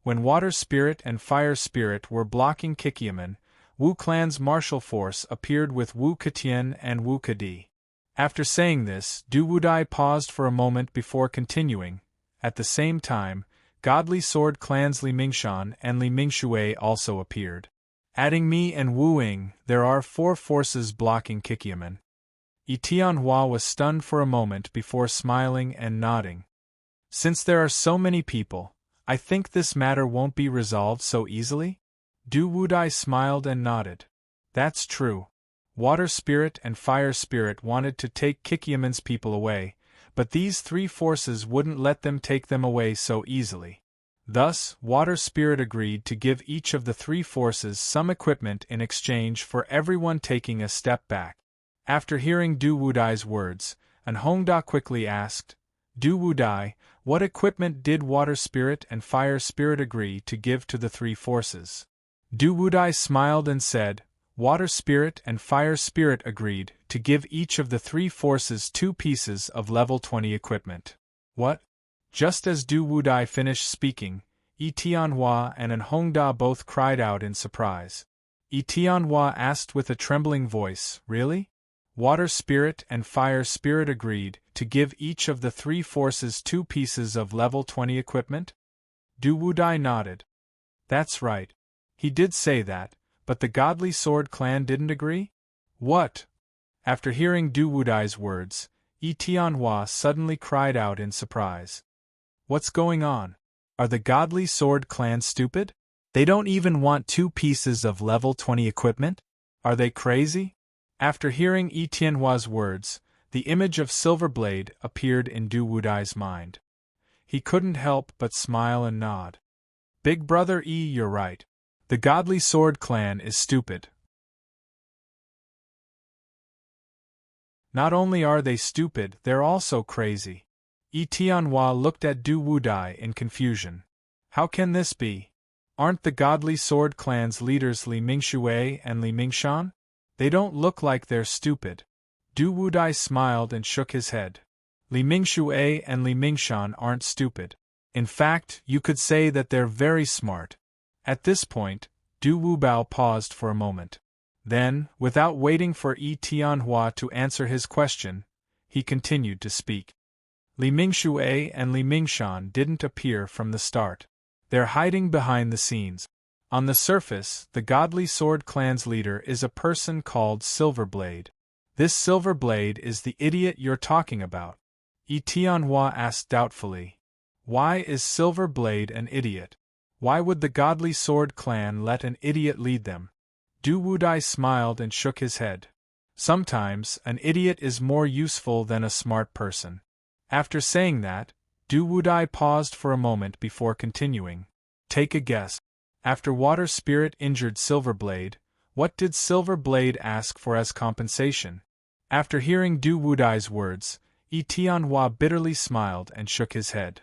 When Water Spirit and Fire Spirit were blocking Kikyaman, Wu Clan's martial force appeared with Wu Ketian and Wu Kadi. After saying this, Du Wudai paused for a moment before continuing. At the same time, Godly Sword Clans Li Mingshan and Li Mingshui also appeared. Adding me and Wu Ying, there are 4 forces blocking Kikyaman. Yi Tianhua was stunned for a moment before smiling and nodding. Since there are so many people, I think this matter won't be resolved so easily? Du Wudai smiled and nodded. That's true. Water Spirit and Fire Spirit wanted to take Kikyaman's people away, but these 3 forces wouldn't let them take them away so easily. Thus, Water Spirit agreed to give each of the 3 forces some equipment in exchange for everyone taking a step back. After hearing Du Wudai's words, An Hongda quickly asked, Du Wudai, what equipment did Water Spirit and Fire Spirit agree to give to the 3 forces? Du Wudai smiled and said, Water Spirit and Fire Spirit agreed to give each of the 3 forces 2 pieces of level 20 equipment. What? Just as Du Wudai finished speaking, Yi Tianhua and An Hongda both cried out in surprise. Yi Tianhua asked with a trembling voice, Really? Water Spirit and Fire Spirit agreed to give each of the 3 forces 2 pieces of level 20 equipment? Du Wudai nodded. That's right. He did say that, but the Godly Sword Clan didn't agree? What? After hearing Du Wudai's words, Yi Tianhua suddenly cried out in surprise. What's going on? Are the Godly Sword Clan stupid? They don't even want 2 pieces of level 20 equipment? Are they crazy? After hearing Yi Tianhua's words, the image of Silverblade appeared in Du Wudai's mind. He couldn't help but smile and nod. Big Brother Yi, you're right. The Godly Sword Clan is stupid. Not only are they stupid, they're also crazy. Yi Tianhua looked at Du Wudai in confusion. How can this be? Aren't the Godly Sword Clan's leaders Li Mingshui and Li Mingshan? They don't look like they're stupid. Du Wudai smiled and shook his head. Li Mingshui and Li Mingshan aren't stupid. In fact, you could say that they're very smart. At this point, Du Wubao paused for a moment. Then, without waiting for Yi Tianhua to answer his question, he continued to speak. Li Mingshui and Li Mingshan didn't appear from the start. They're hiding behind the scenes. On the surface, the Godly Sword Clan's leader is a person called Silverblade. This Silverblade is the idiot you're talking about. Yi Tianhua asked doubtfully. Why is Silverblade an idiot? Why would the Godly Sword Clan let an idiot lead them? Du Wudai smiled and shook his head. Sometimes, an idiot is more useful than a smart person. After saying that, Du Wudai paused for a moment before continuing. Take a guess. After Water Spirit injured Silverblade, what did Silverblade ask for as compensation? After hearing Du Wudai's words, Yi Tianhua bitterly smiled and shook his head.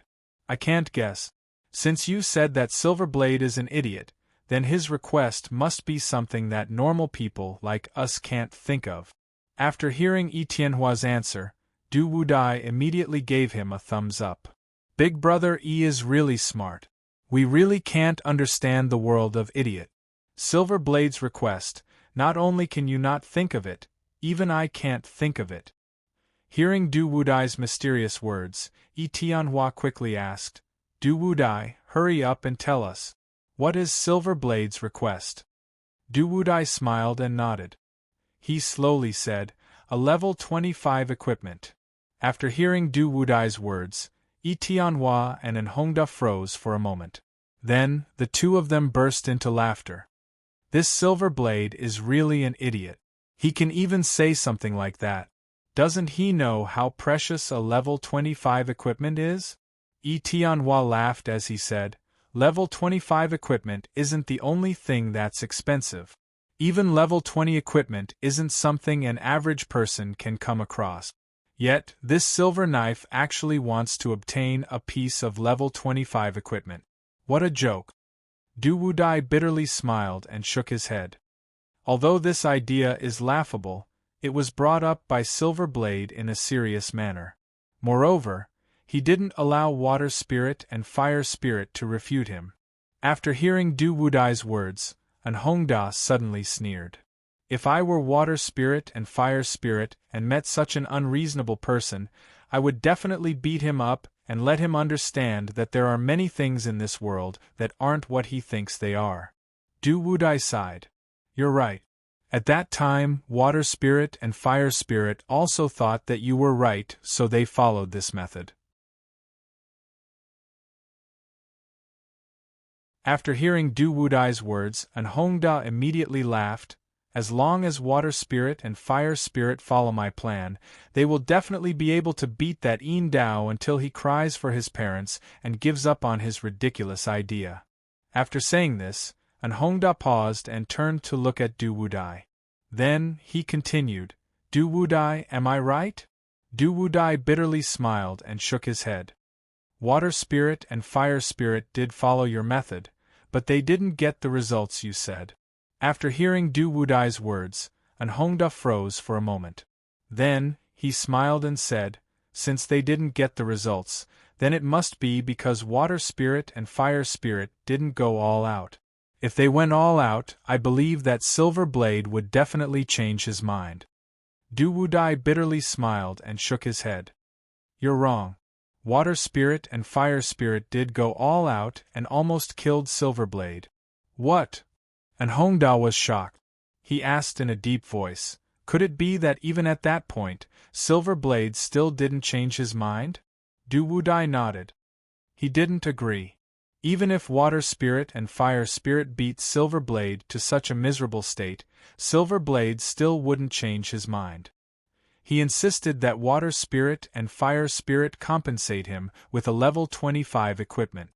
I can't guess. Since you said that Silverblade is an idiot, then his request must be something that normal people like us can't think of. After hearing Yi Tianhua's answer, Du Wudai immediately gave him a thumbs up. Big Brother Yi is really smart. We really can't understand the world of idiot. Silverblade's request, not only can you not think of it, even I can't think of it. Hearing Du Wudai's mysterious words, Yi Tianhua quickly asked, Du Wudai, hurry up and tell us. What is Silverblade's request? Du Wudai smiled and nodded. He slowly said, a level 25 equipment. After hearing Du Wudai's words, Yi Tianhua and An Hongda froze for a moment. Then, the two of them burst into laughter. This Silverblade is really an idiot. He can even say something like that. Doesn't he know how precious a level 25 equipment is? Yi Tianhua laughed as he said, Level 25 equipment isn't the only thing that's expensive. Even level 20 equipment isn't something an average person can come across. Yet, this silver knife actually wants to obtain a piece of level 25 equipment. What a joke. Du Wudai bitterly smiled and shook his head. Although this idea is laughable, it was brought up by Silver Blade in a serious manner. Moreover, he didn't allow Water Spirit and Fire Spirit to refute him. After hearing Du Wudai's words, Anhongda suddenly sneered. If I were Water Spirit and Fire Spirit and met such an unreasonable person, I would definitely beat him up and let him understand that there are many things in this world that aren't what he thinks they are. Du Wudai sighed. You're right. At that time, Water Spirit and Fire Spirit also thought that you were right, so they followed this method. After hearing Du Wudai's words, Anhongda immediately laughed. As long as Water Spirit and Fire Spirit follow my plan, they will definitely be able to beat that Yin Dao until he cries for his parents and gives up on his ridiculous idea. After saying this, Anhongda paused and turned to look at Du Wudai. Then, he continued, Du Wudai, am I right? Du Wudai bitterly smiled and shook his head. Water Spirit and Fire Spirit did follow your method, but they didn't get the results you said. After hearing Du Wudai's words, Anhongda froze for a moment. Then, he smiled and said, since they didn't get the results, then it must be because Water Spirit and Fire Spirit didn't go all out. If they went all out, I believe that Silver Blade would definitely change his mind. Du Wudai bitterly smiled and shook his head. You're wrong. Water Spirit and Fire Spirit did go all out and almost killed Silver Blade. What? Anhongda was shocked. He asked in a deep voice, could it be that even at that point, Silver Blade still didn't change his mind? Du Wudai nodded. He didn't agree. Even if Water Spirit and Fire Spirit beat Silver Blade to such a miserable state, Silver Blade still wouldn't change his mind. He insisted that Water Spirit and Fire Spirit compensate him with a level 25 equipment.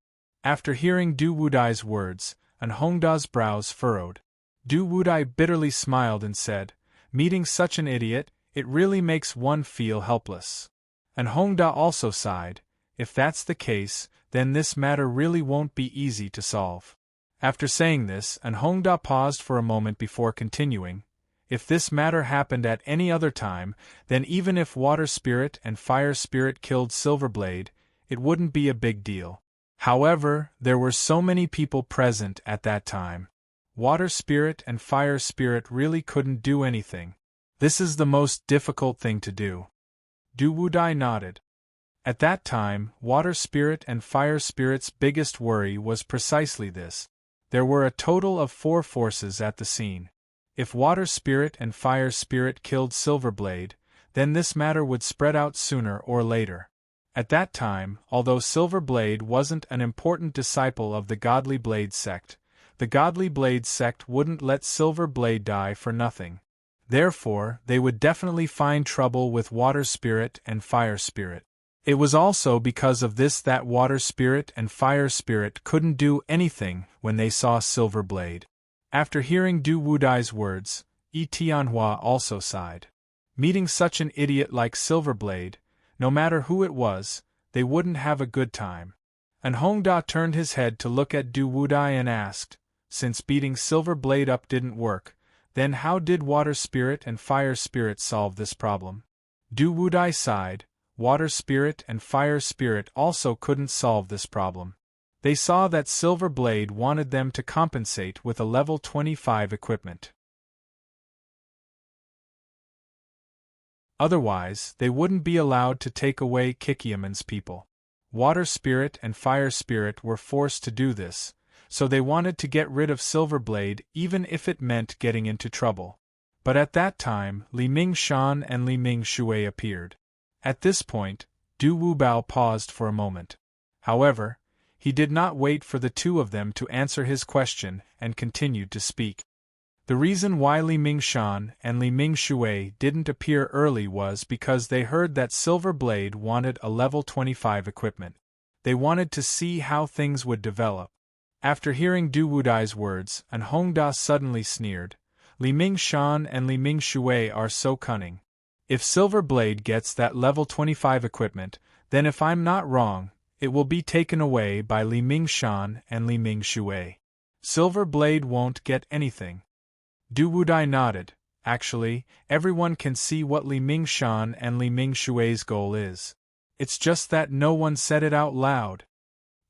After hearing Du Wudai's words, Anhongda's brows furrowed. Du Wudai bitterly smiled and said, meeting such an idiot, it really makes one feel helpless. Anhongda also sighed. If that's the case, then this matter really won't be easy to solve. After saying this, Anhongda paused for a moment before continuing. If this matter happened at any other time, then even if Water Spirit and Fire Spirit killed Silver Blade, it wouldn't be a big deal. However, there were so many people present at that time. Water Spirit and Fire Spirit really couldn't do anything. This is the most difficult thing to do. Du Wudai nodded. At that time, Water Spirit and Fire Spirit's biggest worry was precisely this. There were a total of 4 forces at the scene. If Water Spirit and Fire Spirit killed Silver Blade, then this matter would spread out sooner or later. At that time, although Silver Blade wasn't an important disciple of the Godly Blade sect, the Godly Blade sect wouldn't let Silver Blade die for nothing. Therefore, they would definitely find trouble with Water Spirit and Fire Spirit. It was also because of this that Water Spirit and Fire Spirit couldn't do anything when they saw Silver Blade. After hearing Du Wudai's words, Yi Tianhua also sighed. Meeting such an idiot like Silver Blade, no matter who it was, they wouldn't have a good time. Anhongda turned his head to look at Du Wudai and asked, since beating Silver Blade up didn't work, then how did Water Spirit and Fire Spirit solve this problem? Du Wudai sighed. Water Spirit and Fire Spirit also couldn't solve this problem. They saw that Silver Blade wanted them to compensate with a level 25 equipment. Otherwise, they wouldn't be allowed to take away Kikiaman's people. Water Spirit and Fire Spirit were forced to do this, so they wanted to get rid of Silver Blade even if it meant getting into trouble. But at that time, Li Mingshan and Li Mingshui appeared. At this point, Du Wubao paused for a moment. However, he did not wait for the two of them to answer his question and continued to speak. The reason why Li Mingshan and Li Mingshui didn't appear early was because they heard that Silver Blade wanted a level 25 equipment. They wanted to see how things would develop. After hearing Du Wudai's words, Anhongda suddenly sneered. Li Mingshan and Li Mingshui are so cunning. If Silver Blade gets that level 25 equipment, then if I'm not wrong, it will be taken away by Li Mingshan and Li Mingshui. Silver Blade won't get anything. Du Wudai nodded. Actually, everyone can see what Li Mingshan and Li Mingshui's goal is. It's just that no one said it out loud.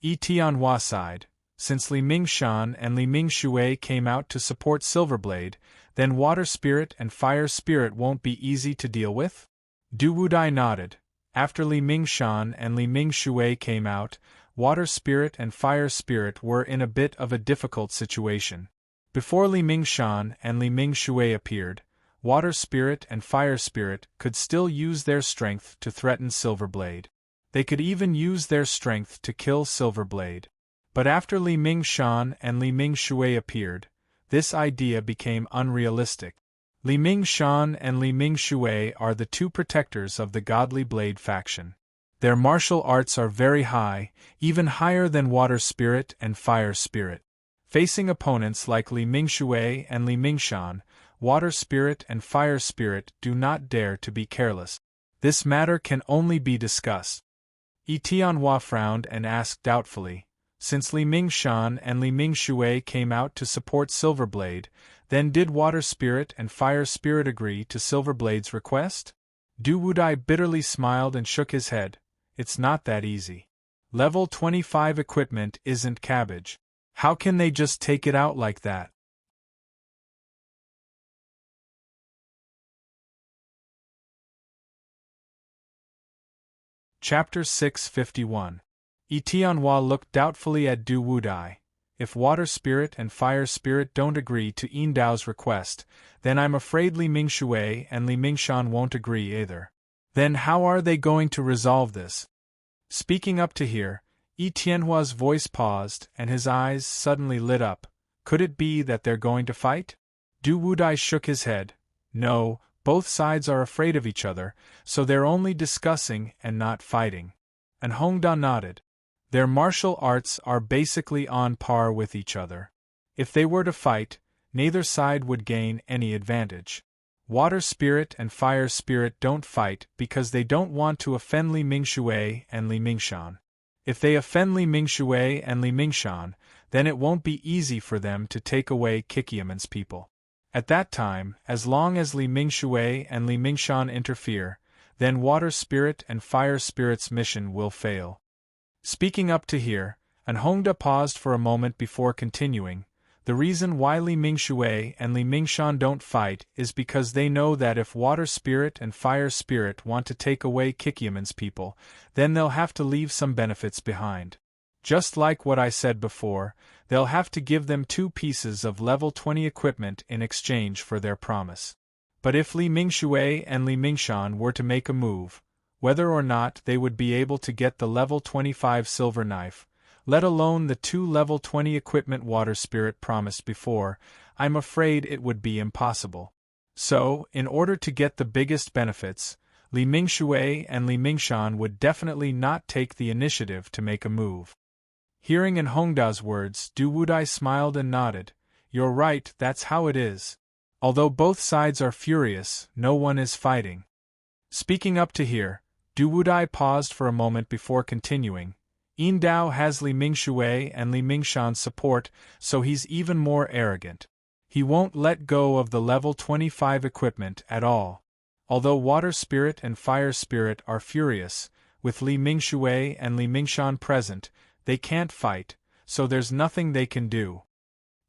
Tianhua sighed. Since Li Mingshan and Li Mingshui came out to support Silverblade, then Water Spirit and Fire Spirit won't be easy to deal with? Du Wudai nodded. After Li Mingshan and Li Mingshui came out, Water Spirit and Fire Spirit were in a bit of a difficult situation. Before Li Mingshan and Li Mingshui appeared, Water Spirit and Fire Spirit could still use their strength to threaten Silverblade. They could even use their strength to kill Silverblade. But after Li Mingshan and Li Mingshui appeared, this idea became unrealistic. Li Mingshan and Li Mingshui are the two protectors of the Godly Blade faction. Their martial arts are very high, even higher than Water Spirit and Fire Spirit. Facing opponents like Li Mingshui and Li Mingshan, Water Spirit and Fire Spirit do not dare to be careless. This matter can only be discussed. Tianhua frowned and asked doubtfully, since Li Mingshan and Li Mingshui came out to support Silverblade, then did Water Spirit and Fire Spirit agree to Silverblade's request? Du Wudai bitterly smiled and shook his head. It's not that easy. Level 25 equipment isn't cabbage. How can they just take it out like that? Chapter 651. Tianhua looked doubtfully at Du Wudai. If Water Spirit and Fire Spirit don't agree to Dao's request, then I'm afraid Li Mingshui and Li Mingshan won't agree either. Then how are they going to resolve this? Speaking up to here, Tianhua's voice paused and his eyes suddenly lit up. Could it be that they're going to fight? Du Wudai shook his head. No, both sides are afraid of each other, so they're only discussing and not fighting. And Hongda nodded. Their martial arts are basically on par with each other. If they were to fight, neither side would gain any advantage. Water Spirit and Fire Spirit don't fight because they don't want to offend Li Mingshui and Li Mingshan. If they offend Li Mingshui and Li Mingshan, then it won't be easy for them to take away Kikiaman's people. At that time, as long as Li Mingshui and Li Mingshan interfere, then Water Spirit and Fire Spirit's mission will fail. Speaking up to here, and Hongda paused for a moment before continuing, the reason why Li Mingshui and Li Mingshan don't fight is because they know that if Water Spirit and Fire Spirit want to take away Kikiaman's people, then they'll have to leave some benefits behind. Just like what I said before, they'll have to give them 2 pieces of level 20 equipment in exchange for their promise. But if Li Mingshui and Li Mingshan were to make a move, whether or not they would be able to get the level 25 silver knife, let alone the 2 level 20 equipment Water Spirit promised before, I'm afraid it would be impossible. So, in order to get the biggest benefits, Li Mingshui and Li Mingshan would definitely not take the initiative to make a move. Hearing in Hongda's words, Du Wudai smiled and nodded. You're right, that's how it is. Although both sides are furious, no one is fighting. Speaking up to here, Du Wudai paused for a moment before continuing. Dao has Li Mingshui and Li Mingshan's support, so he's even more arrogant. He won't let go of the level 25 equipment at all. Although Water Spirit and Fire Spirit are furious, with Li Mingshui and Li Mingshan present, they can't fight, so there's nothing they can do.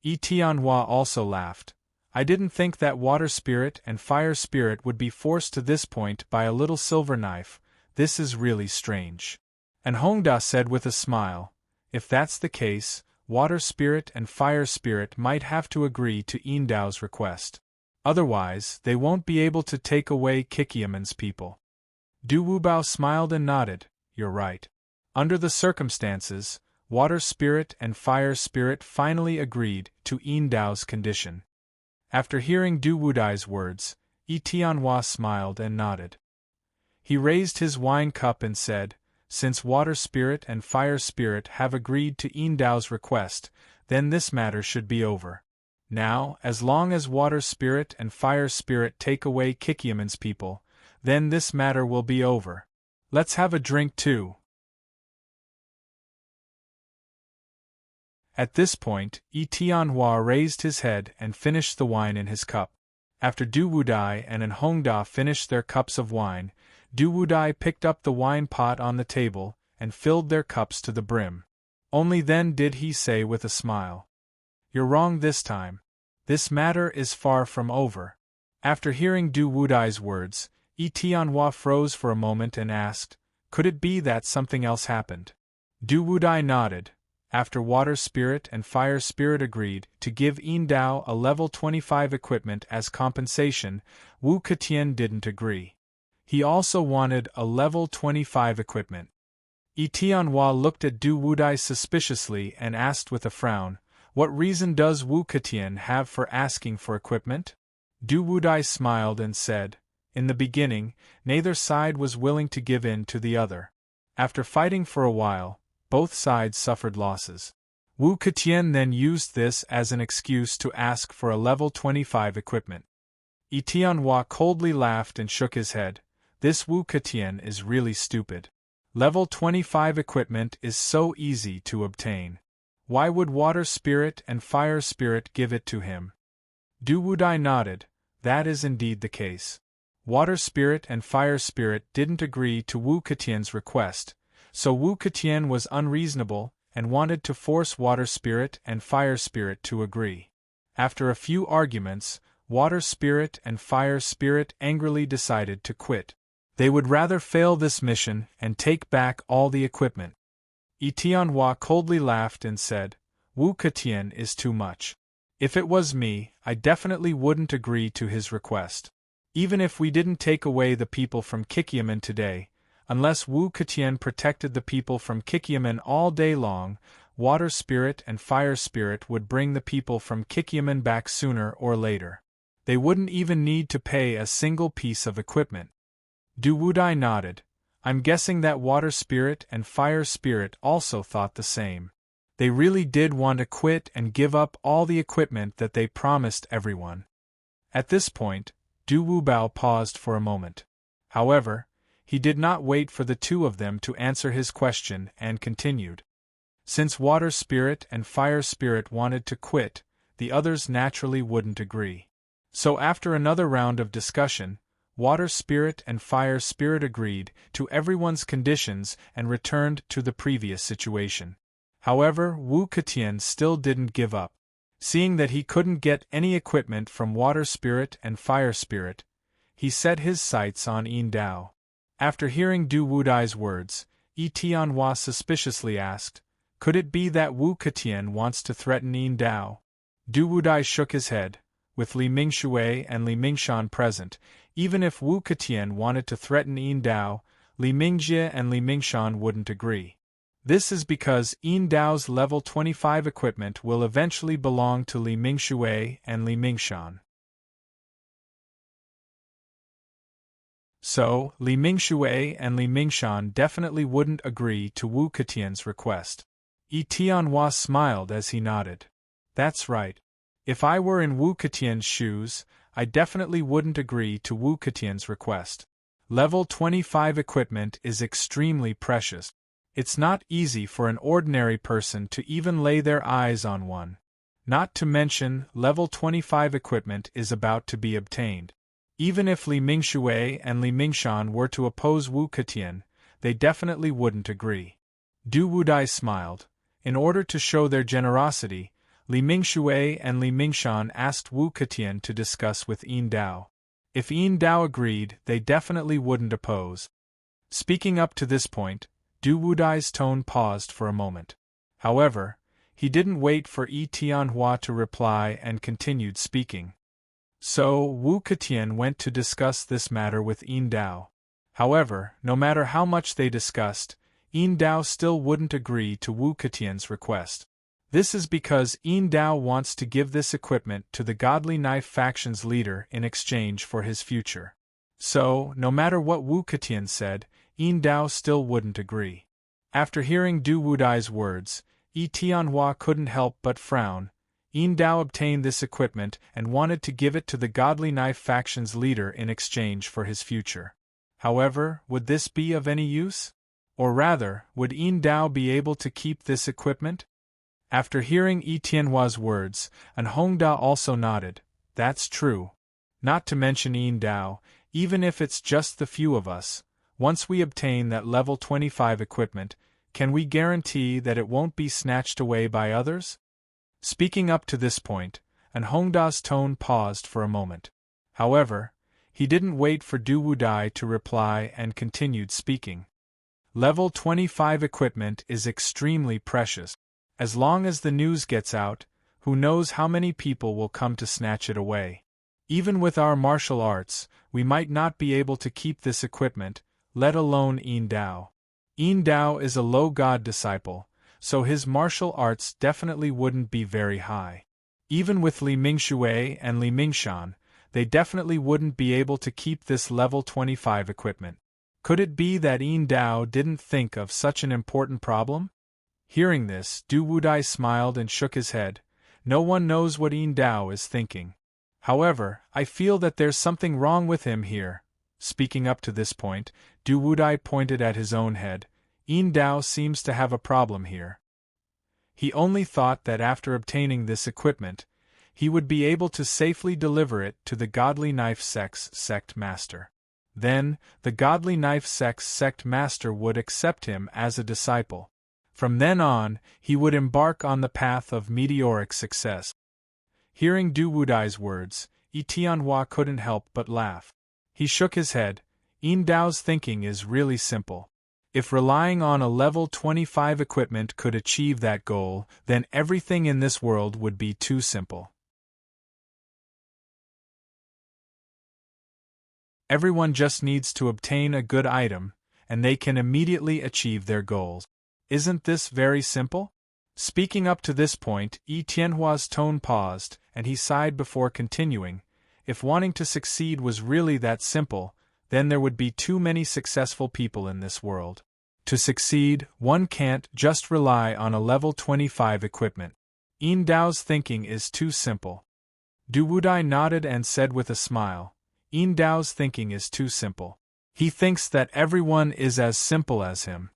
Tianhua also laughed. I didn't think that Water Spirit and Fire Spirit would be forced to this point by a little silver knife. This is really strange. And Hongda said with a smile, if that's the case, Water Spirit and Fire Spirit might have to agree to Dao's request. Otherwise, they won't be able to take away Kikiaman's people. Du Wubao smiled and nodded. You're right. Under the circumstances, Water Spirit and Fire Spirit finally agreed to Dao's condition. After hearing Du Wudai's words, Tianhua smiled and nodded. He raised his wine cup and said, since Water Spirit and Fire Spirit have agreed to Dao's request, then this matter should be over. Now, as long as water spirit and fire spirit take away Kikyaman's people, then this matter will be over. Let's have a drink too. At this point, Tianhua raised his head and finished the wine in his cup. After Du Wudai and Hongda finished their cups of wine, Du Wudai picked up the wine pot on the table and filled their cups to the brim. Only then did he say with a smile, "You're wrong this time. This matter is far from over." After hearing Du Wudai's words, Tianhua froze for a moment and asked, "Could it be that something else happened?" Du Wudai nodded. After Water Spirit and Fire Spirit agreed to give Yin Dao a level 25 equipment as compensation, Wu Ketian didn't agree. He also wanted a level 25 equipment. Tianhua looked at Du Wudai suspiciously and asked with a frown, "What reason does Wu Ketian have for asking for equipment?" Du Wudai smiled and said, "In the beginning, neither side was willing to give in to the other. After fighting for a while, both sides suffered losses. Wu Ketian then used this as an excuse to ask for a level 25 equipment." Tianhua coldly laughed and shook his head. "This Wu Ketian is really stupid. Level 25 equipment is so easy to obtain. Why would Water Spirit and Fire Spirit give it to him?" Du Wudai nodded. "That is indeed the case. Water Spirit and Fire Spirit didn't agree to Wu Ketian's request, so Wu Ketian was unreasonable and wanted to force Water Spirit and Fire Spirit to agree. After a few arguments, Water Spirit and Fire Spirit angrily decided to quit. They would rather fail this mission and take back all the equipment." Tianhua coldly laughed and said, "Wu Ketian is too much. If it was me, I definitely wouldn't agree to his request. Even if we didn't take away the people from Kikyaman today, unless Wu Ketian protected the people from Kikyaman all day long, Water Spirit and Fire Spirit would bring the people from Kikyaman back sooner or later. They wouldn't even need to pay a single piece of equipment." Du Wudai nodded. "I'm guessing that Water Spirit and Fire Spirit also thought the same. They really did want to quit and give up all the equipment that they promised everyone." At this point, Du Wubao paused for a moment. However, he did not wait for the two of them to answer his question and continued. Since Water Spirit and Fire Spirit wanted to quit, the others naturally wouldn't agree. So after another round of discussion, Water Spirit and Fire Spirit agreed to everyone's conditions and returned to the previous situation. However, Wu Ketian still didn't give up. Seeing that he couldn't get any equipment from Water Spirit and Fire Spirit, he set his sights on Yin Dao. After hearing Du Wudai's words, Tianhua suspiciously asked, "Could it be that Wu Ketian wants to threaten Yin Dao?" Du Wudai shook his head. With Li Mingshui and Li Mingshan present, even if Wu Ketian wanted to threaten Yin Dao, Li Mingjie and Li Mingshan wouldn't agree. This is because Yin Dao's level 25 equipment will eventually belong to Li Mingshui and Li Mingshan. So, Li Mingshui and Li Mingshan definitely wouldn't agree to Wu Ketian's request. Tianhua smiled as he nodded. "That's right. If I were in Wu Ketian's shoes, I definitely wouldn't agree to Wu Ketian's request. Level 25 equipment is extremely precious. It's not easy for an ordinary person to even lay their eyes on one. Not to mention, level 25 equipment is about to be obtained. Even if Li Mingshui and Li Mingshan were to oppose Wu Ketian, they definitely wouldn't agree." Du Wudai smiled. In order to show their generosity, Li Mingshui and Li Mingshan asked Wu Ketian to discuss with Yin Dao. If Yin Dao agreed, they definitely wouldn't oppose. Speaking up to this point, Du Wudai's tone paused for a moment. However, he didn't wait for Tianhua to reply and continued speaking. So, Wu Ketian went to discuss this matter with Yin Dao. However, no matter how much they discussed, Yin Dao still wouldn't agree to Wu Ketian's request. This is because Yin Dao wants to give this equipment to the Godly Knife faction's leader in exchange for his future. So, no matter what Wu Ketian said, Yin Dao still wouldn't agree. After hearing Du Wudai's words, Tianhua couldn't help but frown. Yin Dao obtained this equipment and wanted to give it to the Godly Knife faction's leader in exchange for his future. However, would this be of any use? Or rather, would Yin Dao be able to keep this equipment? After hearing Yi Tianhua's words, and Hongda also nodded. That's true. Not to mention Yin Dao, even if it's just the few of us, once we obtain that level 25 equipment, can we guarantee that it won't be snatched away by others? Speaking up to this point, and Hongda's tone paused for a moment. However, he didn't wait for Du Wudai to reply and continued speaking. Level 25 equipment is extremely precious. As long as the news gets out, who knows how many people will come to snatch it away. Even with our martial arts, we might not be able to keep this equipment, let alone Yin Dao. Yin Dao is a low god disciple, so his martial arts definitely wouldn't be very high. Even with Li Mingshui and Li Mingshan, they definitely wouldn't be able to keep this level 25 equipment. Could it be that Yin Dao didn't think of such an important problem? Hearing this, Du Wudai smiled and shook his head. No one knows what Yin Dao is thinking. However, I feel that there's something wrong with him here. Speaking up to this point, Du Wudai pointed at his own head. Yin Dao seems to have a problem here. He only thought that after obtaining this equipment, he would be able to safely deliver it to the Godly Knife sect master. Then, the Godly Knife sect master would accept him as a disciple. From then on, he would embark on the path of meteoric success. Hearing Du Wudai's words, Yi Tianhua couldn't help but laugh. He shook his head. Yin Dao's thinking is really simple. If relying on a level 25 equipment could achieve that goal, then everything in this world would be too simple. Everyone just needs to obtain a good item, and they can immediately achieve their goals. Isn't this very simple? Speaking up to this point, Yi Tianhua's tone paused, and he sighed before continuing. If wanting to succeed was really that simple, then there would be too many successful people in this world. To succeed, one can't just rely on a level 25 equipment. Yin Dao's thinking is too simple. Du Wudai nodded and said with a smile, Yin Dao's thinking is too simple. He thinks that everyone is as simple as him.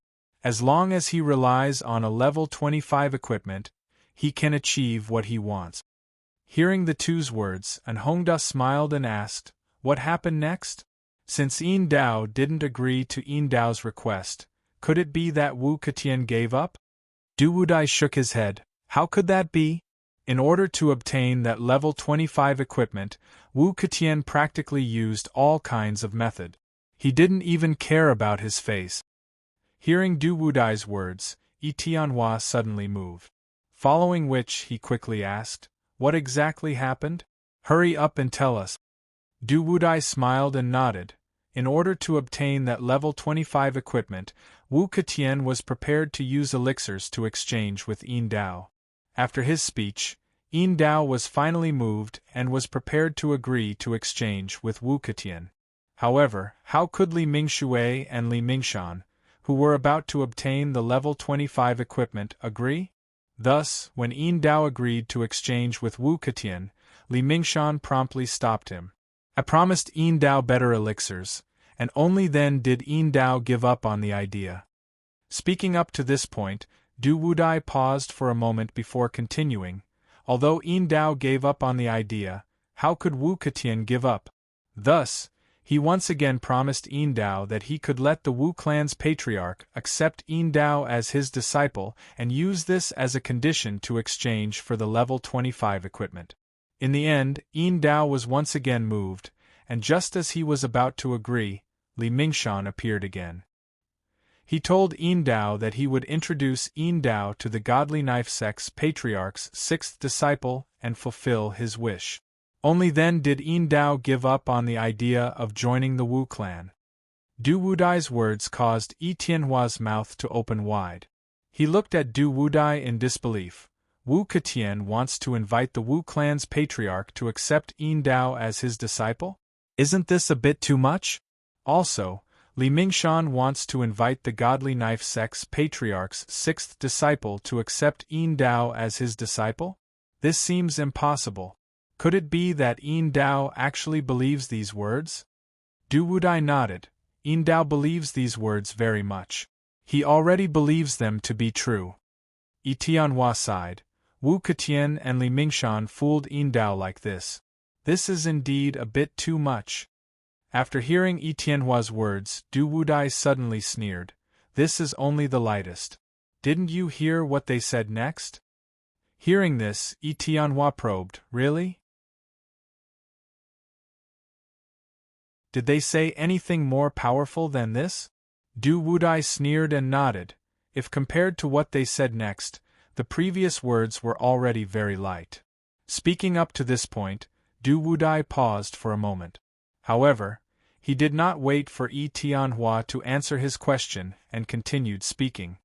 As long as he relies on a level 25 equipment, he can achieve what he wants. Hearing the two's words, and Hongda smiled and asked, what happened next? Since Yin Dao didn't agree to Yin Dao's request, could it be that Wu Ketian gave up? Du Wudai shook his head. How could that be? In order to obtain that level 25 equipment, Wu Ketian practically used all kinds of method. He didn't even care about his face. Hearing Du Wudai's words, Yi Tianhua suddenly moved. Following which he quickly asked, what exactly happened? Hurry up and tell us. Du Wudai smiled and nodded. In order to obtain that level 25 equipment, Wu Ketian was prepared to use elixirs to exchange with Yin Dao. After his speech, Yin Dao was finally moved and was prepared to agree to exchange with Wu Ketian. However, how could Li Mingshui and Li Mingshan, who were about to obtain the level 25 equipment, agree? Thus, when Yin Dao agreed to exchange with Wu Ketian, Li Mingshan promptly stopped him. I promised Yin Dao better elixirs, and only then did Yin Dao give up on the idea. Speaking up to this point, Du Wudai paused for a moment before continuing. Although Yin Dao gave up on the idea, how could Wu Ketian give up? Thus, he once again promised Yin Dao that he could let the Wu clan's patriarch accept Yin Dao as his disciple and use this as a condition to exchange for the level 25 equipment. In the end, Yin Dao was once again moved, and just as he was about to agree, Li Mingshan appeared again. He told Yin Dao that he would introduce Yin Dao to the Godly Knife sect's patriarch's sixth disciple and fulfill his wish. Only then did Yin Dao give up on the idea of joining the Wu clan. Du Wudai's words caused Yi Tianhua's mouth to open wide. He looked at Du Wudai in disbelief. Wu Ketian wants to invite the Wu clan's patriarch to accept Yin Dao as his disciple? Isn't this a bit too much? Also, Li Mingshan wants to invite the Godly Knife sect's patriarch's sixth disciple to accept Yin Dao as his disciple? This seems impossible. Could it be that Yin Dao actually believes these words? Du Wudai nodded. Yin Dao believes these words very much. He already believes them to be true. Yi Tianhua sighed. Wu Ketian and Li Mingshan fooled Yin Dao like this. This is indeed a bit too much. After hearing Yi Tianhua's words, Du Wudai suddenly sneered. This is only the lightest. Didn't you hear what they said next? Hearing this, Yi Tianhua probed, Really? Did they say anything more powerful than this? Du Wudai sneered and nodded. If compared to what they said next, the previous words were already very light. Speaking up to this point, Du Wudai paused for a moment. However, he did not wait for Yi Tianhua to answer his question and continued speaking.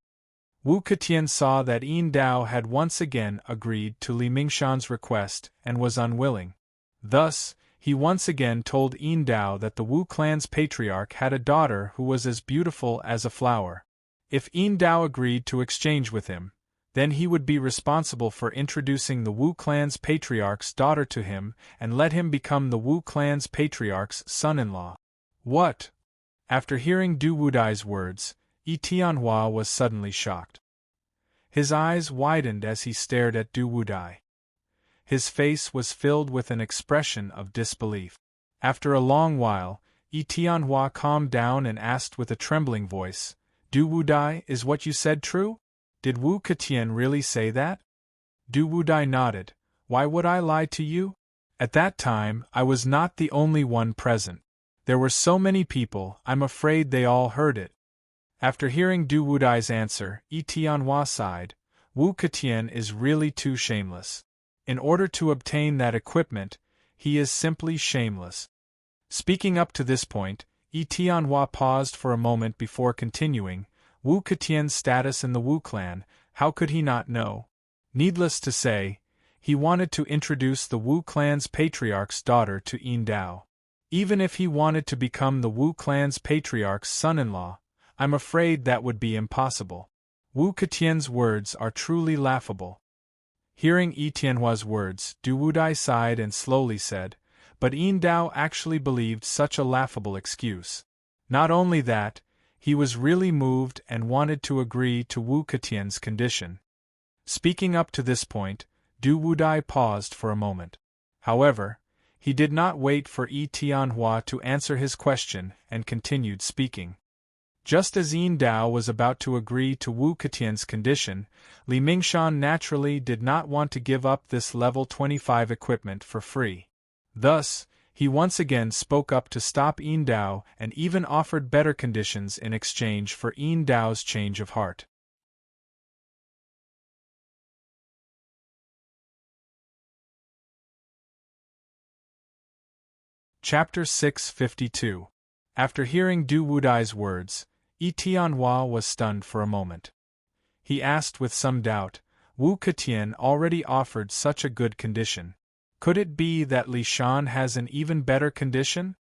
Wu Ketian saw that Yin Dao had once again agreed to Li Mingshan's request and was unwilling. Thus, he once again told Yin Dao that the Wu clan's patriarch had a daughter who was as beautiful as a flower. If Yin Dao agreed to exchange with him, then he would be responsible for introducing the Wu clan's patriarch's daughter to him and let him become the Wu clan's patriarch's son-in-law. What? After hearing Du Wudai's words, Yi Tianhua was suddenly shocked. His eyes widened as he stared at Du Wudai. His face was filled with an expression of disbelief. After a long while, Yi Tianhua calmed down and asked with a trembling voice, Du Wudai, is what you said true? Did Wu Ketian really say that? Du Wudai nodded. Why would I lie to you? At that time, I was not the only one present. There were so many people, I'm afraid they all heard it. After hearing Du Wudai's answer, Yi Tianhua sighed. Wu Ketian is really too shameless. In order to obtain that equipment, he is simply shameless. Speaking up to this point, Yi Tianhua paused for a moment before continuing. Wu Ketian's status in the Wu clan, how could he not know? Needless to say, he wanted to introduce the Wu clan's patriarch's daughter to Yin Dao. Even if he wanted to become the Wu clan's patriarch's son-in-law, I'm afraid that would be impossible. Wu Ketian's words are truly laughable. Hearing Yi Tianhua's words, Du Wudai sighed and slowly said, but Yin Dao actually believed such a laughable excuse. Not only that, he was really moved and wanted to agree to Wu Ketian's condition. Speaking up to this point, Du Wudai paused for a moment. However, he did not wait for Yi Tianhua to answer his question and continued speaking. Just as Yin Dao was about to agree to Wu Ketian's condition, Li Mingshan naturally did not want to give up this level 25 equipment for free. Thus, he once again spoke up to stop Yin Dao and even offered better conditions in exchange for Yin Dao's change of heart. Chapter 652. After hearing Du Wudai's words, Yi Tianhua was stunned for a moment. He asked with some doubt, Wu Ketian already offered such a good condition. Could it be that Li Shan has an even better condition?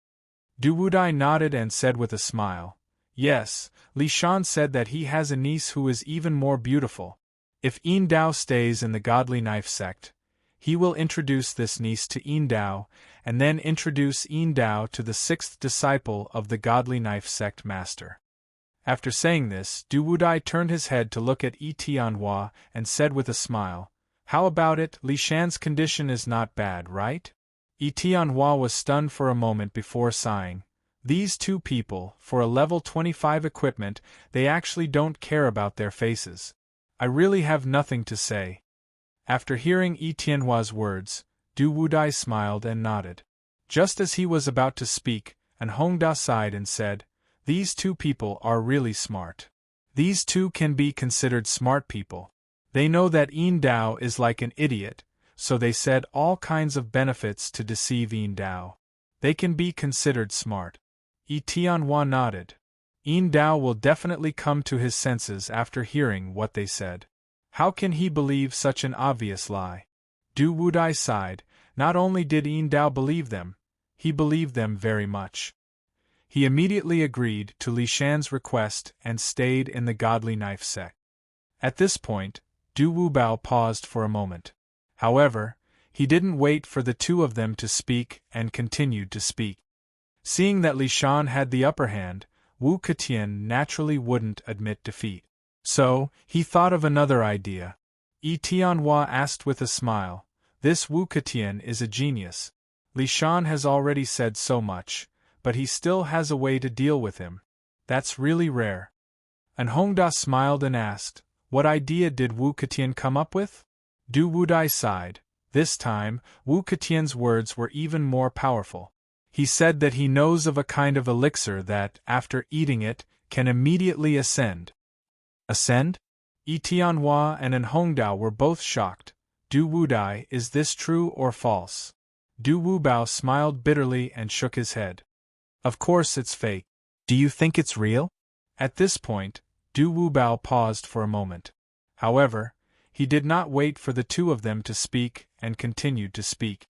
Du Wudai nodded and said with a smile, Yes, Li Shan said that he has a niece who is even more beautiful. If Yin Dao stays in the Godly Knife sect, he will introduce this niece to Yin Dao, and then introduce Yin Dao to the sixth disciple of the Godly Knife sect master. After saying this, Du Wudai turned his head to look at Yi Tianhua and said with a smile, How about it? Li Shan's condition is not bad, right? Yi Tianhua was stunned for a moment before sighing. These two people, for a level 25 equipment, they actually don't care about their faces. I really have nothing to say. After hearing Yi Tianhua's words, Du Wudai smiled and nodded. Just as he was about to speak, An Hongda sighed and said, These two people are really smart. These two can be considered smart people. They know that Yin Dao is like an idiot, so they said all kinds of benefits to deceive Yin Dao. They can be considered smart. Yi Tianhua nodded. Yin Dao will definitely come to his senses after hearing what they said. How can he believe such an obvious lie? Du Wudai sighed. Not only did Yin Dao believe them, he believed them very much. He immediately agreed to Li Shan's request and stayed in the Godly Knife sect. At this point, Du Wubao paused for a moment. However, he didn't wait for the two of them to speak and continued to speak. Seeing that Li Shan had the upper hand, Wu Ketian naturally wouldn't admit defeat. So, he thought of another idea. Yi Tianhua asked with a smile, "This Wu Ketian is a genius. Li Shan has already said so much, but he still has a way to deal with him. That's really rare." And Hongda smiled and asked, "What idea did Wu Ketian come up with?" Du Wudai sighed. This time, Wu Ketian's words were even more powerful. He said that he knows of a kind of elixir that, after eating it, can immediately ascend. Ascend? Yi Tianhua and An Hongdao were both shocked. Du Wudai, is this true or false? Du Wubao smiled bitterly and shook his head. Of course it's fake. Do you think it's real? At this point, Du Wubao paused for a moment. However, he did not wait for the two of them to speak and continued to speak.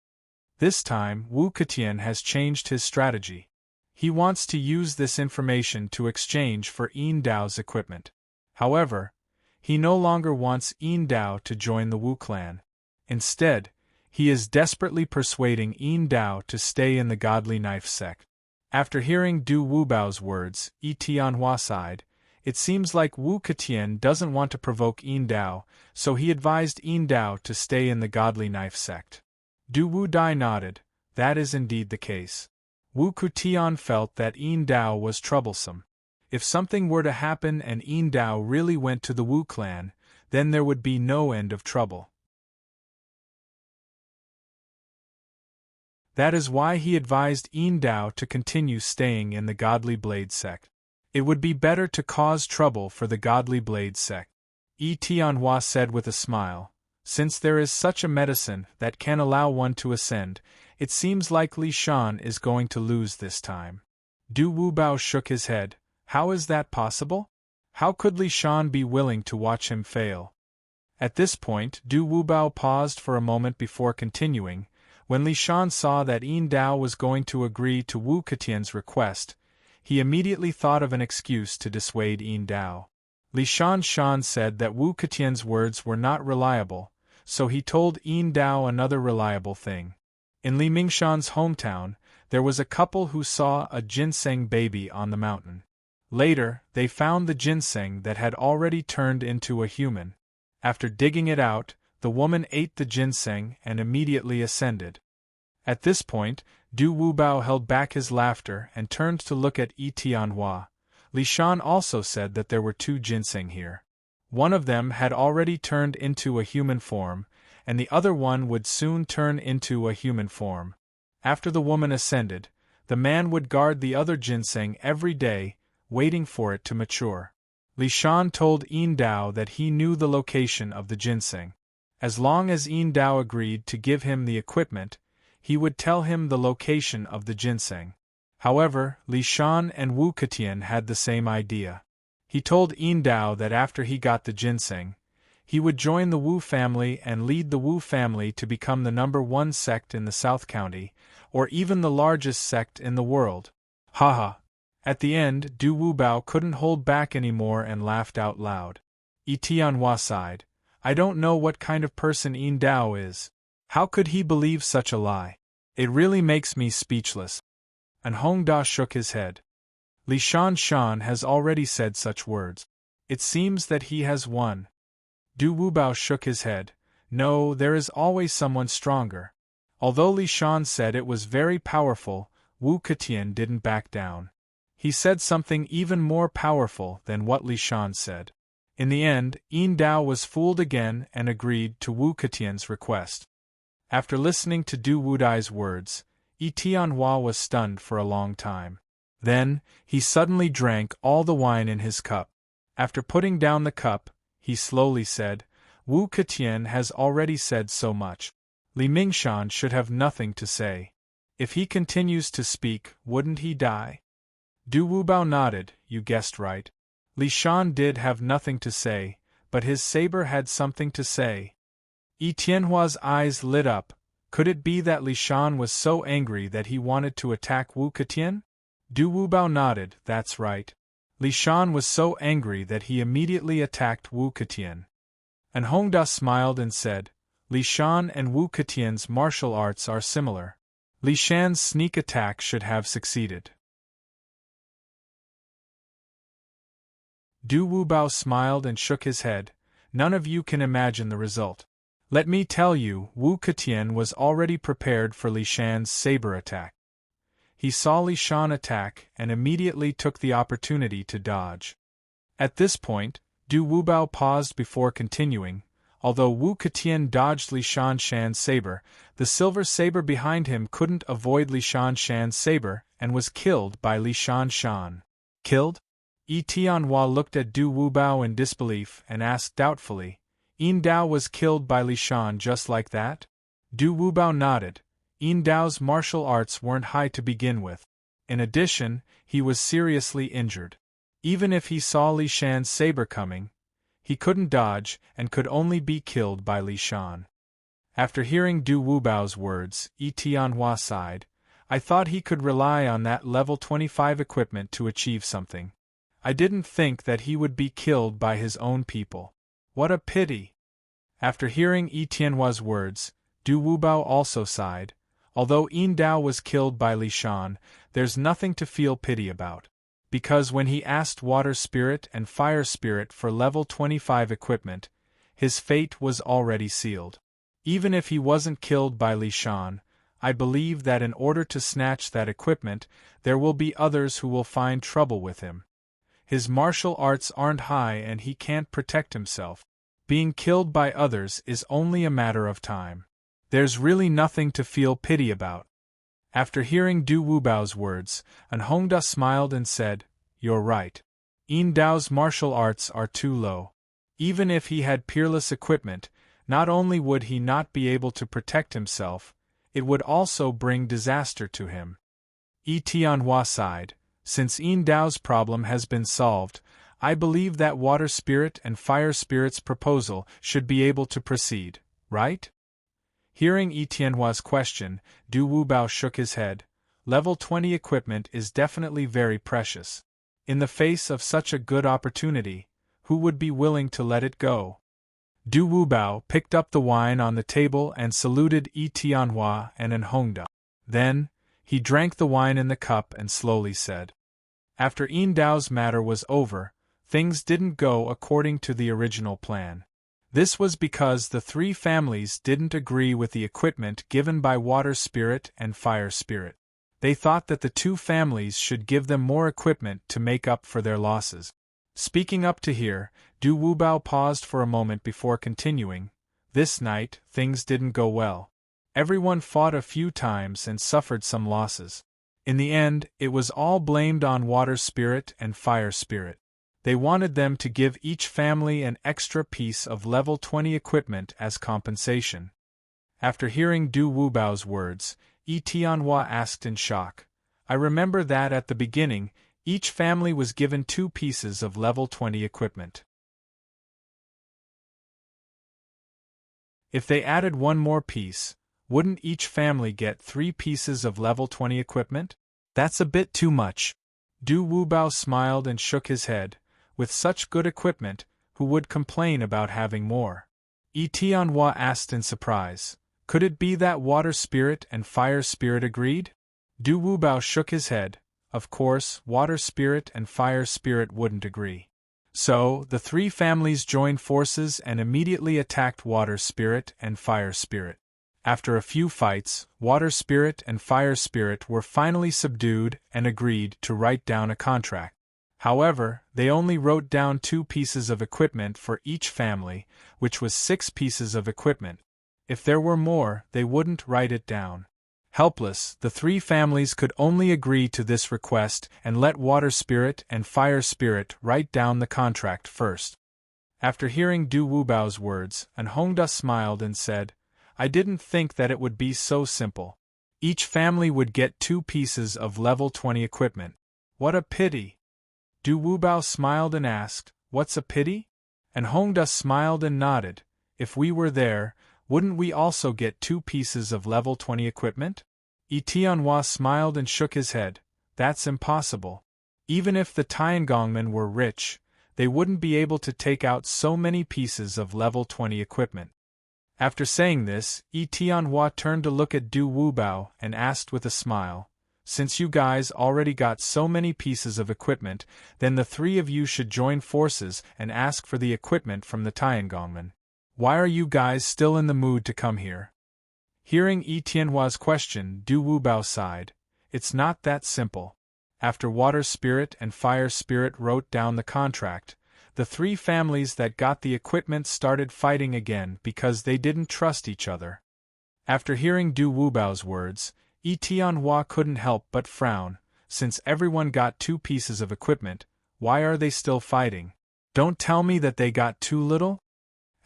This time, Wu Ketian has changed his strategy. He wants to use this information to exchange for Yin Dao's equipment. However, he no longer wants Yin Dao to join the Wu clan. Instead, he is desperately persuading Yin Dao to stay in the Godly Knife sect. After hearing Du Wubao's words, Yi Tianhua sighed. It seems like Wu Ketian doesn't want to provoke Yin Dao, so he advised Yin Dao to stay in the Godly Knife sect. Du Wudai nodded. That is indeed the case. Wu Ketian felt that Yin Dao was troublesome. If something were to happen and Yin Dao really went to the Wu clan, then there would be no end of trouble. That is why he advised Yin Dao to continue staying in the Godly Blade sect. It would be better to cause trouble for the Godly Blade sect. Yi Tianhua said with a smile, "Since there is such a medicine that can allow one to ascend, it seems like Li Shan is going to lose this time." Du Wubao shook his head. How is that possible? How could Li Shan be willing to watch him fail? At this point, Du Wubao paused for a moment before continuing. When Li Shan saw that Yin Dao was going to agree to Wu Ketian's request, he immediately thought of an excuse to dissuade Yin Dao. Li Shan said that Wu Ketian's words were not reliable, so he told Yin Dao another reliable thing. In Li Mingshan's hometown, there was a couple who saw a ginseng baby on the mountain. Later, they found the ginseng that had already turned into a human. After digging it out, the woman ate the ginseng and immediately ascended. At this point, Du Wubao held back his laughter and turned to look at Yi Tianhua. Li Shan also said that there were two ginseng here. One of them had already turned into a human form, and the other one would soon turn into a human form. After the woman ascended, the man would guard the other ginseng every day, waiting for it to mature. Li Shan told Yin Dao that he knew the location of the ginseng. As long as Yin Dao agreed to give him the equipment, he would tell him the location of the ginseng. However, Li Shan and Wu Ketian had the same idea. He told Yin Dao that after he got the ginseng, he would join the Wu family and lead the Wu family to become the #1 sect in the South County, or even the largest sect in the world. Haha. At the end, Du Wubao couldn't hold back anymore and laughed out loud. Yi Tianhua sighed. I don't know what kind of person Yin Dao is. How could he believe such a lie? It really makes me speechless. And Hongda shook his head. Li Shan has already said such words. It seems that he has won. Du Wubao shook his head. No, there is always someone stronger. Although Li Shan said it was very powerful, Wu Ketian didn't back down. He said something even more powerful than what Li Shan said. In the end, Yin Dao was fooled again and agreed to Wu Ketian's request. After listening to Du Wudai's words, Yi Tianhua was stunned for a long time. Then, he suddenly drank all the wine in his cup. After putting down the cup, he slowly said, Wu Ketian has already said so much. Li Mingshan should have nothing to say. If he continues to speak, wouldn't he die? Du Wubao nodded. You guessed right. Li Shan did have nothing to say, but his saber had something to say. Yi Tianhua's eyes lit up. Could it be that Li Shan was so angry that he wanted to attack Wu Ketian? Du Wubao nodded. That's right. Li Shan was so angry that he immediately attacked Wu Ketian. And Hongda smiled and said, Li Shan and Wu Ketian's martial arts are similar. Li Shan's sneak attack should have succeeded. Du Wubao smiled and shook his head. None of you can imagine the result. Let me tell you, Wu Ketian was already prepared for Li Shan's saber attack. He saw Li Shan attack and immediately took the opportunity to dodge. At this point, Du Wubao paused before continuing. Although Wu Ketian dodged Li Shan's saber, the silver saber behind him couldn't avoid Li Shan's saber and was killed by Li Shan. Killed? Tianhua looked at Du Wubao in disbelief and asked doubtfully, Yin Dao was killed by Li Shan just like that? Du Wubao nodded. Yin Dao's martial arts weren't high to begin with. In addition, he was seriously injured. Even if he saw Li Shan's saber coming, he couldn't dodge and could only be killed by Li Shan. After hearing Du Wubao's words, Tianhua sighed. I thought he could rely on that level 25 equipment to achieve something. I didn't think that he would be killed by his own people. What a pity! After hearing Tianhua's words, Du Wubao also sighed. Although Yin Dao was killed by Li Shan, there's nothing to feel pity about. Because when he asked Water Spirit and Fire Spirit for level 25 equipment, his fate was already sealed. Even if he wasn't killed by Li Shan, I believe that in order to snatch that equipment, there will be others who will find trouble with him. His martial arts aren't high and he can't protect himself. Being killed by others is only a matter of time. There's really nothing to feel pity about. After hearing Du Wubao's words, Hongda smiled and said, You're right. Yin Dao's martial arts are too low. Even if he had peerless equipment, not only would he not be able to protect himself, it would also bring disaster to him. Tianhua sighed. Since Yin Dao's problem has been solved, I believe that Water Spirit and Fire Spirit's proposal should be able to proceed, right? Hearing Tianhua's question, Du Wubao shook his head. Level 20 equipment is definitely very precious. In the face of such a good opportunity, who would be willing to let it go? Du Wubao picked up the wine on the table and saluted Tianhua and Hongda. Then, he drank the wine in the cup and slowly said, After Yin Dao's matter was over, things didn't go according to the original plan. This was because the three families didn't agree with the equipment given by Water Spirit and Fire Spirit. They thought that the two families should give them more equipment to make up for their losses. Speaking up to here, Du Wubao paused for a moment before continuing. This night, things didn't go well. Everyone fought a few times and suffered some losses. In the end, it was all blamed on Water Spirit and Fire Spirit. They wanted them to give each family an extra piece of level 20 equipment as compensation. After hearing Du Wubao's words, Tianhua asked in shock, I remember that at the beginning, each family was given 2 pieces of level 20 equipment. If they added one more piece, wouldn't each family get 3 pieces of level 20 equipment? That's a bit too much. Du Wubao smiled and shook his head. With such good equipment, who would complain about having more? Tianhua asked in surprise. Could it be that Water Spirit and Fire Spirit agreed? Du Wubao shook his head. Of course, Water Spirit and Fire Spirit wouldn't agree. So, the 3 families joined forces and immediately attacked Water Spirit and Fire Spirit. After a few fights, Water Spirit and Fire Spirit were finally subdued and agreed to write down a contract. However, they only wrote down 2 pieces of equipment for each family, which was 6 pieces of equipment. If there were more, they wouldn't write it down. Helpless, the 3 families could only agree to this request and let Water Spirit and Fire Spirit write down the contract first. After hearing Du Wubao's words, Hongda smiled and said, I didn't think that it would be so simple. Each family would get 2 pieces of level 20 equipment. What a pity! Du Wubao smiled and asked, What's a pity? Hongda smiled and nodded. If we were there, wouldn't we also get 2 pieces of level 20 equipment? Tianhua smiled and shook his head. That's impossible. Even if the Tiangongmen were rich, they wouldn't be able to take out so many pieces of level 20 equipment. After saying this, Yi Tianhua turned to look at Du Wubao and asked with a smile, "Since you guys already got so many pieces of equipment, then the three of you should join forces and ask for the equipment from the Tiangongmen. Why are you guys still in the mood to come here?" Hearing Yi Tianhua's question, Du Wubao sighed. "It's not that simple. After Water Spirit and Fire Spirit wrote down the contract, the three families that got the equipment started fighting again because they didn't trust each other." After hearing Du Wubao's words, Yi Tianhua couldn't help but frown. Since everyone got 2 pieces of equipment, why are they still fighting? Don't tell me that they got too little?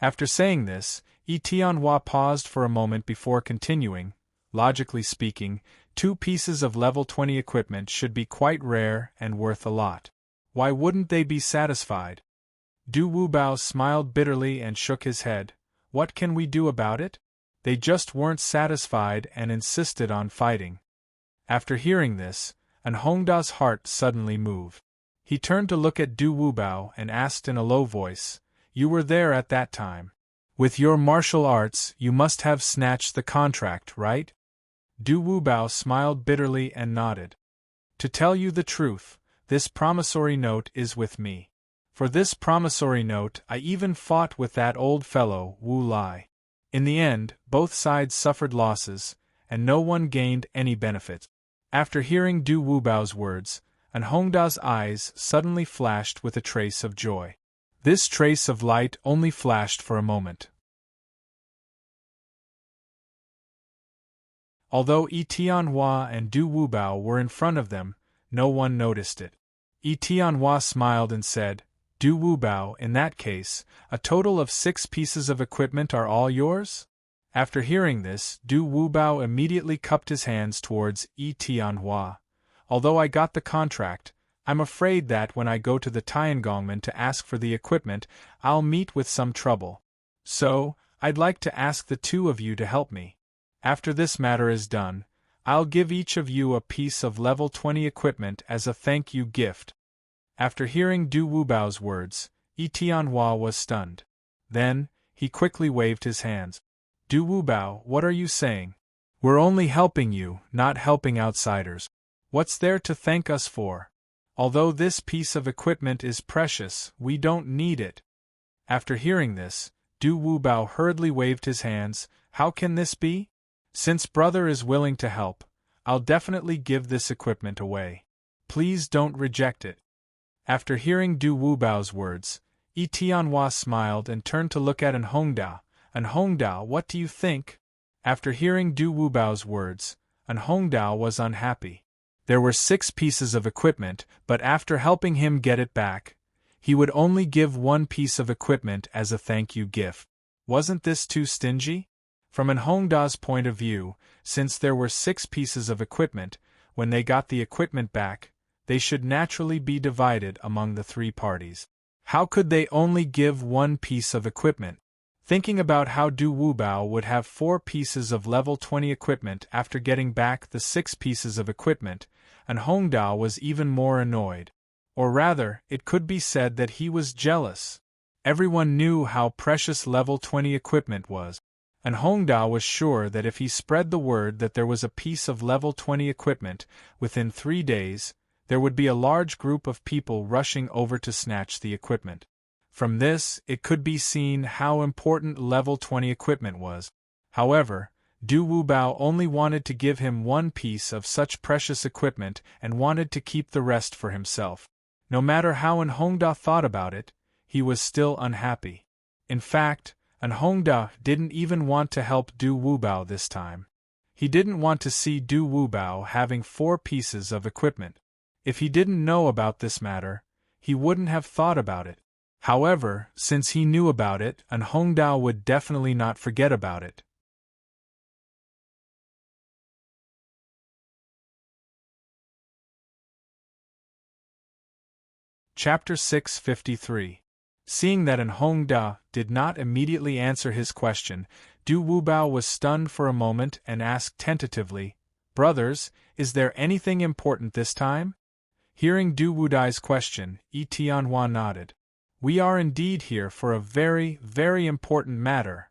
After saying this, Yi Tianhua paused for a moment before continuing. Logically speaking, 2 pieces of level 20 equipment should be quite rare and worth a lot. Why wouldn't they be satisfied? Du Wubao smiled bitterly and shook his head. What can we do about it? They just weren't satisfied and insisted on fighting. After hearing this, An Hongda's heart suddenly moved. He turned to look at Du Wubao and asked in a low voice, "You were there at that time. With your martial arts, you must have snatched the contract, right?" Du Wubao smiled bitterly and nodded. "To tell you the truth, this promissory note is with me. For this promissory note, I even fought with that old fellow, Wu Lai. In the end, both sides suffered losses, and no one gained any benefit." After hearing Du Wubao's words, An Hongda's eyes suddenly flashed with a trace of joy. This trace of light only flashed for a moment. Although Yi Tianhua and Du Wubao were in front of them, no one noticed it. Yi Tianhua smiled and said, "Du Wubao, in that case, a total of 6 pieces of equipment are all yours?" After hearing this, Du Wubao immediately cupped his hands towards Yi Tianhua. "Although I got the contract, I'm afraid that when I go to the Tiangongmen to ask for the equipment, I'll meet with some trouble. So, I'd like to ask the 2 of you to help me. After this matter is done, I'll give each of you a piece of level 20 equipment as a thank you gift." After hearing Du Wubao's words, Yi Tianhua was stunned. Then, he quickly waved his hands. "Du Wubao, what are you saying? We're only helping you, not helping outsiders. What's there to thank us for? Although this piece of equipment is precious, we don't need it." After hearing this, Du Wubao hurriedly waved his hands. "How can this be? Since brother is willing to help, I'll definitely give this equipment away. Please don't reject it." After hearing Du Wubao's words, Yi Tianhua smiled and turned to look at An Hongda. "An Hongda, what do you think?" After hearing Du Wubao's words, An Hongda was unhappy. There were 6 pieces of equipment, but after helping him get it back, he would only give 1 piece of equipment as a thank you gift. Wasn't this too stingy? From An Hongda's point of view, since there were 6 pieces of equipment, when they got the equipment back, they should naturally be divided among the 3 parties. How could they only give 1 piece of equipment? Thinking about how Du Wubao would have 4 pieces of level 20 equipment after getting back the 6 pieces of equipment, An Hongda was even more annoyed. Or rather, it could be said that he was jealous. Everyone knew how precious level 20 equipment was. An Hongda was sure that if he spread the word that there was a piece of level 20 equipment, within 3 days, there would be a large group of people rushing over to snatch the equipment. From this, it could be seen how important level 20 equipment was. However, Du Wubao only wanted to give him 1 piece of such precious equipment and wanted to keep the rest for himself. No matter how An Hongda thought about it, he was still unhappy. In fact, An Hongda didn't even want to help Du Wubao this time. He didn't want to see Du Wubao having 4 pieces of equipment. If he didn't know about this matter, he wouldn't have thought about it. However, since he knew about it, An Hongda would definitely not forget about it. Chapter 653. Seeing that An Hongda did not immediately answer his question, Du Wubao was stunned for a moment and asked tentatively, "Brothers, is there anything important this time?" Hearing Du Wudai's question, Yi Tianhua nodded. "We are indeed here for a very, very important matter."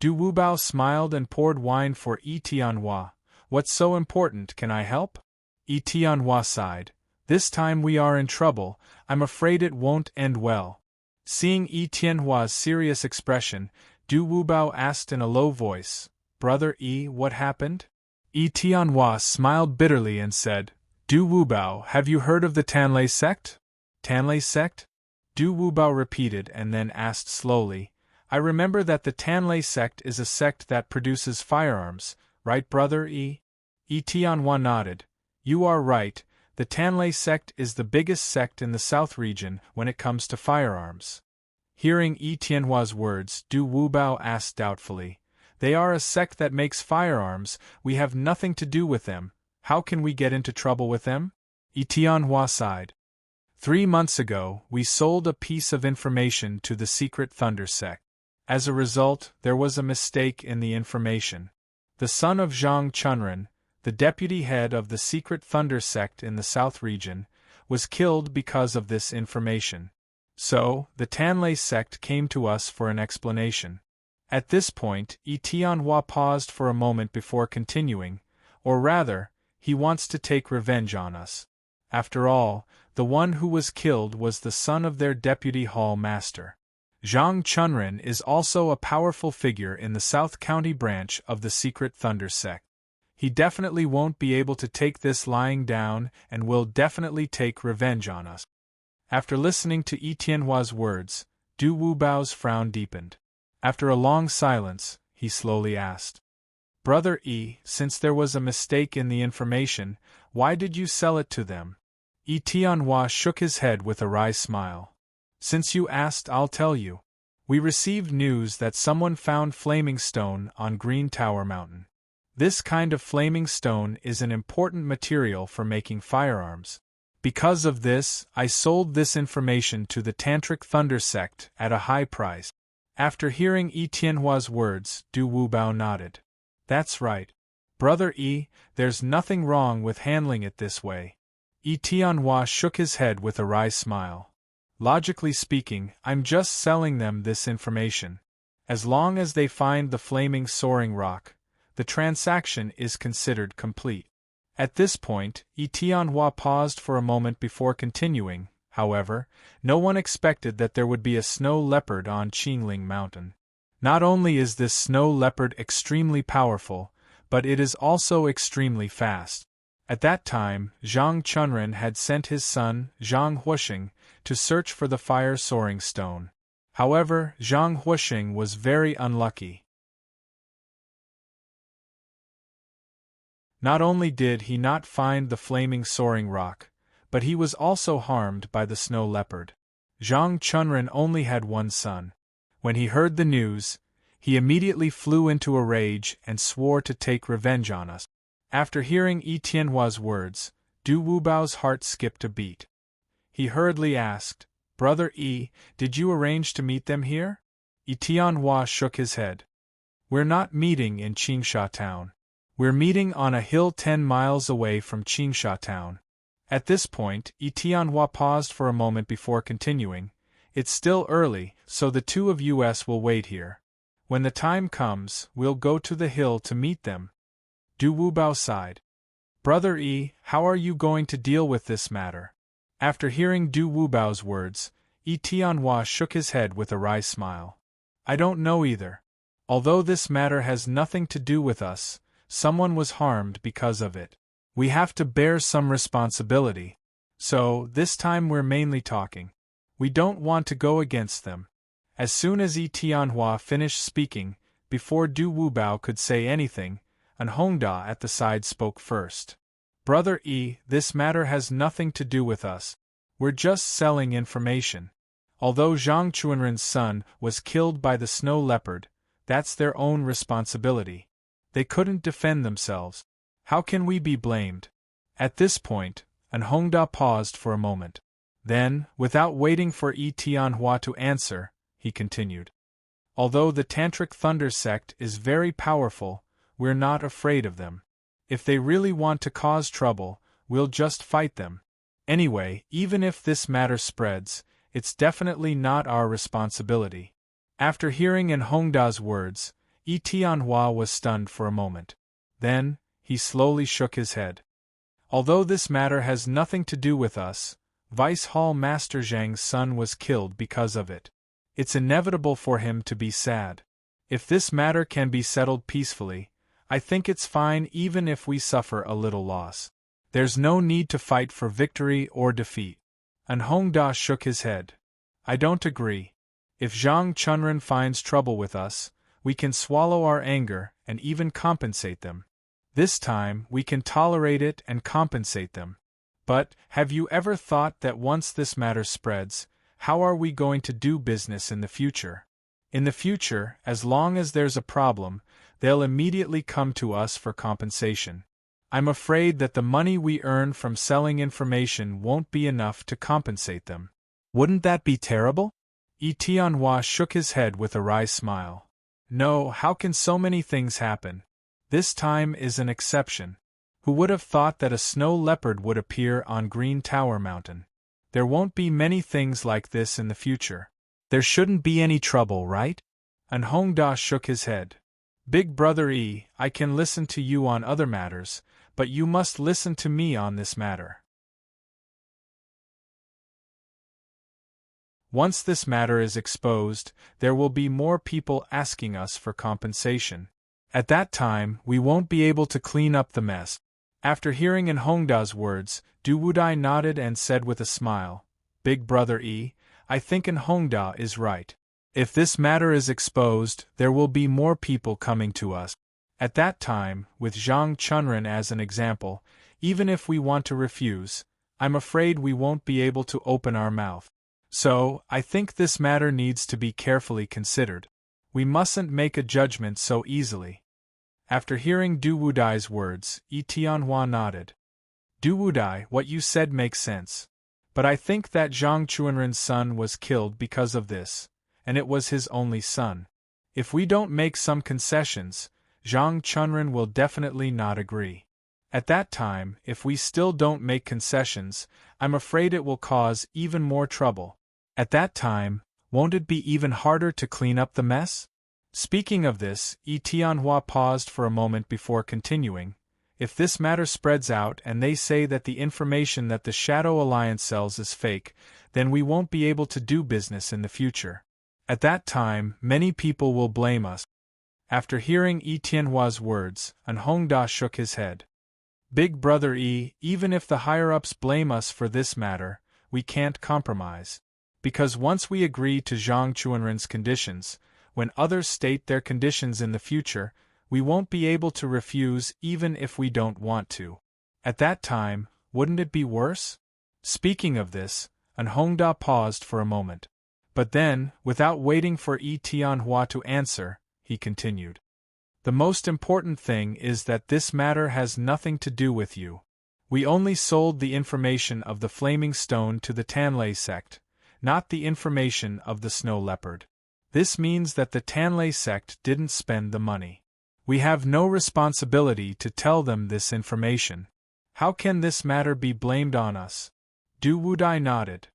Du Wubao smiled and poured wine for Yi Tianhua. What's so important, can I help? Yi Tianhua sighed. This time we are in trouble, I'm afraid it won't end well. Seeing Yi Tianhua's serious expression, Du Wubao asked in a low voice, Brother Yi, what happened? Yi Tianhua smiled bitterly and said, Du Wubao, have you heard of the Tanlei sect? Tanlei sect? Du Wubao repeated and then asked slowly, I remember that the Tanlei sect is a sect that produces firearms, right Brother Yi? Yi Tianhua nodded. You are right, the Tanlei sect is the biggest sect in the South region when it comes to firearms. Hearing Yi Tianhua's words, Du Wubao asked doubtfully, They are a sect that makes firearms, we have nothing to do with them, how can we get into trouble with them? Yi Tianhua sighed. 3 months ago, we sold a piece of information to the secret Thunder sect. As a result, there was a mistake in the information. The son of Zhang Chunren, the deputy head of the secret Thunder sect in the South region, was killed because of this information. So, the Tanlei sect came to us for an explanation. At this point, Yi Tianhua paused for a moment before continuing, or rather, he wants to take revenge on us. After all, the one who was killed was the son of their deputy hall master. Zhang Chunren is also a powerful figure in the South County branch of the secret Thunder sect. He definitely won't be able to take this lying down and will definitely take revenge on us. After listening to Yi Tianhua's words, Du Wubao's frown deepened. After a long silence, he slowly asked, Brother Yi, since there was a mistake in the information, why did you sell it to them? Yi Tianhua shook his head with a wry smile. Since you asked, I'll tell you. We received news that someone found flaming stone on Green Tower Mountain. This kind of flaming stone is an important material for making firearms. Because of this, I sold this information to the Tantric Thunder sect at a high price. After hearing Yi Tianhua's words, Du Wubao nodded. That's right. Brother Yi, there's nothing wrong with handling it this way. Yi Tianhua shook his head with a wry smile. Logically speaking, I'm just selling them this information. As long as they find the flaming soaring rock, the transaction is considered complete. At this point, Yi Tianhua paused for a moment before continuing. However, no one expected that there would be a snow leopard on Qingling Mountain. Not only is this snow leopard extremely powerful, but it is also extremely fast. At that time, Zhang Chunren had sent his son, Zhang Huoxing, to search for the fire-soaring stone. However, Zhang Huoxing was very unlucky. Not only did he not find the flaming soaring rock, but he was also harmed by the snow leopard. Zhang Chunren only had one son. When he heard the news, he immediately flew into a rage and swore to take revenge on us. After hearing Yi Tianhua's words, Du Wubao's heart skipped a beat. He hurriedly asked, Brother Yi, did you arrange to meet them here? Yi Tianhua shook his head. We're not meeting in Qingsha Town. We're meeting on a hill 10 miles away from Qingsha Town. At this point, Yi Tianhua paused for a moment before continuing. It's still early, so the two of us will wait here. When the time comes, we'll go to the hill to meet them. Du Wubao sighed. Brother Yi, how are you going to deal with this matter? After hearing Du Wubao's words, Yi Tianhua shook his head with a wry smile. I don't know either. Although this matter has nothing to do with us, someone was harmed because of it. We have to bear some responsibility. So, this time we're mainly talking. We don't want to go against them. As soon as Yi Tianhua finished speaking, before Du Wubao could say anything, An Hongda at the side spoke first. Brother Yi, this matter has nothing to do with us. We're just selling information. Although Zhang Chunren's son was killed by the snow leopard, that's their own responsibility. They couldn't defend themselves. How can we be blamed? At this point, An Hongda paused for a moment. Then, without waiting for Yi Tianhua to answer, he continued. Although the Tantric Thunder sect is very powerful, we're not afraid of them. If they really want to cause trouble, we'll just fight them. Anyway, even if this matter spreads, it's definitely not our responsibility. After hearing An Hongda's words, Yi Tianhua was stunned for a moment. Then, he slowly shook his head. Although this matter has nothing to do with us, Vice Hall Master Zhang's son was killed because of it. It's inevitable for him to be sad. If this matter can be settled peacefully, I think it's fine even if we suffer a little loss. There's no need to fight for victory or defeat. And Hongda shook his head. I don't agree. If Zhang Chunren finds trouble with us, we can swallow our anger and even compensate them. This time we can tolerate it and compensate them. But, have you ever thought that once this matter spreads, how are we going to do business in the future? In the future, as long as there's a problem, they'll immediately come to us for compensation. I'm afraid that the money we earn from selling information won't be enough to compensate them. Wouldn't that be terrible? Yi Tianhua shook his head with a wry smile. No, how can so many things happen? This time is an exception. Who would have thought that a snow leopard would appear on Green Tower Mountain? There won't be many things like this in the future. There shouldn't be any trouble, right? And Hongda shook his head. Big Brother Yi, I can listen to you on other matters, but you must listen to me on this matter. Once this matter is exposed, there will be more people asking us for compensation. At that time, we won't be able to clean up the mess. After hearing in Hongda's words, Du Wudai nodded and said with a smile, Big Brother Yi, I think in Hongda is right. If this matter is exposed, there will be more people coming to us. At that time, with Zhang Chunren as an example, even if we want to refuse, I'm afraid we won't be able to open our mouth. So, I think this matter needs to be carefully considered. We mustn't make a judgment so easily. After hearing Du Wudai's words, Yi Tianhua nodded. Du Wudai, what you said makes sense. But I think that Zhang Chunren's son was killed because of this, and it was his only son. If we don't make some concessions, Zhang Chunren will definitely not agree. At that time, if we still don't make concessions, I'm afraid it will cause even more trouble. At that time, won't it be even harder to clean up the mess? Speaking of this, Yi Tianhua paused for a moment before continuing. If this matter spreads out and they say that the information that the Shadow Alliance sells is fake, then we won't be able to do business in the future. At that time, many people will blame us. After hearing Yi Tianhua's words, An Hongda shook his head. Big Brother Yi, even if the higher-ups blame us for this matter, we can't compromise. Because once we agree to Zhang Chunren's conditions, when others state their conditions in the future, we won't be able to refuse even if we don't want to. At that time, wouldn't it be worse? Speaking of this, An Hongda paused for a moment. But then, without waiting for Yi Tianhua to answer, he continued. The most important thing is that this matter has nothing to do with you. We only sold the information of the Flaming Stone to the Tanlei sect, not the information of the Snow Leopard. This means that the Tanlei sect didn't spend the money. We have no responsibility to tell them this information. How can this matter be blamed on us? Du Wudai nodded.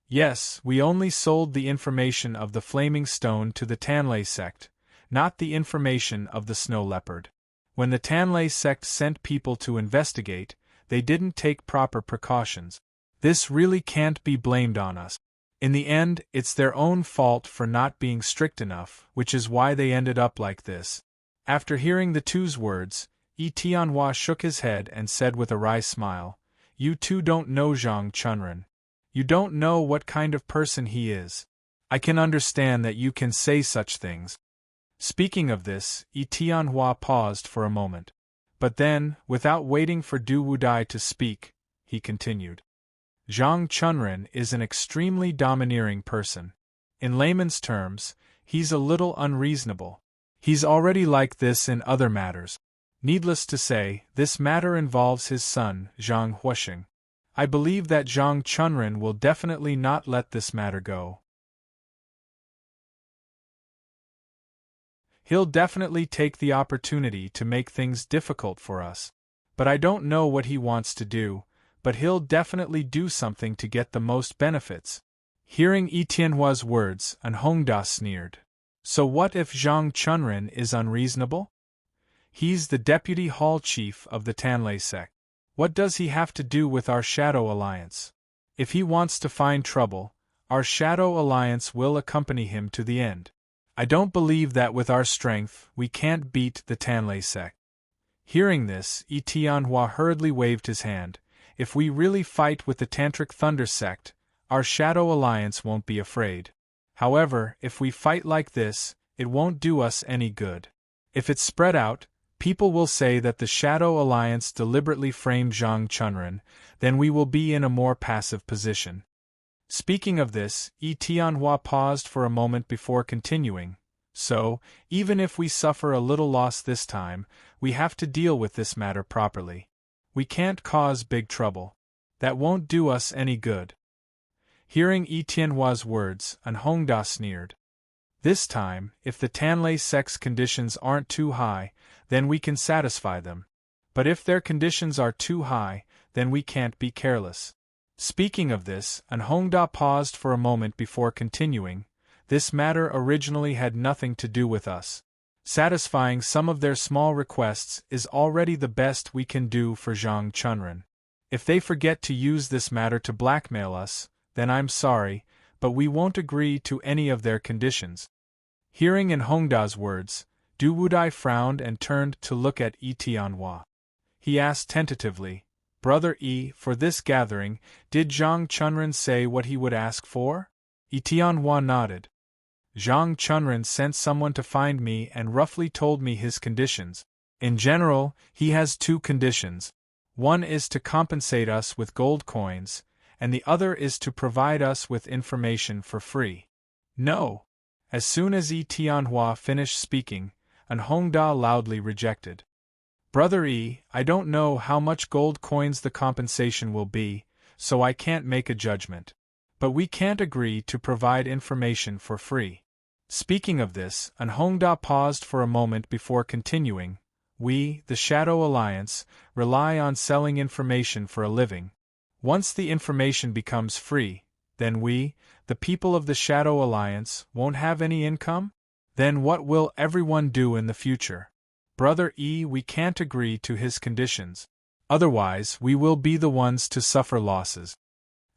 Yes, we only sold the information of the Flaming Stone to the Tanlei sect, not the information of the Snow Leopard. When the Tanlei sect sent people to investigate, they didn't take proper precautions. This really can't be blamed on us. In the end, it's their own fault for not being strict enough, which is why they ended up like this. After hearing the two's words, Yi Tianhua shook his head and said with a wry smile, You two don't know Zhang Chunren. You don't know what kind of person he is. I can understand that you can say such things. Speaking of this, Yi Tianhua paused for a moment. But then, without waiting for Du Wudai to speak, he continued. Zhang Chunren is an extremely domineering person. In layman's terms, he's a little unreasonable. He's already like this in other matters. Needless to say, this matter involves his son, Zhang Huosheng. I believe that Zhang Chunren will definitely not let this matter go. He'll definitely take the opportunity to make things difficult for us. But I don't know what he wants to do, but he'll definitely do something to get the most benefits. Hearing Yi Tianhua's words, An Hongda sneered. So what if Zhang Chunren is unreasonable? He's the deputy hall chief of the Tanlei sect. What does he have to do with our Shadow Alliance? If he wants to find trouble, our Shadow Alliance will accompany him to the end. I don't believe that with our strength we can't beat the Tanlei sect. Hearing this, Tianhua hurriedly waved his hand. If we really fight with the Tantric Thunder sect, our Shadow Alliance won't be afraid. However, if we fight like this, it won't do us any good. If it's spread out, people will say that the Shadow Alliance deliberately framed Zhang Chunren, then we will be in a more passive position. Speaking of this, Tianhua paused for a moment before continuing. So, even if we suffer a little loss this time, we have to deal with this matter properly. We can't cause big trouble. That won't do us any good. Hearing Tianhua's words, An Hongda sneered. This time, if the Tanlei sect's conditions aren't too high, then we can satisfy them. But if their conditions are too high, then we can't be careless. Speaking of this, An Hongda paused for a moment before continuing. This matter originally had nothing to do with us. Satisfying some of their small requests is already the best we can do for Zhang Chunren. If they forget to use this matter to blackmail us, then I'm sorry, but we won't agree to any of their conditions. Hearing An Hongda's words, Du Wudai frowned and turned to look at Tianhua. He asked tentatively, Brother E, for this gathering, did Zhang Chunren say what he would ask for? Tianhua nodded. Zhang Chunren sent someone to find me and roughly told me his conditions. In general, he has two conditions. One is to compensate us with gold coins, and the other is to provide us with information for free. No. As soon as Tianhua finished speaking, An Hongda loudly rejected. Brother E, I don't know how much gold coins the compensation will be, so I can't make a judgment. But we can't agree to provide information for free. Speaking of this, An Hongda paused for a moment before continuing. We, the Shadow Alliance, rely on selling information for a living. Once the information becomes free, then we, the people of the Shadow Alliance, won't have any income? Then what will everyone do in the future? Brother E, we can't agree to his conditions. Otherwise, we will be the ones to suffer losses.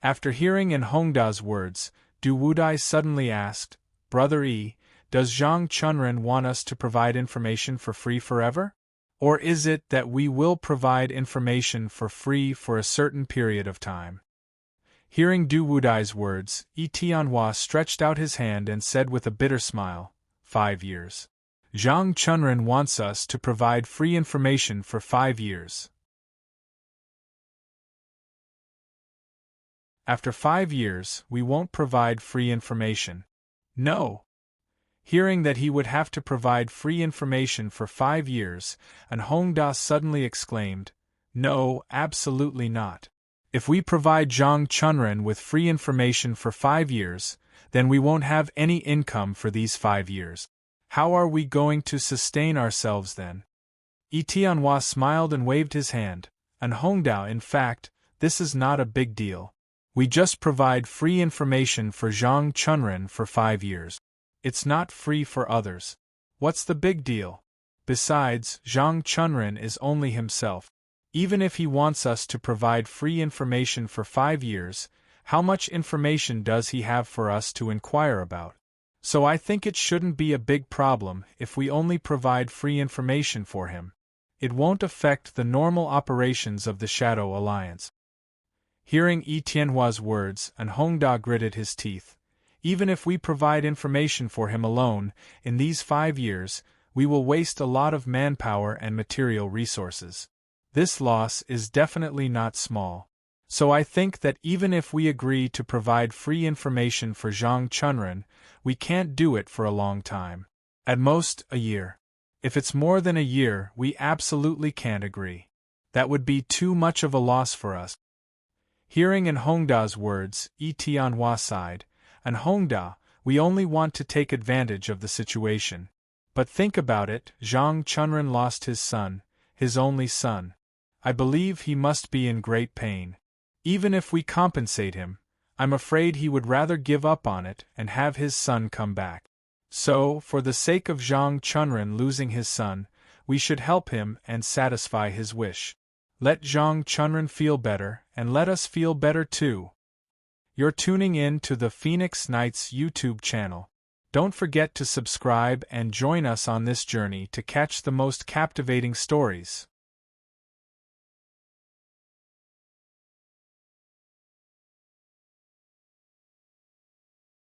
After hearing An Hongda's words, Du Wudai suddenly asked, Brother E, does Zhang Chunren want us to provide information for free forever? Or is it that we will provide information for free for a certain period of time? Hearing Du Wudai's words, Tianhua stretched out his hand and said with a bitter smile, 5 years. Zhang Chunren wants us to provide free information for 5 years. After 5 years, we won't provide free information. No. Hearing that he would have to provide free information for 5 years, An Hongda suddenly exclaimed, No, absolutely not. If we provide Zhang Chunren with free information for 5 years, then we won't have any income for these 5 years. How are we going to sustain ourselves then? Tianhua smiled and waved his hand. An Hongda, in fact, this is not a big deal. We just provide free information for Zhang Chunren for 5 years. It's not free for others. What's the big deal? Besides, Zhang Chunren is only himself. Even if he wants us to provide free information for 5 years, how much information does he have for us to inquire about? So I think it shouldn't be a big problem if we only provide free information for him. It won't affect the normal operations of the Shadow Alliance. Hearing Tianhua's words, An Hongda gritted his teeth. Even if we provide information for him alone, in these 5 years, we will waste a lot of manpower and material resources. This loss is definitely not small. So I think that even if we agree to provide free information for Zhang Chunren, we can't do it for a long time. At most, a year. If it's more than a year, we absolutely can't agree. That would be too much of a loss for us. Hearing An Hongda's words, Tianhua sighed. An Hongda, we only want to take advantage of the situation. But think about it, Zhang Chunren lost his son, his only son. I believe he must be in great pain. Even if we compensate him, I'm afraid he would rather give up on it and have his son come back. So, for the sake of Zhang Chunren losing his son, we should help him and satisfy his wish. Let Zhang Chunren feel better, and let us feel better too. You're tuning in to the Phoenix Knights YouTube channel. Don't forget to subscribe and join us on this journey to catch the most captivating stories.